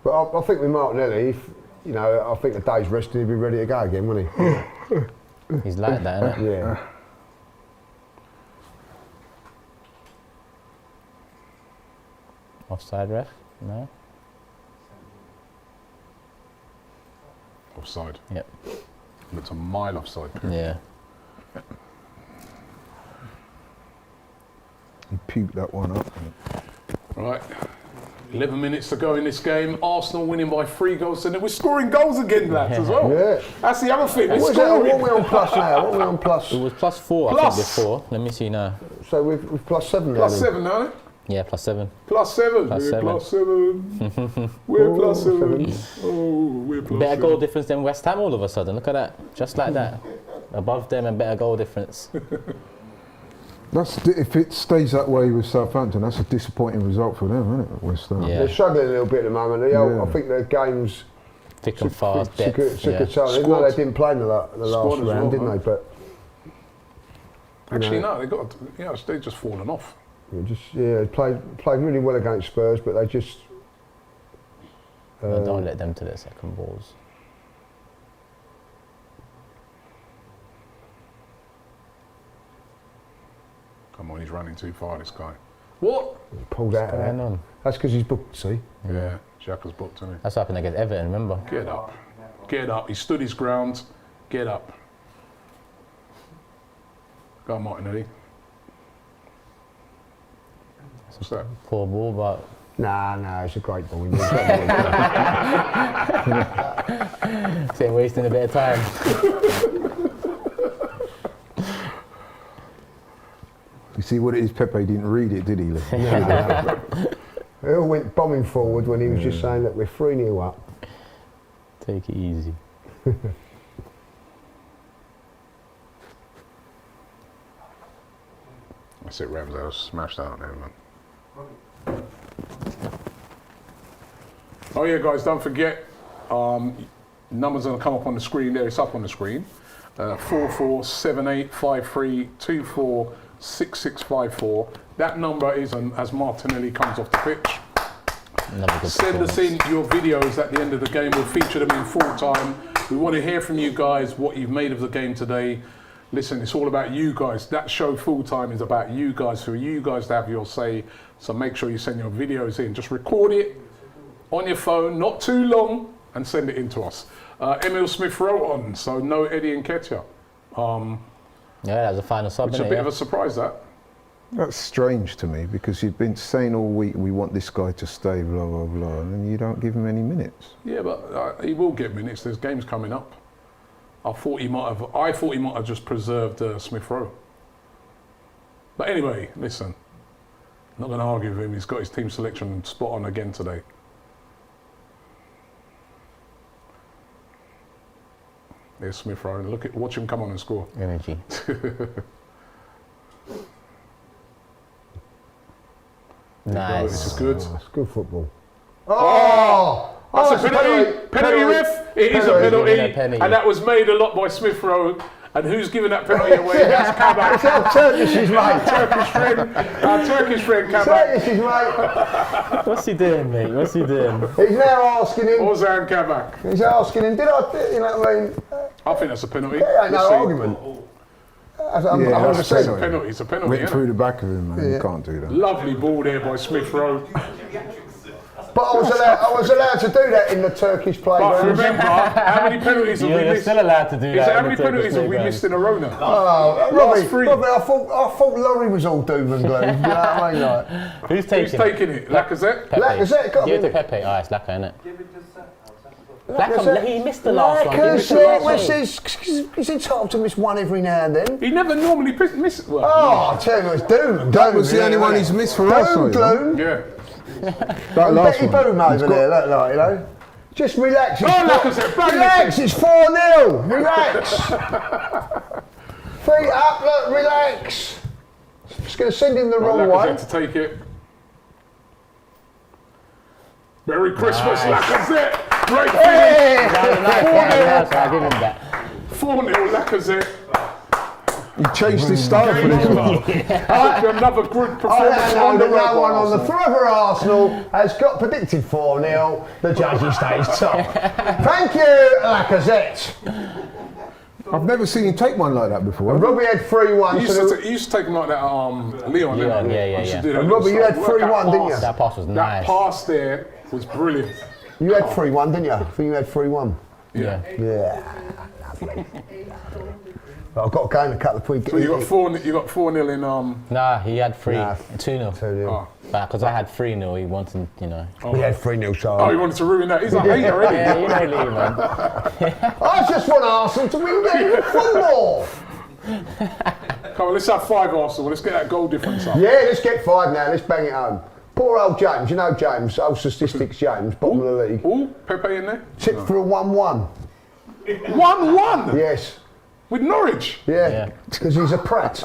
But I think with Martinelli, I think the day's resting, he'd be ready to go again, wouldn't he? He's like that, isn't it? Yeah. Offside ref? No. Offside. Yep. It's a mile offside. Yeah. He puked that one up. Right. 11 minutes to go in this game. Arsenal winning by 3 goals. And we're scoring goals again, lads, as well. Yeah. That's the other thing. We're What are we scoring. on plus now? What are we on plus? It was +4, I Plus. think, before. Let me see now. So we've +7 now. Plus then. 7 now. Yeah, +7. Plus 7. Plus We're 7. plus 7. We're plus 7. Oh, we're plus Better 7. goal difference than West Ham all of a sudden. Look at that. Just like that. Above them and better goal difference. If it stays that way with Southampton, that's a disappointing result for them, isn't it, West Ham? Yeah. They're struggling a little bit at the moment. Yeah. I think their game's Thick and fast, depth. Even Squad. though they didn't play in the last Squad as well, round, didn't huh? they? But Actually, no, they've just fallen off. they played really well against Spurs, but they just No, don't let them to their second balls. Come on, he's running too far, this guy. What? pulled out of Going that. on. That's because he's booked. See, Yeah, Xhaka's booked, isn't he? That's what happened against Everton, remember? Get up. Get up. He stood his ground. Get up. Go on, Martinelli. What's that? Poor ball, but nah, it's a great ball. same wasting a bit of time. You see what it is, Pepe didn't read it, did he? They all went bombing forward when he was just saying that we're 3-0 up. Take it easy. That's it, Ramsdale smashed out there, man. Oh yeah, guys, don't forget, numbers are going to come up on the screen there. It's up on the screen. 447853246654. That number is as Martinelli comes off the pitch. Another good Send us in your videos at the end of the game. We'll feature them in full time. We want to hear from you guys what you've made of the game today. Listen, it's all about you guys. That show full time is about you guys, for you guys to have your say. So make sure you send your videos in. Just record it on your phone, not too long, and send it in to us. Emil Smith Rowe on, so no Eddie Nketiah. Yeah, that was a final sub, Which is a innit, bit yeah? of a surprise, that. That's strange to me because you've been saying all week we want this guy to stay, blah, blah, blah, and then you don't give him any minutes. Yeah, but he will get minutes. There's games coming up. I thought he might have just preserved Smith Rowe. But anyway, listen. Not going to argue with him. He's got his team selection spot on again today. There's Smith Rowe. Watch him come on and score. Energy. Nice. This is good. It's good football. Oh! That's a penalty. Penalty, ref. It is a penalty. And that was made a lot by Smith Rowe. And who's giving that penalty away? That's Kabak. It's our Turkish's mate. Turkish friend. Our Turkish friend, Kabak. Turkish's mate. What's he doing, mate? What's he doing? He's now asking him. Ozan Kabak. He's asking him, you know what I mean? I think that's a penalty. There ain't no argument. that's a It's a penalty. penalty. It's a penalty. Went Isn't through it? the back of him, man. You can't do that. Lovely ball there by Smith Rowe. But I was allowed to do that in the Turkish But playground. remember, how many penalties have we You're missed? still allowed to do that. How in many the Turkish penalties have we playground. missed in a row now? Oh, Last three. Robbie, I thought Laurie was all doom and gloom. You know what I mean? Like, Who's Who's taking taking it? Lacazette? Pepe. Lacazette got Give it him. to Pepe. Oh, it's Lacazette, innit? Give it to Seth. Lacazette, he missed the last one. Give it to the last one. He's entitled to miss one every now and then. He never normally misses. Well, Oh, I tell you, it's doom and gloom. That was the only one he's missed for us. Doom and gloom. yeah. That last Betty one. Boom over there, look like, you know. Just relax. Oh, Lacazette, bang Relax, it's 4-0. Relax. Feet up, look, relax. Just going to send him the wrong way. Lacazette to take it. Merry Christmas, Lacazette. Great finish. Nice, I'll give him that. 4-0 Lacazette. He changed his style for this one. Another good I performance know on the that no one on the road. forever Arsenal has got predicted 4-0. The judges stays top. Thank you, Lacazette. I've never seen him take one like that before. Robbie had 3-1. He used to take him like that, Leon. Leon, didn't he? yeah. Used to do that. And Robbie, you had That 3-1, didn't you? pass- That pass was That nice. pass there was brilliant. You had 3-1, didn't you? I think you had 3-1. Yeah. Yeah. Lovely. But I've got to go in a couple of weeks. So you got 4-0 in Nah, he had 3. Nah. 2-0. 2-0. Because I had 3-0, he wanted, you know. We had 3-0, so. Oh, he wanted to ruin that. He's a hater, already. Yeah, you know Lee, man. I just want Arsenal to win the football. Come on, let's have 5 Arsenal. Let's get that goal difference up. Yeah, let's get 5 now. Let's bang it home. Poor old James, you know James, old statistics James, bottom of the league. Ooh, Pepe in there. Tipped for a 1-1. 1-1 Yes. with Norwich. Yeah. Because he's a prat.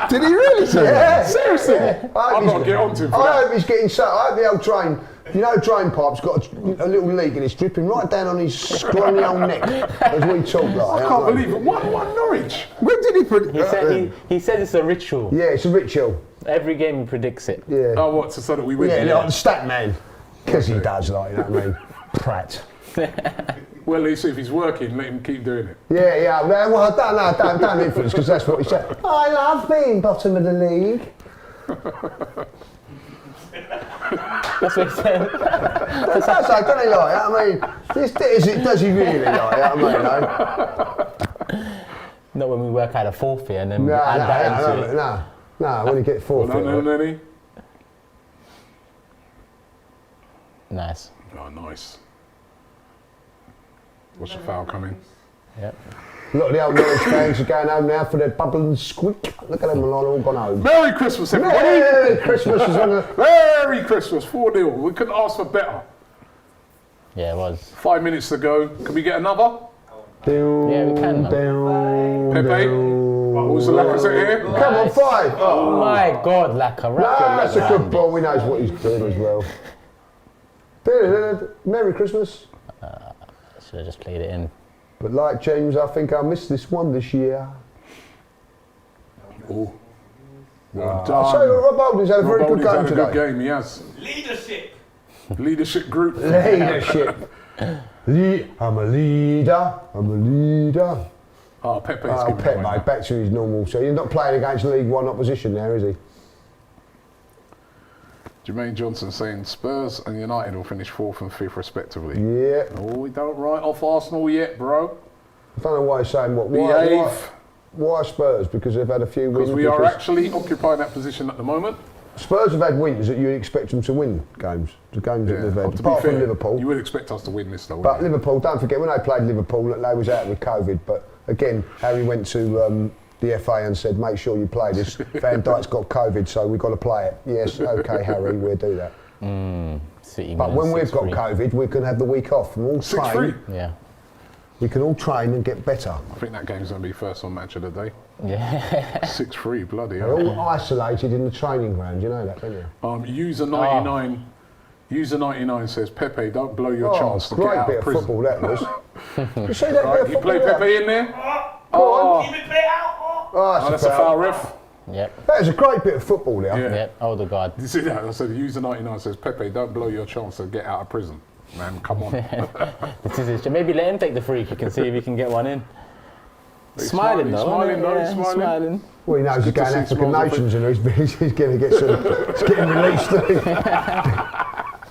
Did he really say that? Yeah. Seriously? Yeah. I've got to get on to him for I that. hope he's getting so. I hope the old drain. You know, drain pipe's got a little leak and it's dripping right down on his scrawny old neck as we talk like. I can't believe it. 1-1 Norwich. When did he put He said it's a ritual. Yeah, it's a ritual. Every game he predicts it. Yeah. Oh, what? So that we win? Yeah, like the stat man. Because he does, like, you know what I mean? Prat. Well, let's see if he's working. Let him keep doing it. Yeah. Well, don't influence, because that's what he said. I love being bottom of the league. That's what he said. That's like, don't he like? I mean, does he really like? I mean, Not when we work out a forfeit and then add that into it. No. When you get forfeit. No, Nenny. Nice. Oh, nice. What's the foul coming? Yep. A lot of the old Norwich fans are going home now for their bubble and squeak. Look at them, they're all gone home. Merry Christmas, everybody. Merry Christmas is on the. Merry Christmas. 4-0. We couldn't ask for better. Yeah, it was. 5 minutes to go. Can we get another? Yeah, we can, man. Pepe. Who's the Lacazette here? Come on, 5. Oh my God, Lacazette. That's a good ball. We know what he's doing as well. Merry Christmas. Should have just played it in. But like James, I think I missed this one this year. Oh. Well So Rob Holding's had a very good Holding's game had a today. good game, he has. Leadership group. Leadership. I'm a leader. Oh, Pepe's Oh, giving it Pepe, away now. back to his normal. So you're not playing against League One opposition there, is he? Jermaine Johnson saying Spurs and United will finish 4th and 5th respectively. Yeah. Oh, we don't write off Arsenal yet, bro. I don't know why he's saying what. Behave. Why Spurs? Because they've had a few wins. Because we are actually occupying that position at the moment. Spurs have had wins that you'd expect them to win games. The games that they've had. To be Apart fair, from Liverpool. you would expect us to win this though. But wouldn't you? Liverpool, don't forget, when they played Liverpool, they was out with COVID. But again, Harry went to the FA and said, make sure you play this. Van Dijk's got COVID, so we've got to play it. Yes, okay, Harry, we'll do that. City But when we've got COVID, we can have the week off and all 6-3. train. Yeah. We can all train and get better. I think that game's going to be first on Match of the Day. Yeah. 6-3, bloody They're hell. all isolated in the training ground, you know that, don't you? User 99. User 99 says, Pepe, don't blow your chance to get great out bit of of prison. football that was. You see that Right, bit you of play football Pepe in there? Go Keep it play out. Oh, that's a foul, ref. Yep. That is a great bit of football there. Yeah. Yep. Odegaard. You see that? I said, user 99 says, Pepe, don't blow your chance to get out of prison. Man, come on. This is his, maybe let him take the free kick and see if he can get one in. He's Smiling though. Smiling, though. Yeah, He's smiling. Well, he knows he's good to going see African smiles, nations and he's going to get some. He's getting released.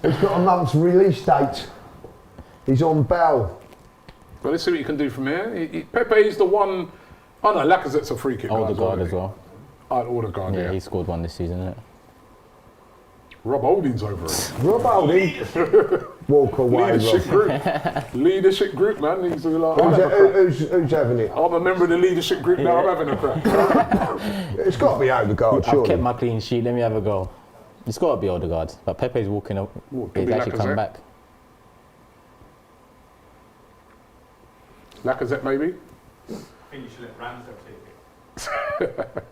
He's got a month's release date. He's on bail. But let's see what you can do from here. Pepe is the one. Oh no, Lacazette's a free kick. Odegaard as well. Odegaard, Yeah, yeah. he scored one this season, isn't it? Rob Holding's over it. Rob Holding. Walk away, Leadership Rob. group. Leadership group, man. He's like, Who's having it? I'm a member of the leadership group now. I'm having a crack. It's got to be Odegaard, I've surely. kept my clean sheet. Let me have a go. It's got to be Odegaard, but Pepe's walking up. Could He's be actually come Lacazette. back. Lacazette, maybe. I think you should let Ramsdale take it.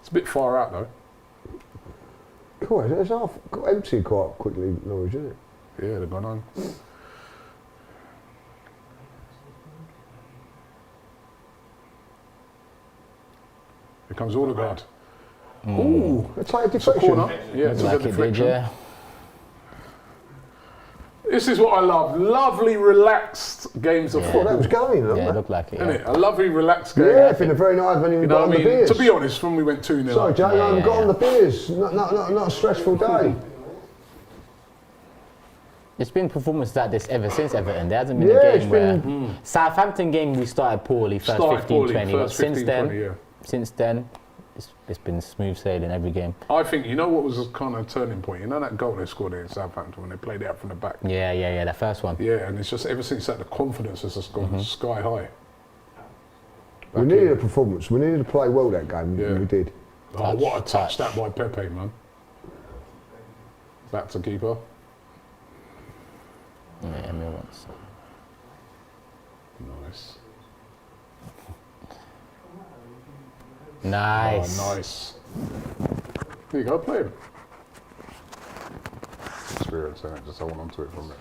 It's a bit far out though. Cool, it's half got empty quite quickly, Norwich, isn't it? Yeah, they've gone on. Here comes Odegaard. Ooh, Let's take a it's a deflection. corner. Yeah, it's a Like good it did, deflection. yeah. This is what I love. Lovely, relaxed games of Well, football. that was going, wasn't Yeah, it? it looked like it. Isn't Yeah. it? A lovely, relaxed game. Yeah, it's been a very nice when you You got know on what the I mean? beers. To be honest, when we went 2-0 Sorry, up, Joe, Yeah, got on yeah. the beers. Not a stressful day. It's been performances like this ever since Everton. There hasn't been Yeah, a it's game where been- Southampton game we started poorly first started 15, poorly, 20, first but since 15, then, 20, yeah. since then, it's been smooth sailing every game. I think, you know what was a kind of turning point? You know that goal they scored in Southampton when they played it out from the back? Yeah, that first one. Yeah, and it's just ever since that, the confidence has just gone sky high. We needed a performance. We needed to play well that game. Yeah. And we did. Oh, what a touch touch. that by Pepe, man. Back to keeper. Yeah, Emil once. Nice. Nice. Oh, nice. There you go, play him. Experience, innit? Just hold on to it for a minute.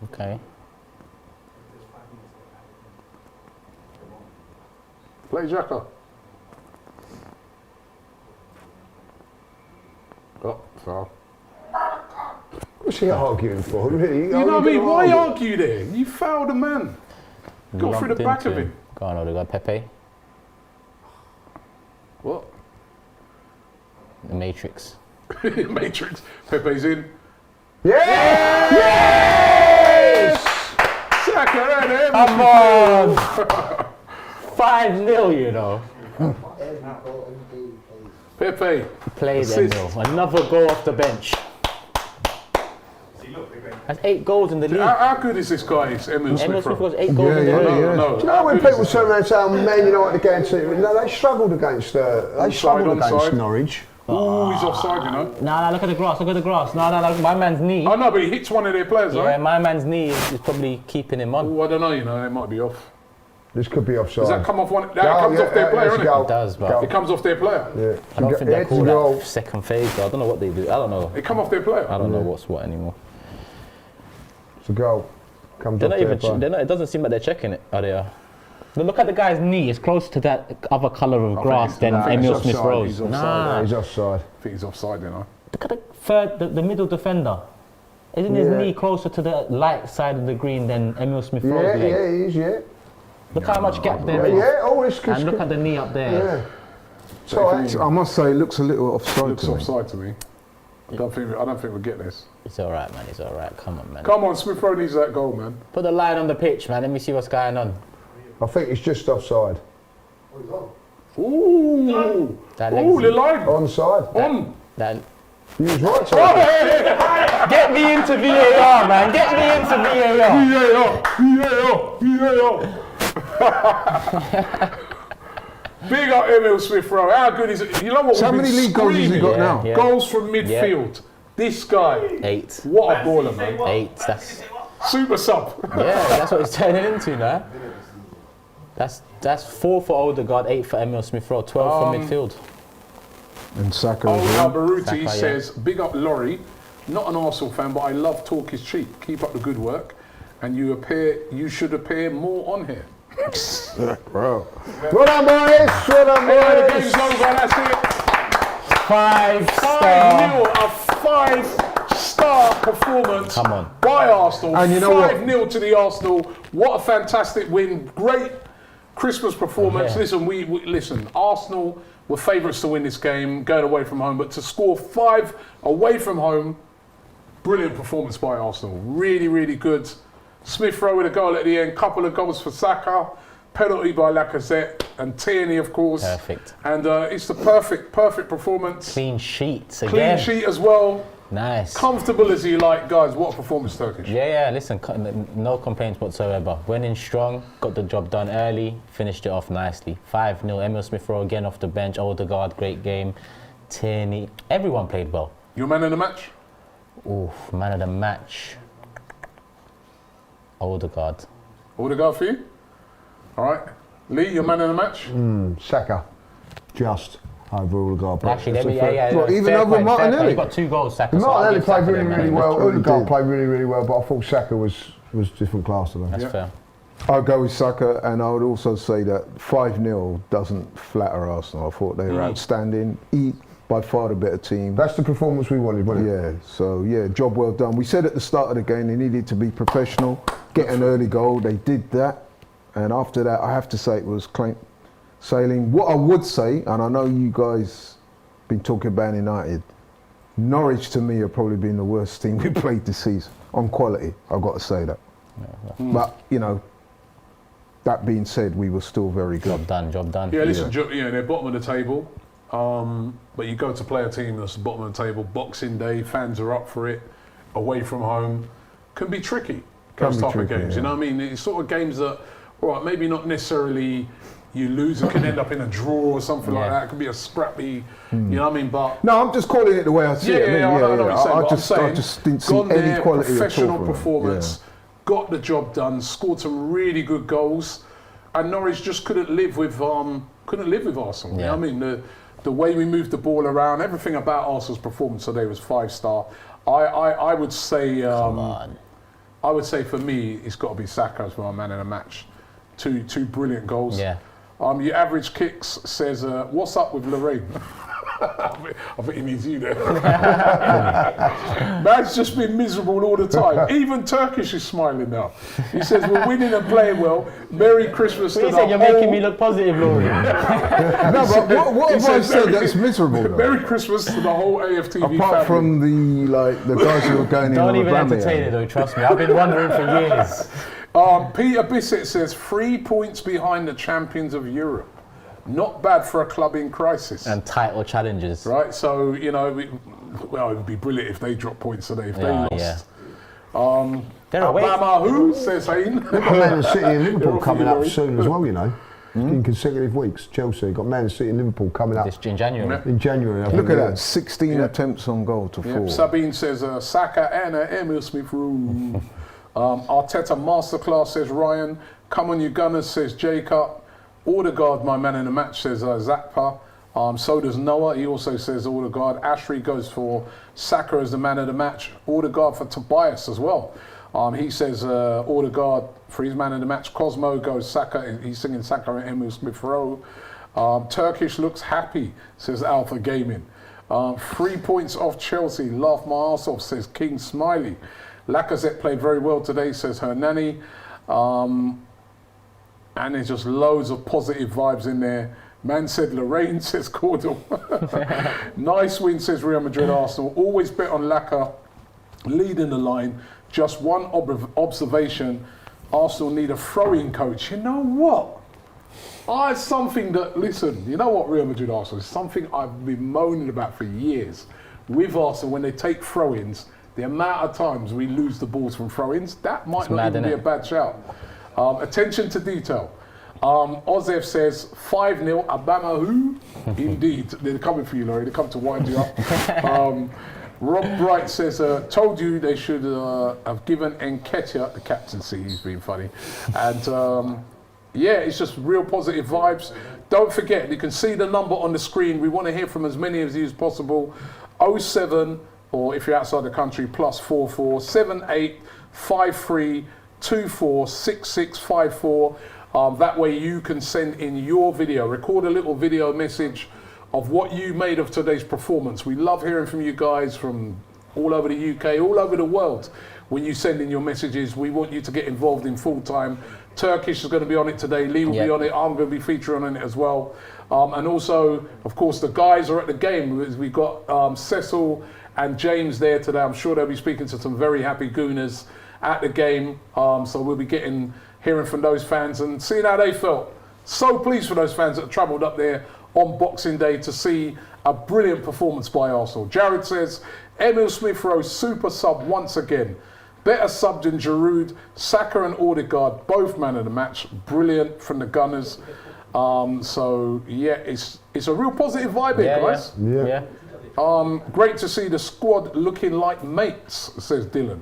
Okay. Play Xhaka. Oh, foul. What's he arguing for? Really? You know what I mean? Why argue there? You fouled a man. Go through the back of him. Go on, Odegaard. Pepe. What? The Matrix. Matrix. Pepe's in. Yeah! Yes! Saka and him. Come on! 5-0, you know. Pepe. Played Assist. Emil. Another goal off the bench. That's 8 goals in the league. How good is this guy? It's Emil Emil Smith. Smith Rowe. was 8 goals in the yeah, league. yeah. No, Do you know when people turn around and say, Man United against it? No, they struggled against Onside. Norwich. Ooh, he's offside, you know. Nah, look at the grass, look at the grass. No, my man's knee. I know, but he hits one of their players, Yeah, right? my man's knee is probably keeping him on. Oh, I don't know, you know, they might be off. This could be offside. Does that come off one? That comes off their player, it's a isn't goal. It does, but Goal. it? It comes off their player. Yeah. I don't think they It's a call goal. that second phase. Though. I don't know what they do. I don't know. It come off their player. I don't know what's what anymore. It's a goal. Comes They're off not even. their play. It doesn't seem like they're checking it. Oh, they are. But look at the guy's knee. It's closer to that other colour of grass than nah, Emil he's Smith offside, Rose. he's offside. Nah, He's offside. I think he's offside, you know. look at the third, the middle defender. Isn't his Yeah. knee closer to the light side of the green than Emil Smith Rose? Yeah, leg? yeah, he is, yeah. Look how much gap there Yeah, is. yeah. Oh, this could. And look at the knee up there. Yeah. So I must say, it looks a little offside Looks to me. offside to me. I don't think we'll get this. It's all right, man. It's all right. Come on, man. Come on, Smith Rowe needs that goal, man. Put the line on the pitch, man. Let me see what's going on. I think it's just offside. Ooh! That Ooh, leg's the line! Onside. On! that You was right, Tony. Get me into VAR, man. Get me into VAR. Big up Emil Smith Rowe. How good is it? You know what? So how we've many been league goals has he got screaming? now? Yeah. Goals from midfield. This guy. 8. What a baller, man. 8. That's Super sub. that's what it's turning into now. That's 4 for Odegaard, 8 for Emil Smith Rowe, 12 for midfield. And Saka Oh, as well. Baruti Saka, yeah. says, big up Laurie. Not an Arsenal fan, but I love talk is cheap. Keep up the good work. And you should appear more on here. Bro. Well done, boys. Well done, Anyway, the boys. game's over, that's it. 5-star. 5-0, a 5-star performance Come on. by Arsenal. And you know what? 5-0 to the Arsenal. What a fantastic win. Great Christmas performance. Yeah. Listen, we listen, Arsenal were favourites to win this game, going away from home, but to score 5 away from home, brilliant performance by Arsenal. Really, really good. Smith Rowe with a goal at the end, couple of goals for Saka, penalty by Lacazette, and Tierney, of course. Perfect. And it's the perfect performance. Clean sheets Clean again. sheet as well. Nice. Comfortable as you like, guys. What a performance, Turkish. Yeah, listen, no complaints whatsoever. Went in strong, got the job done early, finished it off nicely. 5-0, Emil Smith Rowe again off the bench, Odegaard, great game. Tierney, everyone played well. Your man in the match? Oof, man of the match. Odegaard. Odegaard for you? All right. Lee, your man in the match? Saka. Just overall guard. Actually, let me, yeah. What, even fair over point, fair Martinelli? point. He got 2 goals, Saka. so I'll Martinelli give played Saka really, the man really of the well. match. Odegaard played really, really well, but I thought Saka was different class today. That's fair. I'll go with Saka, and I would also say that 5-0 doesn't flatter Arsenal. I thought they were outstanding. By far the better team. That's the performance we wanted, wasn't it? Yeah, so yeah, job well done. We said at the start of the game they needed to be professional, get an early goal. They did that, and after that, I have to say it was plain sailing. What I would say, and I know you guys been talking about United, Norwich to me have probably been the worst team we played this season on quality. I've got to say that. But you know, that being said, we were still very good. Job done. Yeah, listen, they're bottom of the table. But you go to play a team that's bottom of the table, Boxing Day, fans are up for it, away from home, can be tricky, those type of games, you know what I mean? It's sort of games that, all right, maybe not necessarily you lose, it can end up in a draw or something like that, it could be a scrappy, you know what I mean, but... No, I'm just calling it the way I see it. I know what you're saying, but I'm saying, I just didn't see gone any there, quality professional at all from them. performance, got the job done, scored some really good goals, and Norwich just couldn't live with Arsenal, you know what I mean? The way we moved the ball around, everything about Arsenal's performance today was 5-star. I would say, I would say for me, it's got to be Saka as my man in the match. Two brilliant goals. Yeah. Your average kicks says, what's up with Lorraine? I think he needs you there. Man's just been miserable all the time. Even Turkish is smiling now. He says, we're winning and playing well. Merry Christmas to the You're making me look positive, Laurie. No, but what have I said that's miserable though? Merry Christmas to the whole AFTV Apart family. from the guys who are going in Don't on even Aubameyang. entertain it though, trust me. I've been wondering for years. Peter Bissett says 3 points behind the champions of Europe. Not bad for a club in crisis. And title challenges. Right, so, you know, it would be brilliant if they dropped points today, if they lost. Yeah. They're away. Obama who, says Hayne. They've got Man City and Liverpool They're coming off up you, soon as well, you know. In consecutive weeks. Chelsea got Man City and Liverpool coming up This in January. Yeah. in January. I Look think, at yeah. that, 16 attempts on goal to 4. Sabine says Saka and Emil Smith Rowe. Arteta Masterclass, says Ryan. Come on, you Gunners, says Jacob. Odegaard, my man in the match, says Zakpa. So does Noah. He also says Odegaard. Ashry goes for Saka as the man of the match. Odegaard for Tobias as well. He says Odegaard for his man of the match. Cosmo goes Saka. He's singing Saka and Emil Smith Rowe. Turkish looks happy, says Alpha Gaming. 3 points off Chelsea. Laugh my arse off, says King Smiley. Lacazette played very well today, says Hernani. And there's just loads of positive vibes in there. Man said Lorraine, says Cordell. Nice win, says Real Madrid Arsenal. Always bet on Laka leading the line. Just one observation. Arsenal need a throwing coach. You know what? It's something that, listen, you know what Real Madrid Arsenal is? Something I've been moaning about for years. with Arsenal when they take throw-ins, the amount of times we lose the balls from throw-ins, that might not mad, even be innit? a bad shout. Attention to detail. Ozev says 5-0 Aubameyang. Indeed, they're coming for you, Laurie. They come to wind you up. Rob Bright says, told you they should have given Nketiah the captaincy. He's been funny. And yeah, it's just real positive vibes. Don't forget, you can see the number on the screen. We want to hear from as many of you as possible. 07, or if you're outside the country, +44 78 53 24 6654. That way you can send in your video, record a little video message of what you made of today's performance. We love hearing from you guys from all over the UK, all over the world. When you send in your messages, we want you to get involved in full time. Turkish is going to be on it today. Lee will be on it. I'm going to be featuring on it as well. And also, of course, the guys are at the game. We've got Cecil and James there today. I'm sure they'll be speaking to some very happy Gooners at the game. So we'll be hearing from those fans and seeing how they felt. So pleased for those fans that travelled up there on Boxing Day to see a brilliant performance by Arsenal. Jared says, Emil Smith-Rowe super sub once again. Better sub than Giroud, Saka and Odegaard, both man of the match. Brilliant from the Gunners. So yeah, it's a real positive vibe here, guys. Yeah. Great to see the squad looking like mates, says Dylan.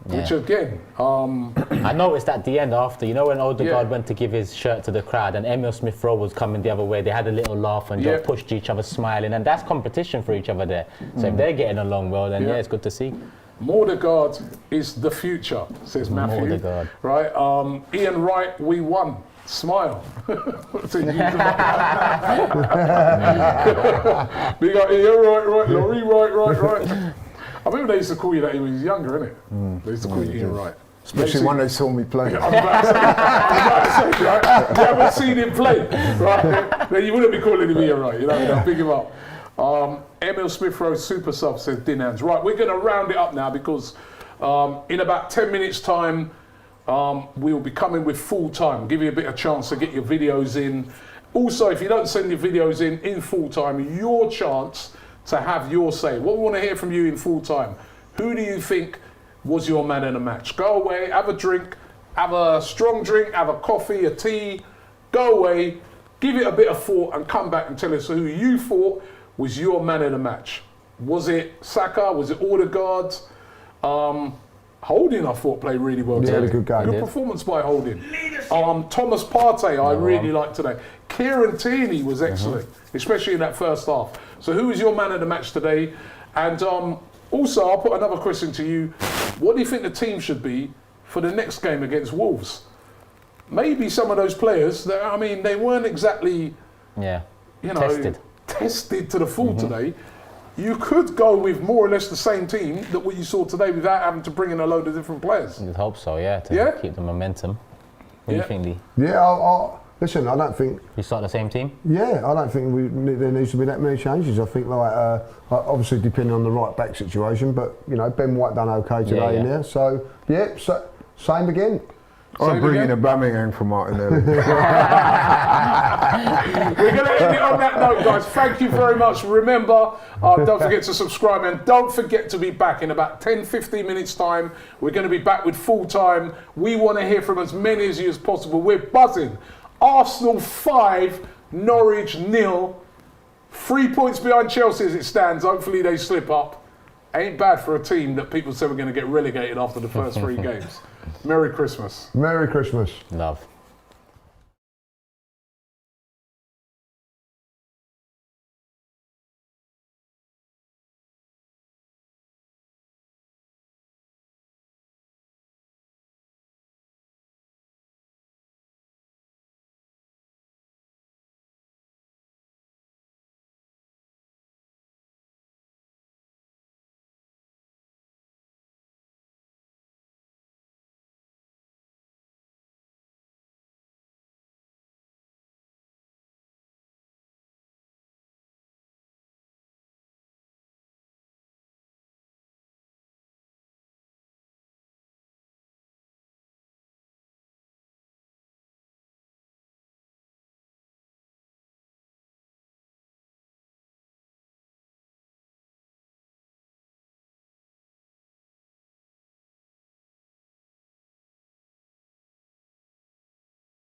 Which again, I noticed at the end after, you know, when Odegaard went to give his shirt to the crowd and Emil Smith-Rowe was coming the other way, they had a little laugh and just pushed each other smiling, and that's competition for each other there. So if they're getting along well, then it's good to see. Odegaard is the future, says Matthew. Odegaard. Right, Ian Wright, we won. Smile. Big up Ian, right, Laurie, right. I remember they used to call you that when he was younger, innit? They used to call you Ian Wright. Especially when they saw me play. I'm about to say, right? You haven't seen him play, right? Then you wouldn't be calling him Ian Wright, you know, pick him up. Emil Smith-Rowe super sub, says Dinans. Right, we're going to round it up now because in about 10 minutes time, we'll be coming with full time. Give you a bit of chance to get your videos in. Also, if you don't send your videos in full time, your chance to have your say. What we want to hear from you in full time. Who do you think was your man in the match? Go away, have a drink, have a strong drink, have a coffee, a tea. Go away, give it a bit of thought and come back and tell us who you thought was your man in the match. Was it Saka? Was it Odegaard? Holding, I thought, played really well today. Yeah, good game. Good performance by Holding. Thomas Partey, I really liked today. Kieran Tierney was excellent, especially in that first half. So who was your man of the match today? And also, I'll put another question to you. What do you think the team should be for the next game against Wolves? Maybe some of those players, I mean, they weren't exactly, tested to the full today. You could go with more or less the same team that what you saw today without having to bring in a load of different players. I hope so, to keep the momentum. What do you think, Lee? Yeah, listen, I don't think... You start the same team? Yeah, I don't think there needs to be that many changes. I think, obviously depending on the right back situation, but, you know, Ben White done okay today in there. So, same again. I'm bringing Aubameyang for Martinelli. We're going to end it on that note, guys. Thank you very much. Remember, don't forget to subscribe and don't forget to be back in about 10-15 minutes time. We're going to be back with full time. We want to hear from as many of you as possible. We're buzzing. Arsenal 5, Norwich 0. 3 points behind Chelsea as it stands. Hopefully they slip up. Ain't bad for a team that people said were going to get relegated after the first 3 games. Merry Christmas. Merry Christmas. Love.